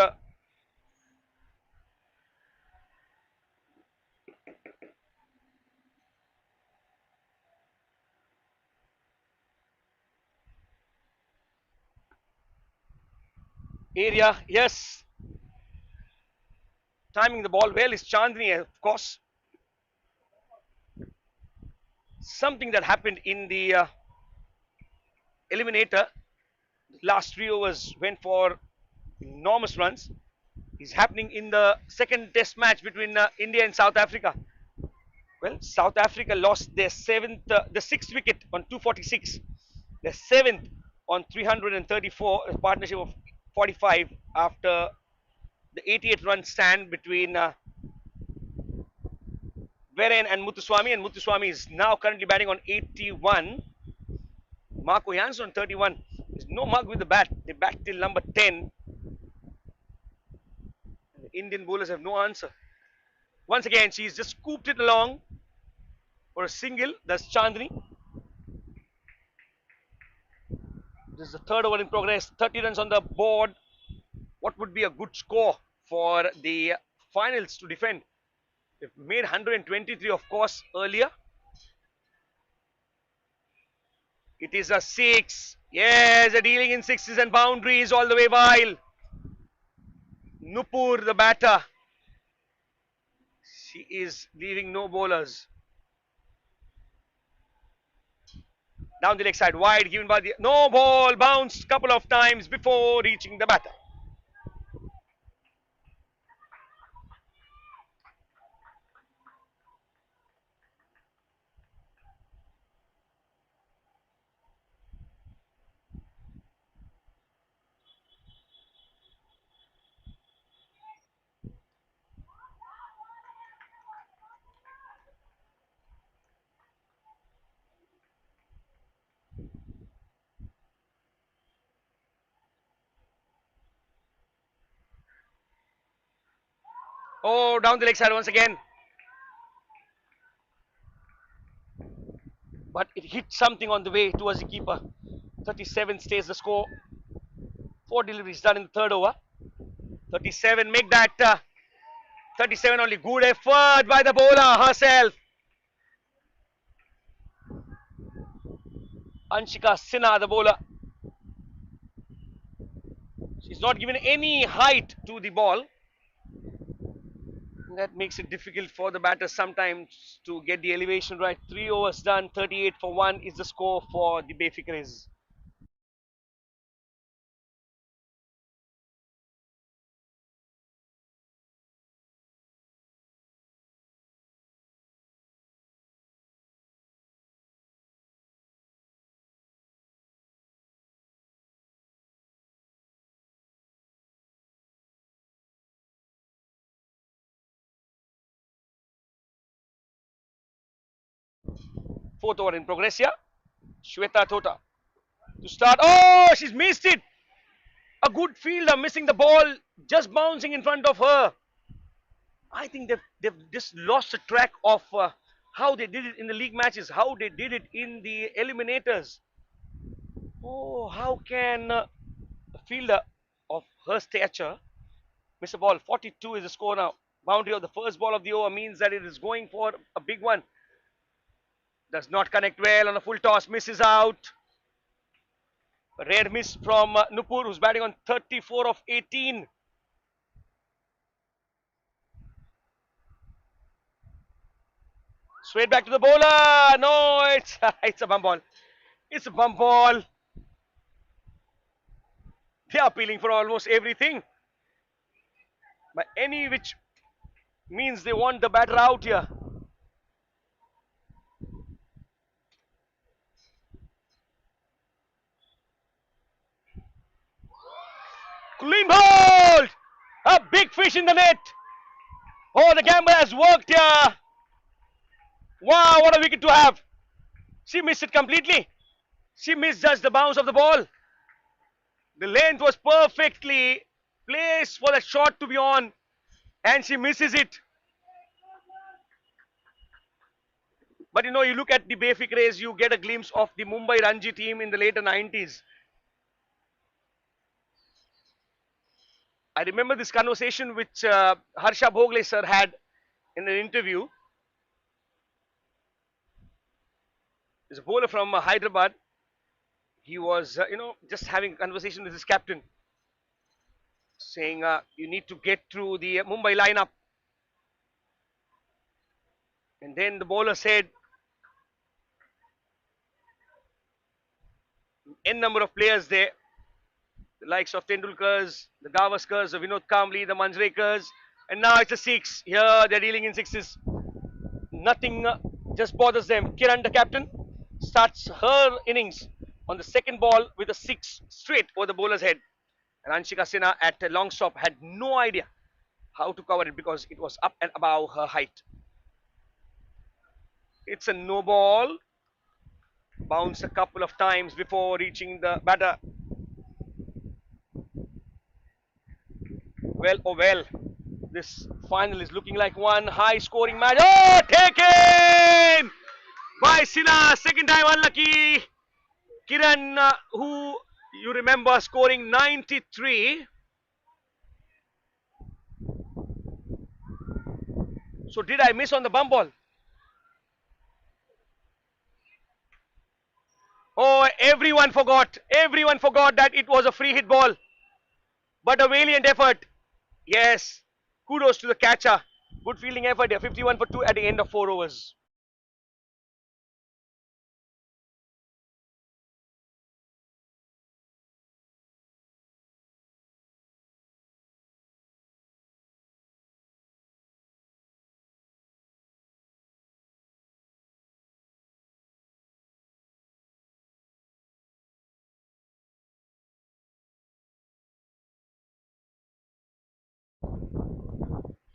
area. Yes. Timing the ball well is Chandni, of course. Something that happened in the eliminator. Last 3 overs went for enormous runs. Is happening in the second test match between India and South Africa. Well, South Africa lost their the sixth wicket on 246, their seventh on 334, a partnership of 45 after the 88 run stand between Veren and Muthuswamy is now currently batting on 81. Marco Jansen on 31. There's no mark with the bat. They bat till number 10. The Indian bowlers have no answer. Once again, she's just scooped it along for a single. That's Chandni. This is the third over in progress. 30 runs on the board. What would be a good score for the finals to defend? They've made 123, of course, earlier. It is a 6. Yes, a dealing in sixes and boundaries all the way while. Nupur, the batter. She is leaving no bowlers. Down the leg side, wide, given by the... No ball, bounced a couple of times before reaching the batter. Oh, down the leg side once again. But it hit something on the way towards the keeper. 37 stays the score. 4 deliveries done in the third over. 37, make that 37 only. Good effort by the bowler herself. Anshika Sinha, the bowler. She's not given any height to the ball. That makes it difficult for the batters sometimes to get the elevation right. 3 overs done, 38 for 1 is the score for the Befikris. Fourth over in progress here. Shweta Tota to start. Oh, she's missed it. A good fielder missing the ball, just bouncing in front of her. I think they've just lost the track of how they did it in the league matches, how they did it in the eliminators. Oh, how can a fielder of her stature miss a ball? 42 is the score now. Boundary of the first ball of the over means that it is going for a big one. Does not connect well on a full toss, misses out. A rare miss from Nupur, who's batting on 34 of 18. Straight back to the bowler. No, it's a bump ball. It's a bump ball. They are appealing for almost everything. By any which means they want the batter out here. Clean ball! A big fish in the net. Oh, the gambler has worked here. Wow, what a wicket to have. She missed it completely. She misjudged the bounce of the ball. The length was perfectly placed for the shot to be on, and she misses it. But you look at the Bayfik race, you get a glimpse of the Mumbai Ranji team in the later 90s. I remember this conversation which Harsha Bhogle sir had in an interview. There's a bowler from Hyderabad. He was, just having a conversation with his captain, saying you need to get through the Mumbai lineup. And then the bowler said, n number of players there, the likes of Tendulkars, the Gavaskars, the Vinod Kamli, the Manjrekars, and now it's a six. Here they're dealing in sixes. Nothing just bothers them. Kiran, the captain, starts her innings on the second ball with a six straight over the bowler's head. And Anshika Sinha at a long stop had no idea how to cover it because it was up and above her height. It's a no ball. Bounce a couple of times before reaching the batter. Well, oh well. This final is looking like one high scoring match. Oh, taken by Sinha. Second time unlucky. Kiran, who you remember scoring 93. So did I miss on the bump ball? Oh, everyone forgot. Everyone forgot that it was a free hit ball. But a valiant effort. Yes. Kudos to the catcher. Good fielding effort. 51 for 2 at the end of 4 overs.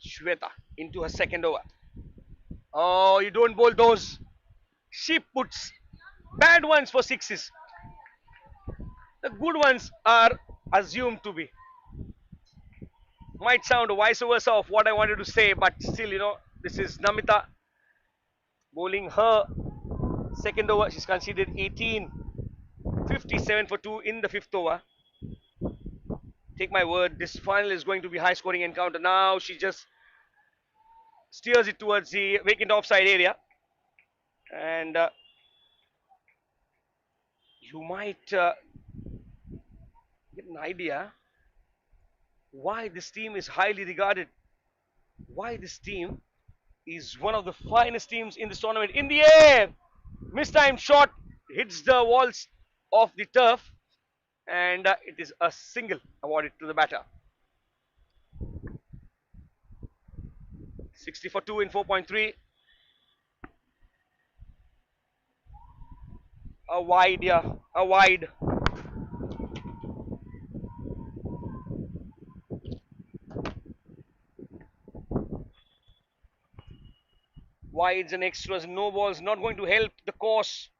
Shweta into her second over. Oh, you don't bowl those. She puts bad ones for sixes. The good ones are assumed to be. Might sound vice versa of what I wanted to say, but still, this is Namita bowling her second over. She's conceded 18, 57 for 2 in the fifth over. Take my word, this final is going to be high scoring encounter. Now she just steers it towards the vacant offside area. And you might get an idea why this team is highly regarded. Why this team is one of the finest teams in this tournament. In the air, mistimed shot hits the walls of the turf, and it is a single awarded to the batter. 60 for 2 in 4.3. A wide, yeah, a wide. Wides and extras, no balls, not going to help the course.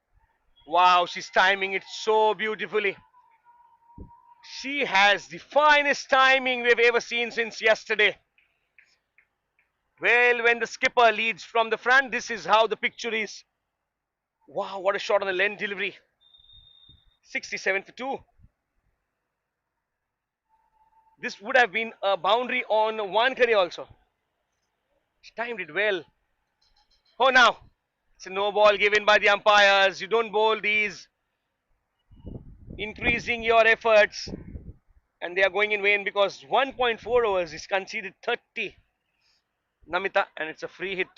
Wow, she's timing it so beautifully. She has the finest timing we've ever seen since yesterday. Well, when the skipper leads from the front, this is how the picture is. Wow, what a shot on the length delivery. 67 for 2. This would have been a boundary on Wankhede also. She timed it well. Oh, now it's a no ball given by the umpires. You don't bowl these, increasing your efforts, and they are going in vain because 1.4 overs is conceded 30. Namita, and it's a free hit.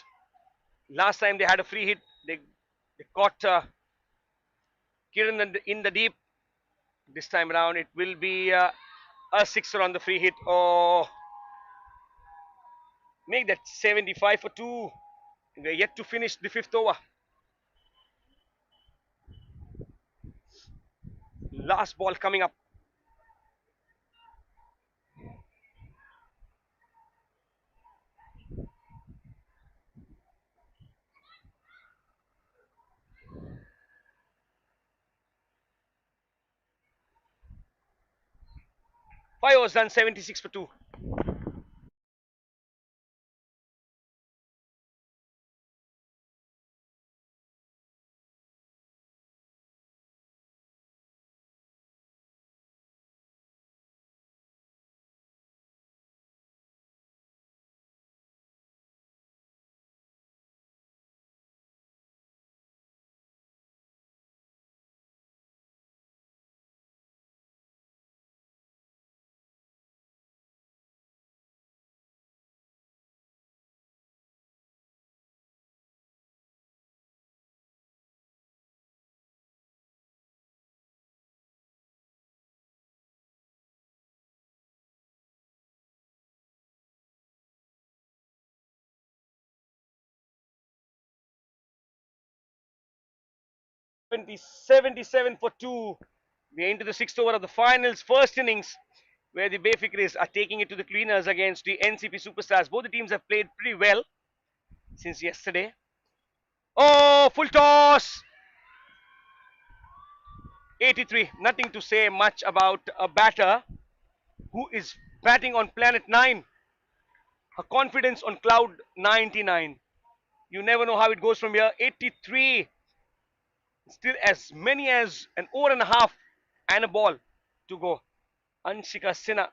Last time they had a free hit, they caught Kiran in the deep. This time around, it will be a sixer on the free hit. Oh, make that 75 for 2. We're yet to finish the fifth over. Last ball coming up. Five overs done, 76 for 2. 77 for 2. We're into the sixth over of the finals, first innings, where the Bayfikris are taking it to the cleaners against the NCP Superstars. Both the teams have played pretty well since yesterday. Oh, full toss! 83. Nothing to say much about a batter who is batting on planet 9. Her confidence on cloud 99. You never know how it goes from here. 83. Still as many as an over and a half and a ball to go. Anshika Sinha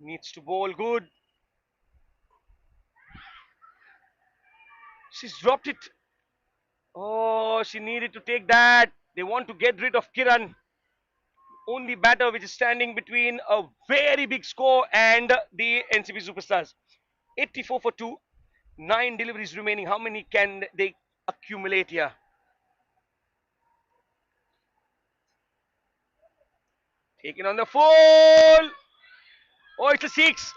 needs to bowl good. She's dropped it. Oh, she needed to take that. They want to get rid of Kiran. Only batter which is standing between a very big score and the NCP Superstars. 84 for 2. 9 deliveries remaining. How many can they accumulate here? Taken on the full. Oh, it's a 6.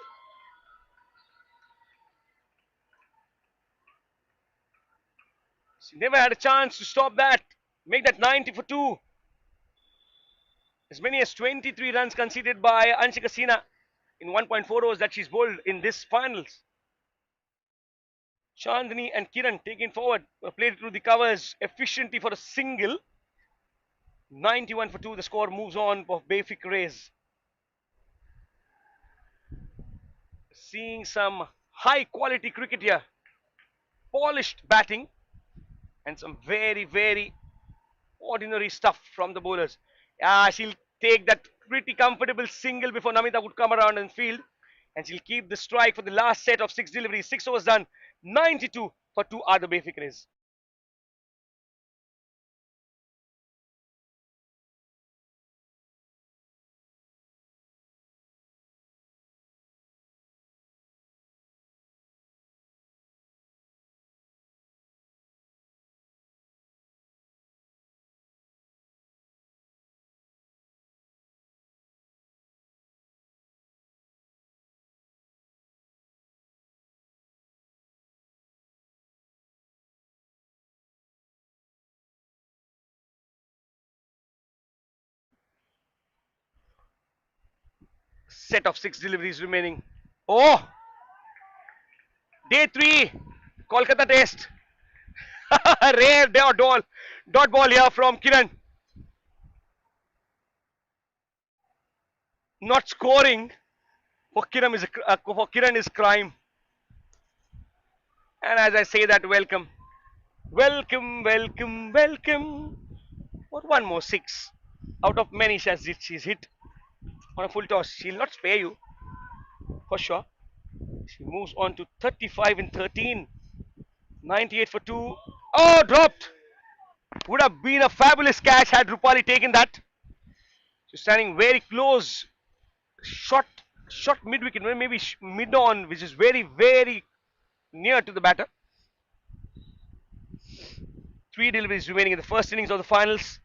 She never had a chance to stop that. Make that 90 for 2. As many as 23 runs conceded by Anshika Sinha in 1.4 overs that she's bowled in this finals. Chandni and Kiran taken forward, played through the covers efficiently for a single. 91 for 2. The score moves on for Bayfik Rays. Seeing some high quality cricket here. Polished batting and some very, very ordinary stuff from the bowlers. She'll take that pretty comfortable single before Namita would come around and field. And she'll keep the strike for the last set of 6 deliveries. 6 overs done. 92 for 2 are the Bayfik Rays. Set of 6 deliveries remaining. Oh, day 3, Kolkata test. Rare dot ball here from Kiran. Not scoring for Kiran is crime. And as I say that, welcome, welcome, welcome, welcome. What one more 6 out of many shots she's hit on a full toss. She'll not spare you for sure. She moves on to 35 in 13. 98 for 2. Oh, dropped. Would have been a fabulous catch had Rupali taken that. She's standing very close. Shot, shot mid wicket, maybe mid on, which is very, very near to the batter. 3 deliveries remaining in the first innings of the finals.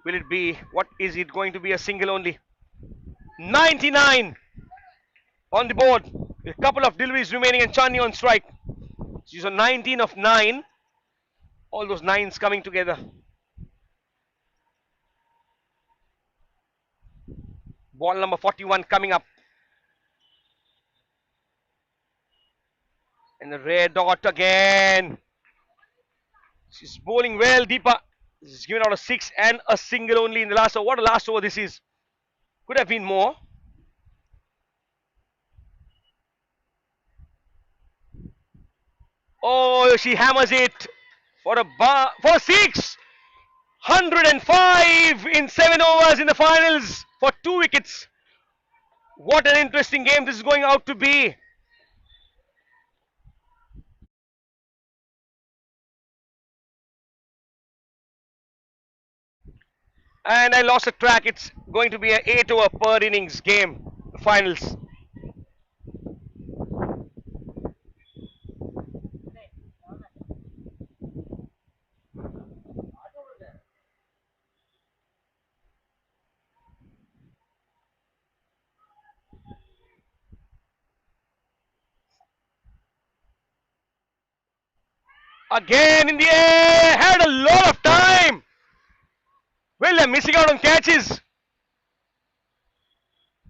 Will it be? What is it going to be? A single only? 99 on the board. A couple of deliveries remaining and Chani on strike. She's on 19 of 9. All those nines coming together. Ball number 41 coming up. And the red dot again. She's bowling well, Deepa. She's given out a 6 and a single only in the last over. What a last over this is. Could have been more. Oh, she hammers it for a bar for 6. 105 in 7 overs in the finals for 2 wickets. What an interesting game this is going out to be. And I lost a track. It's going to be an 8 over per innings game, the finals. Again in the air, had a lot of time. Well, they're missing out on catches.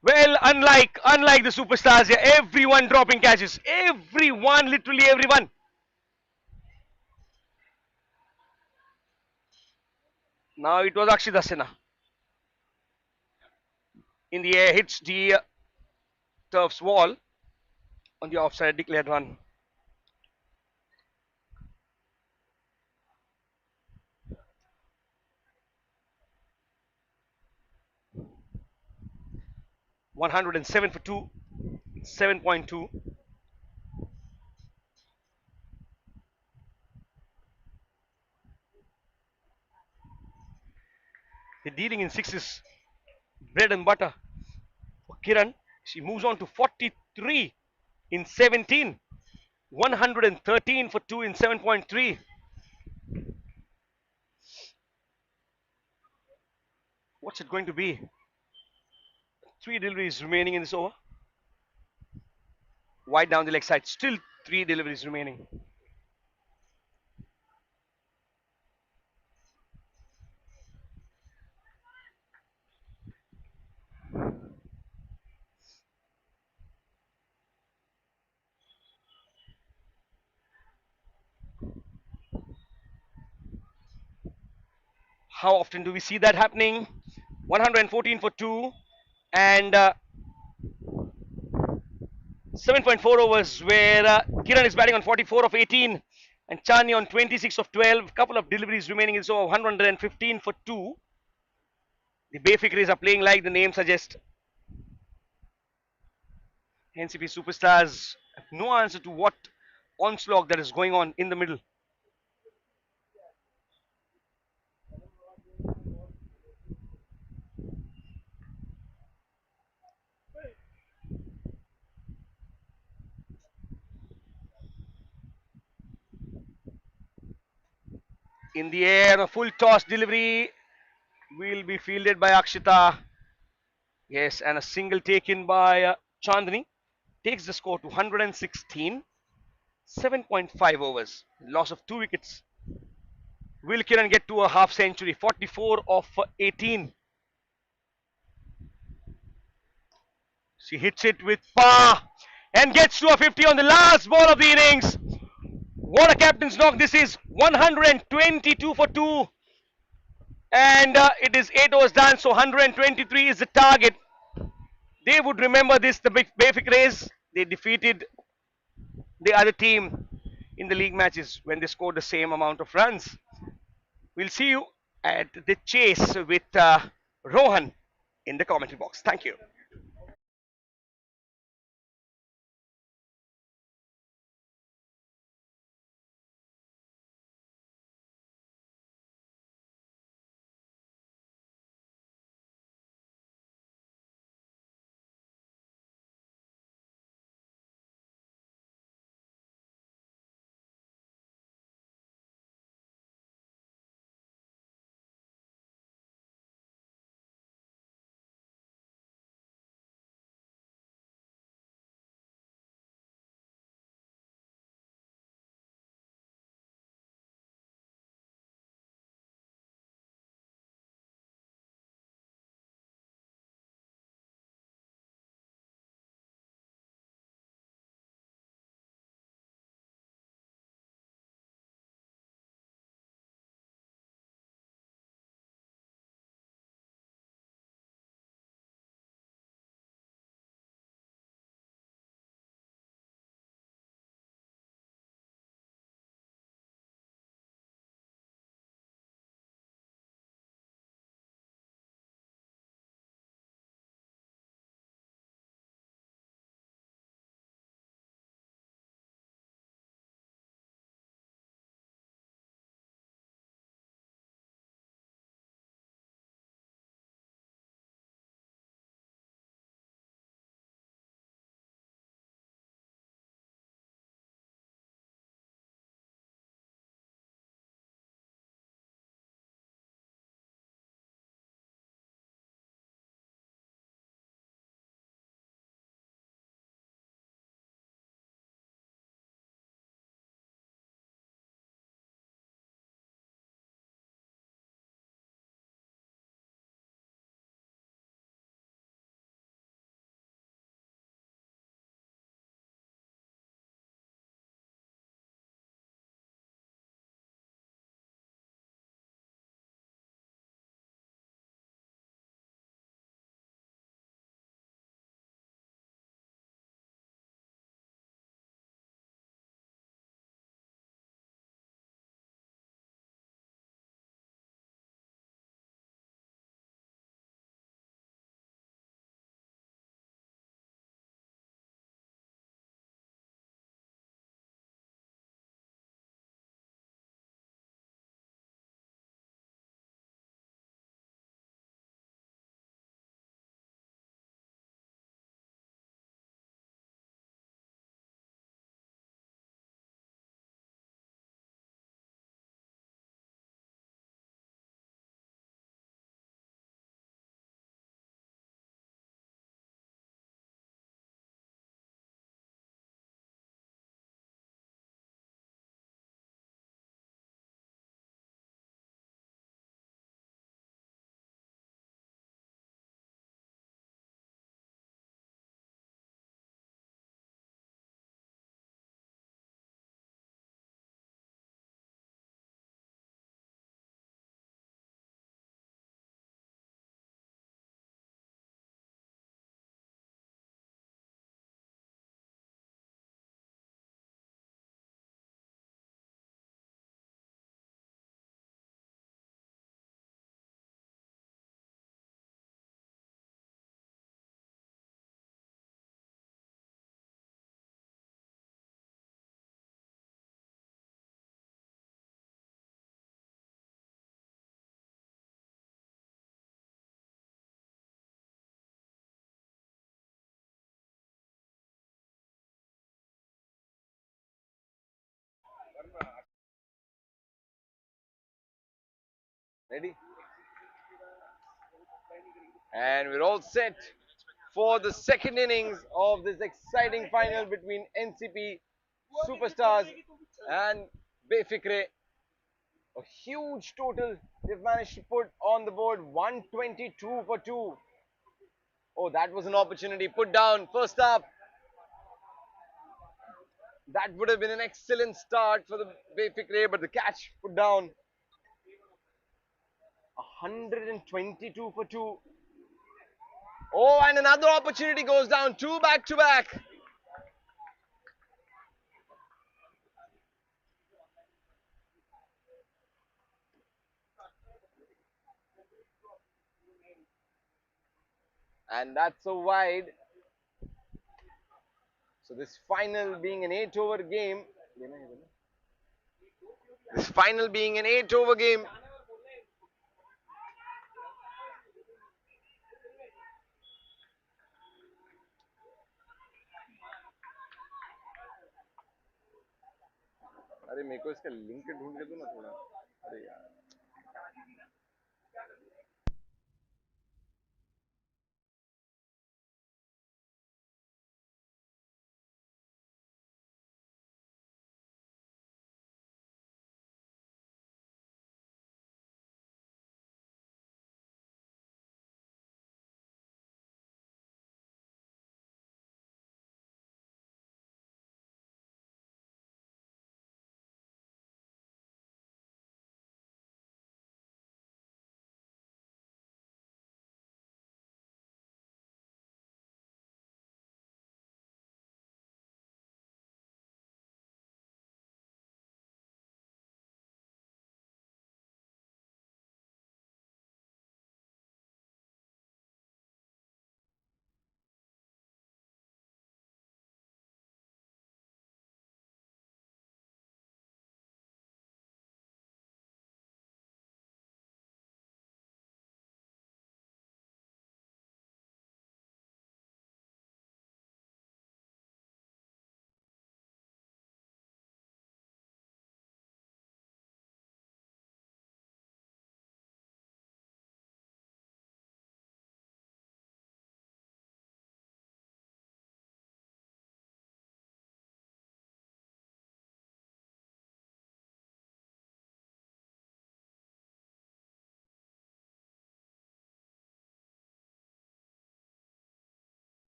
Well, unlike the superstars here, everyone dropping catches. Everyone, literally everyone. Now it was Akshita Sinha in the air, hits the turf's wall on the offside declared run. 107 for 2, 7.2. The dealing in sixes, bread and butter for Kiran. She moves on to 43 in 17. 113 for 2 in 7.3. What's it going to be? Three deliveries remaining in this over. Wide down the leg side. Still three deliveries remaining. How often do we see that happening? 114 for 2 and 7.4 overs where Kiran is batting on 44 of 18 and Chani on 26 of 12. Couple of deliveries remaining in this over. 115 for 2. The Bayfikris are playing like the name suggests. NCP superstars have no answer to what onslaught that is going on in the middle. In the air, a full toss delivery will be fielded by Akshita. Yes, and a single taken by Chandni takes the score to 116. 7.5 overs. Loss of 2 wickets. Will Kiran get to a half century? 44 of 18. She hits it with power and gets to a 50 on the last ball of the innings. What a captain's knock this is. 122 for 2. And it is 8 overs done. So 123 is the target. They would remember this, the big Bayfik race. They defeated the other team in the league matches when they scored the same amount of runs. We'll see you at the chase with Rohan in the commentary box. Thank you. Ready? And we're all set for the second innings of this exciting final between NCP Superstars and Befikre. A huge total they've managed to put on the board, 122 for 2. Oh, that was an opportunity. Put down, first up. That would have been an excellent start for the Befikre, but the catch put down. 122 for 2. Oh, and another opportunity goes down. Two back to back. And that's a wide. So this final being an 8-over game. This final being an 8-over game. अरे मेरे को इसका link ढूंढ के दो ना थोड़ा अरे यार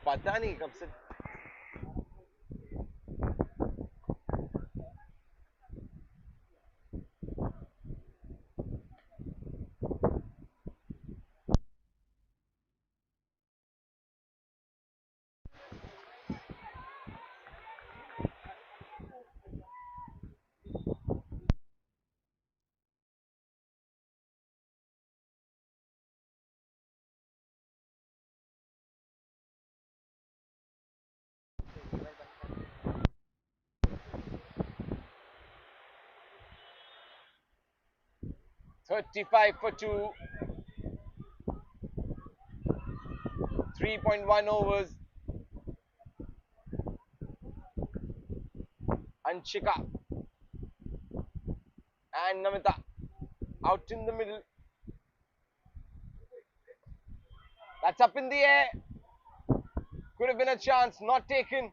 पता नहीं कब से 35 for 2, 3.1 overs. Anshika and Namita out in the middle. That's up in the air. Could have been a chance, not taken.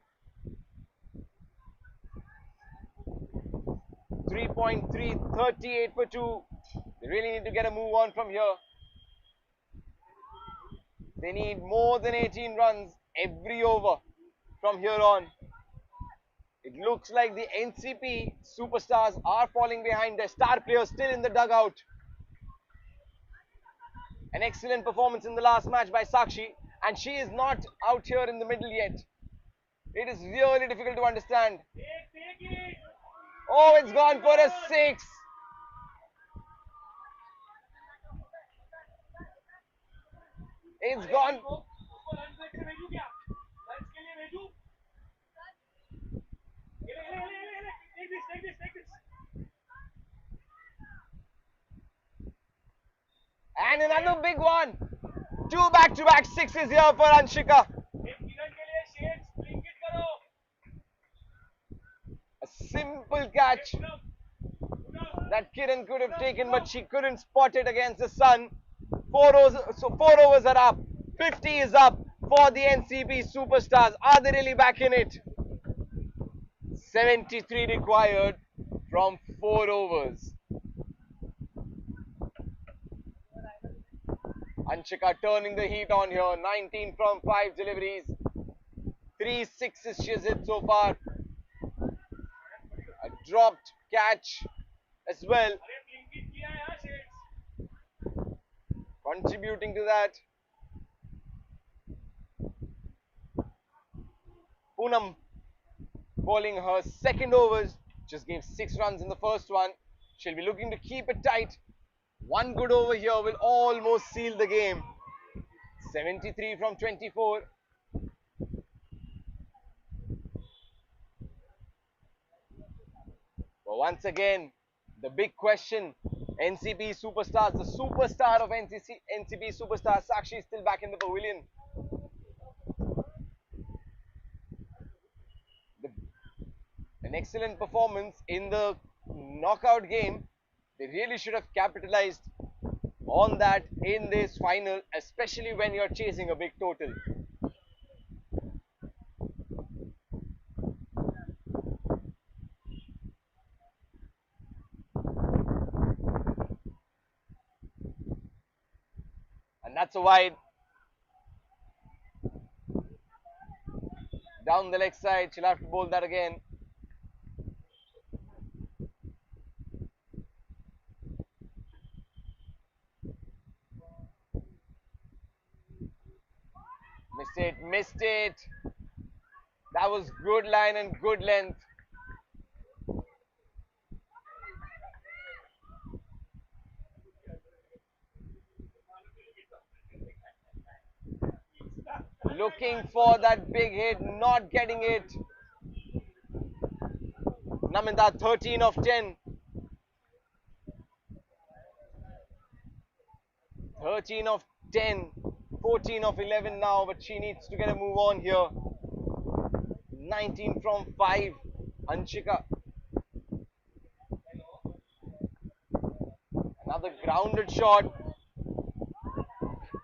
3.3, 38 for 2. They really need to get a move on from here. They need more than 18 runs every over from here on. It looks like the NCP superstars are falling behind. Their star players still in the dugout. An excellent performance in the last match by Sakshi, and she is not out here in the middle yet. It is really difficult to understand. Oh, it's gone for a 6. It's gone. And another big one. Two back-to-back sixes here for Anshika. A simple catch that Kiran could have taken, but she couldn't spot it against the sun. Four overs are up. 50 is up for the NCP superstars. Are they really back in it? 73 required from 4 overs. Anshika turning the heat on here. 19 from 5 deliveries. 3 sixes she has hit so far. A dropped catch as well. Contributing to that. Poonam bowling her second overs. Just gave 6 runs in the first one. She'll be looking to keep it tight. One good over here will almost seal the game. 73 from 24. But once again, the big question, NCP superstars, the superstar of NCP superstars, Sakshi is still back in the pavilion. An excellent performance in the knockout game. They really should have capitalized on that in this final, especially when you're chasing a big total. And that's a wide. Down the leg side, she'll have to bowl that again. Missed it. That was good line and good length. Looking for that big hit, not getting it. Namita 13 of 10. 13 of 10. 14 of 11 now, but she needs to get a move on here. 19 from 5. Anshika. Another grounded shot.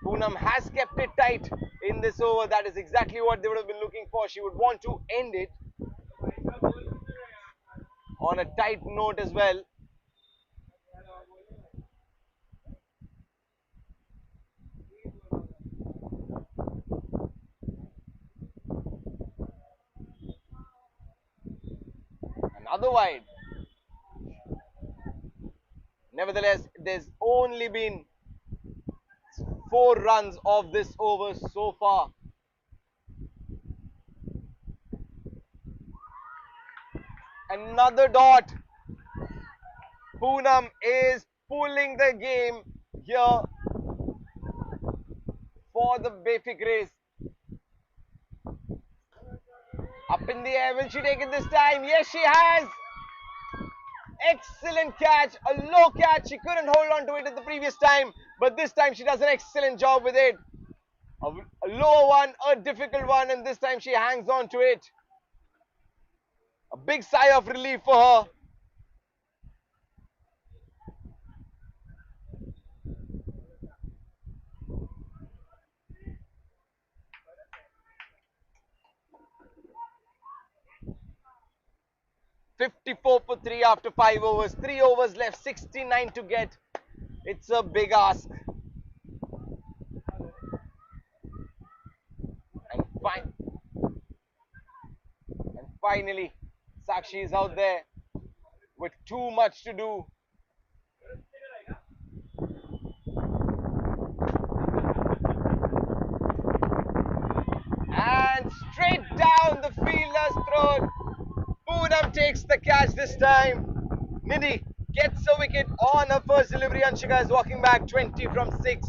Poonam has kept it tight in this over. That is exactly what they would have been looking for. She would want to end it on a tight note as well. Another wide. Nevertheless, there's only been 4 runs of this over so far. Another dot. Poonam is pulling the game here for the Bayfik race. Up in the air, will she take it this time? Yes, she has. Excellent catch, a low catch. She couldn't hold on to it at the previous time, but this time she does an excellent job with it. A lower one, a difficult one, and this time she hangs on to it. A big sigh of relief for her. "54 for 3 after 5 overs. 3 overs left, 69 to get. It's a big ask. And, and finally, Sakshi is out there with too much to do. And straight down the fielder's throat. Poonam takes the catch this time. Nidhi gets a wicket on her first delivery. Anshika is walking back 20 from 6.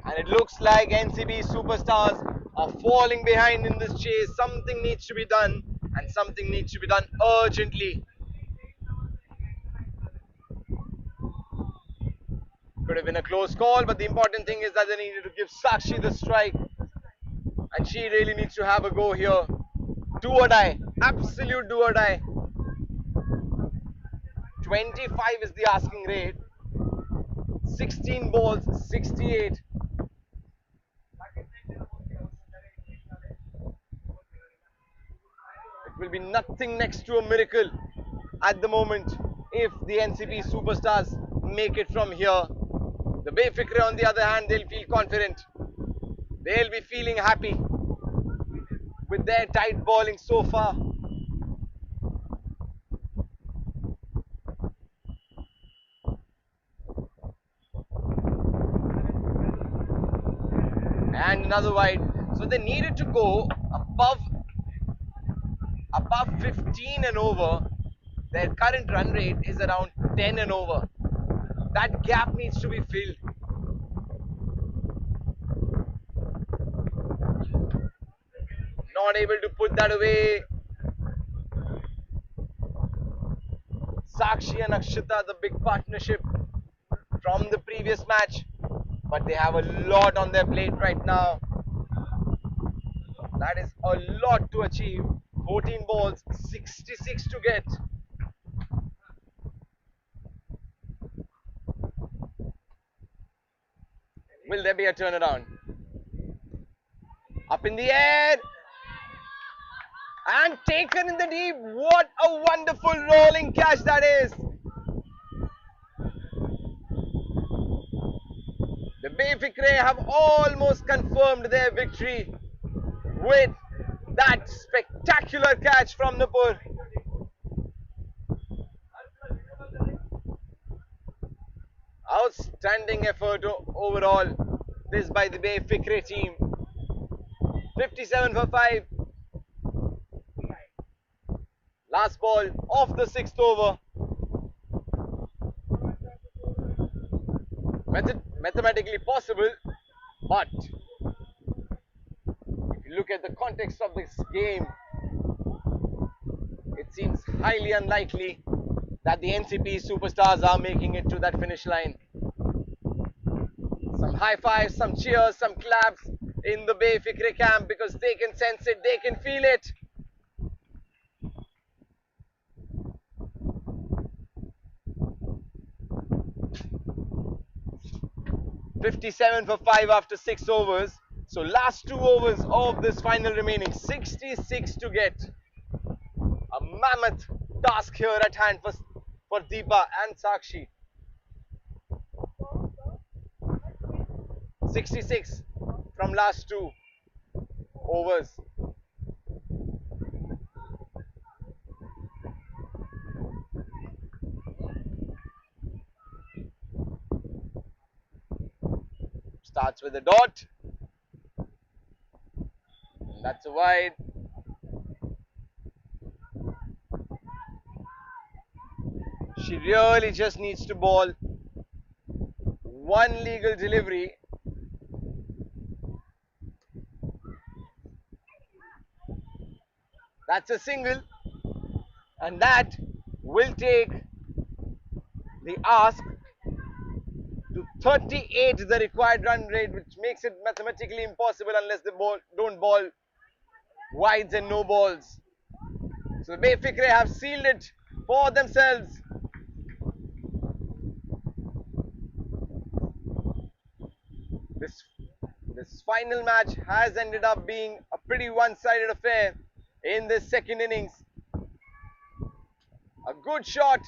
And it looks like NCB superstars are falling behind in this chase. Something needs to be done, and something needs to be done urgently. Could have been a close call, but the important thing is that they needed to give Sakshi the strike, and she really needs to have a go here. Do or die, absolute do or die. 25 is the asking rate. 16 balls, 68. It will be nothing next to a miracle at the moment if the NCP superstars make it from here. The Bayfikre, on the other hand, they'll feel confident. They'll be feeling happy with their tight bowling so far. And another wide. So they needed to go above 15 and over. Their current run rate is around 10 and over. That gap needs to be filled. Not able to put that away. Sakshi and Akshita, the big partnership from the previous match, but they have a lot on their plate right now. That is a lot to achieve. 14 balls, 66 to get. Will there be a turnaround? Up in the air and taken in the deep. What a wonderful rolling catch that is. The Bayfikre have almost confirmed their victory with that spectacular catch from Nupur. Outstanding effort overall, this by the Bayfikre team. 57 for 5. Last ball of the 6th over. Mathematically possible, but if you look at the context of this game, it seems highly unlikely that the NCP superstars are making it to that finish line. Some high fives, some cheers, some claps in the Bayfikre camp because they can sense it, they can feel it. "57 for 5 after 6 overs. So last 2 overs of this final remaining. 66 to get. A mammoth task here at hand for Deepa and Sakshi. 66 from last 2 overs. Starts with a dot. That's a wide. She really just needs to bowl one legal delivery. That's a single, and that will take the ask to 38, the required run rate, which makes it mathematically impossible unless they don't ball wides and no balls. So the Bay Fikre have sealed it for themselves. This, this final match has ended up being a pretty one-sided affair in this second innings. A good shot,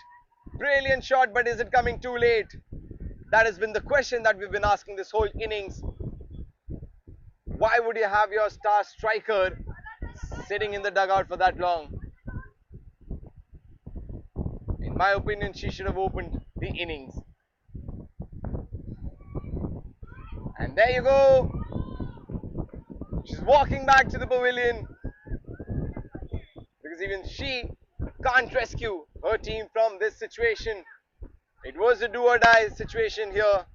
brilliant shot, but is it coming too late? That has been the question that we've been asking this whole innings. Why would you have your star striker sitting in the dugout for that long? In my opinion, she should have opened the innings. And there you go. She's walking back to the pavilion because even she can't rescue her team from this situation. It was a do or die situation here,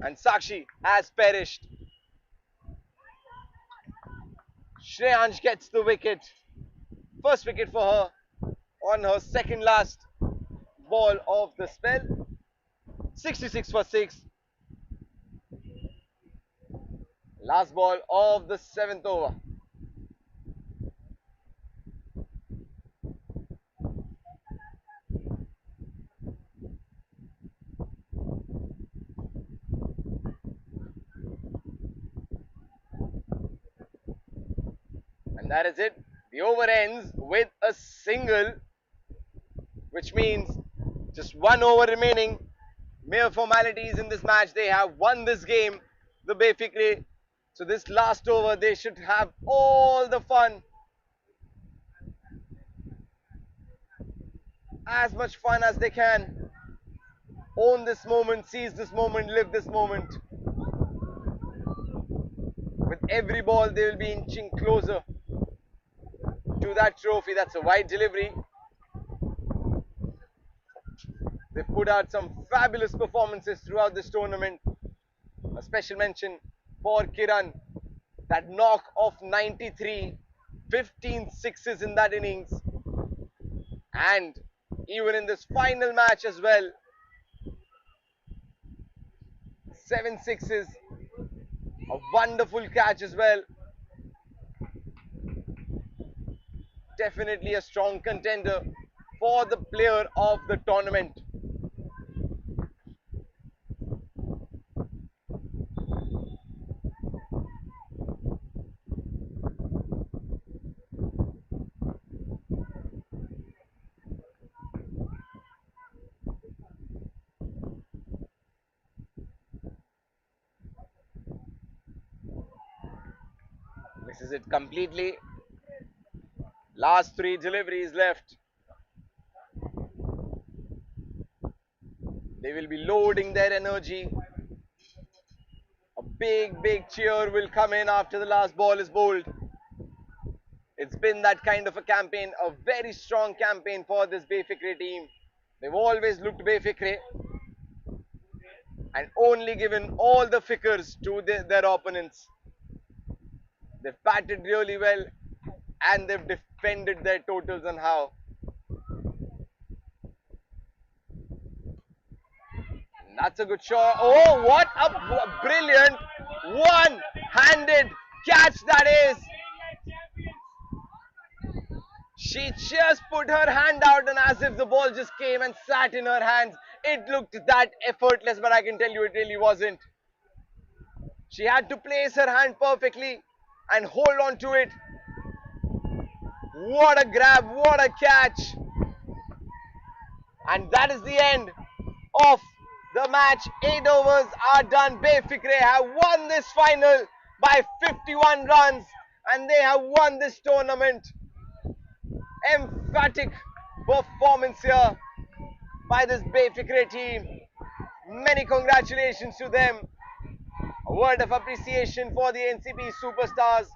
and Sakshi has perished. Shreyansh gets the wicket. First wicket for her on her second last ball of the spell. 66 for 6. Last ball of the 7th over. And that is it. The over ends with a single, which means just 1 over remaining. Mere formalities in this match. They have won this game, the Bay Fikre. So this last over, they should have all the fun. As much fun as they can. Own this moment, seize this moment, live this moment. With every ball, they will be inching closer to that trophy. That's a wide delivery. They've put out some fabulous performances throughout this tournament. A special mention for Kiran. That knock of 93, 15 sixes in that innings. And even in this final match as well, 7 sixes. A wonderful catch as well. Definitely a strong contender for the player of the tournament. Misses it completely. Last 3 deliveries left. They will be loading their energy. A big cheer will come in after the last ball is bowled. It's been that kind of a campaign, a very strong campaign for this Bay Fikre team. They've always looked Bay Fikre and only given all the fikrs to their opponents. They've batted really well and they've defended their totals on how. And that's a good shot. Oh, what a brilliant one-handed catch that is. She just put her hand out and as if the ball just came and sat in her hands. It looked that effortless, but I can tell you it really wasn't. She had to place her hand perfectly and hold on to it. What a grab, what a catch. And that is the end of the match. 8 overs are done. Bay Fikre have won this final by 51 runs and they have won this tournament. Emphatic performance here by this Bay Fikre team. Many congratulations to them. A word of appreciation for the NCP superstars.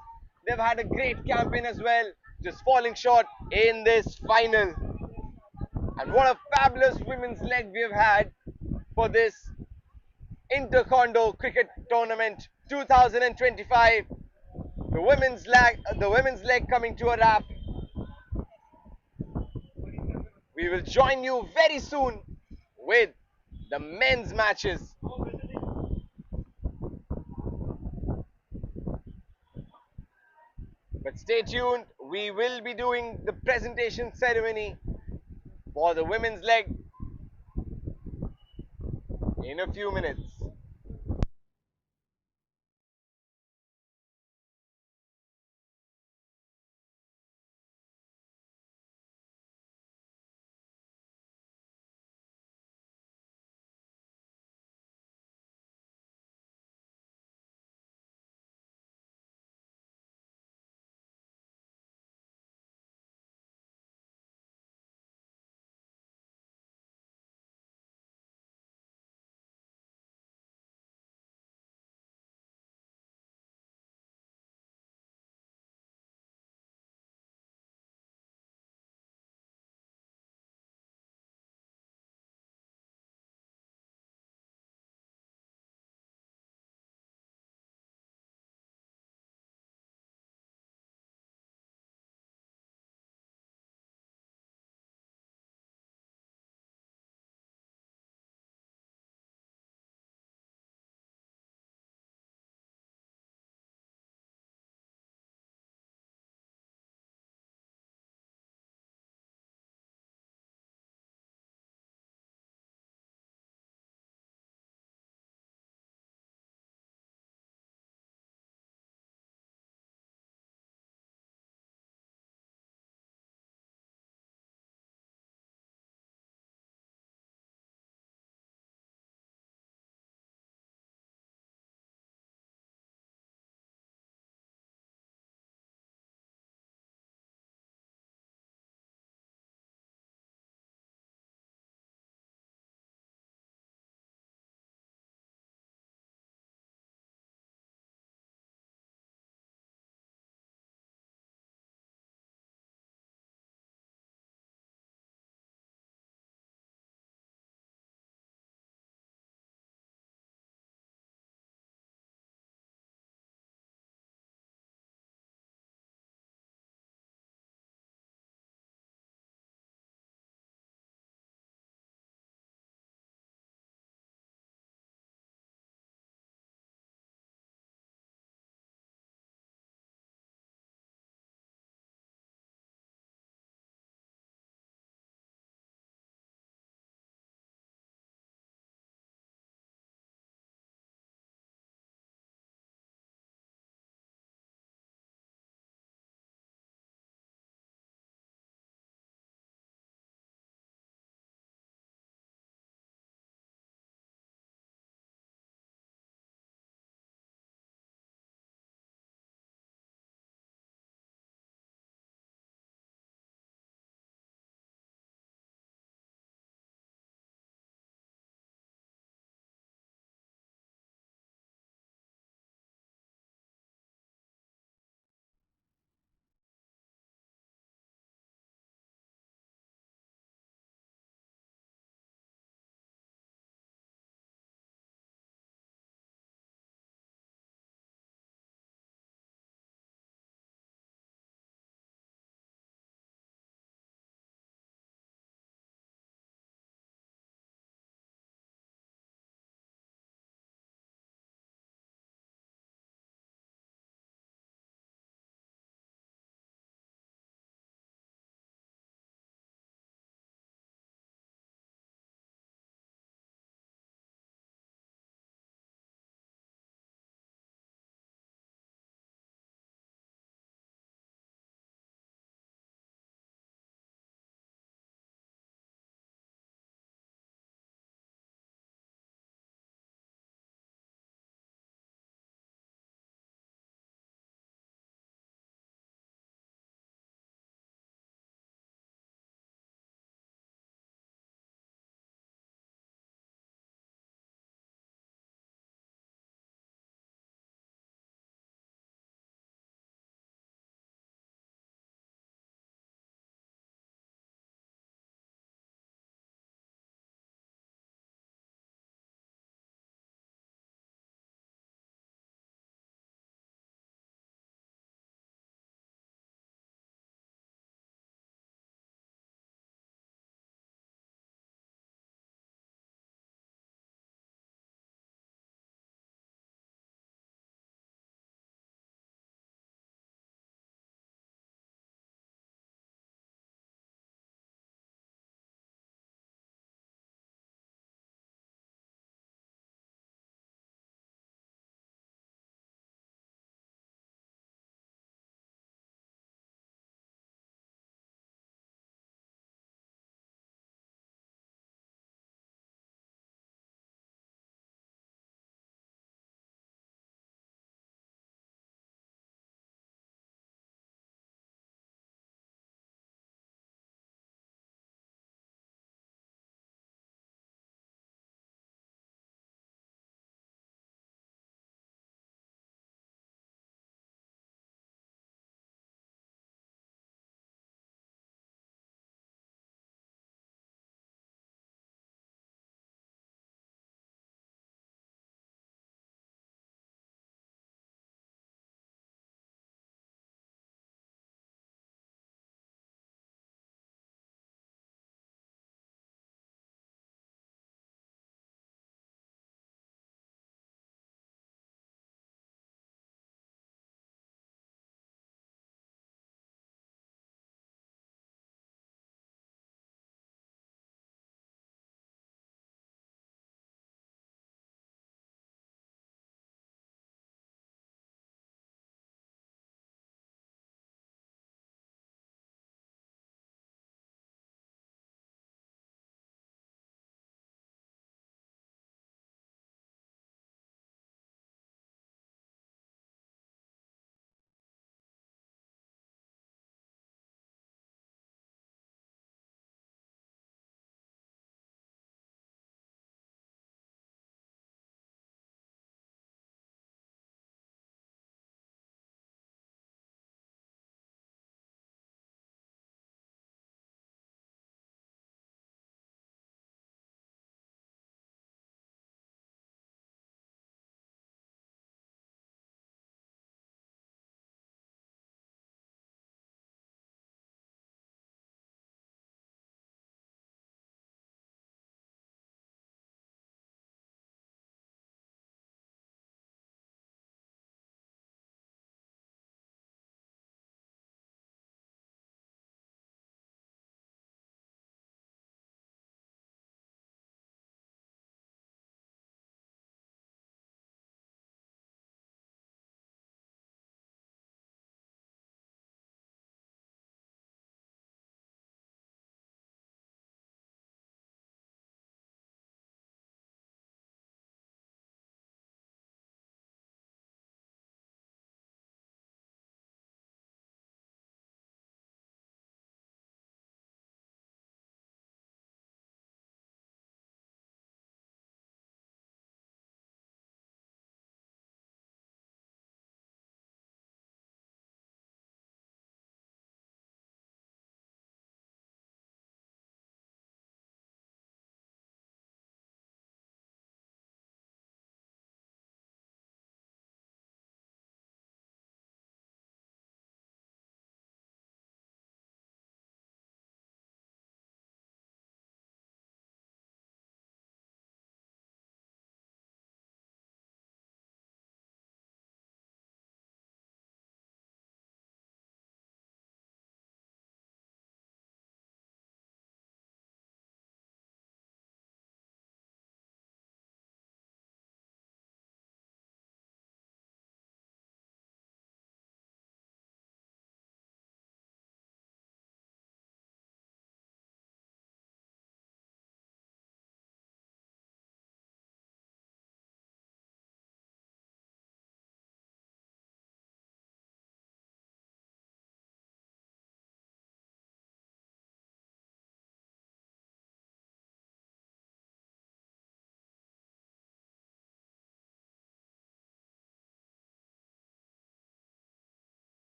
They've had a great campaign as well, just falling short in this final. And what a fabulous women's leg we have had for this Condo Cricket Tournament 2025. The women's leg coming to a wrap. We will join you very soon with the men's matches. But stay tuned, we will be doing the presentation ceremony for the women's leg in a few minutes.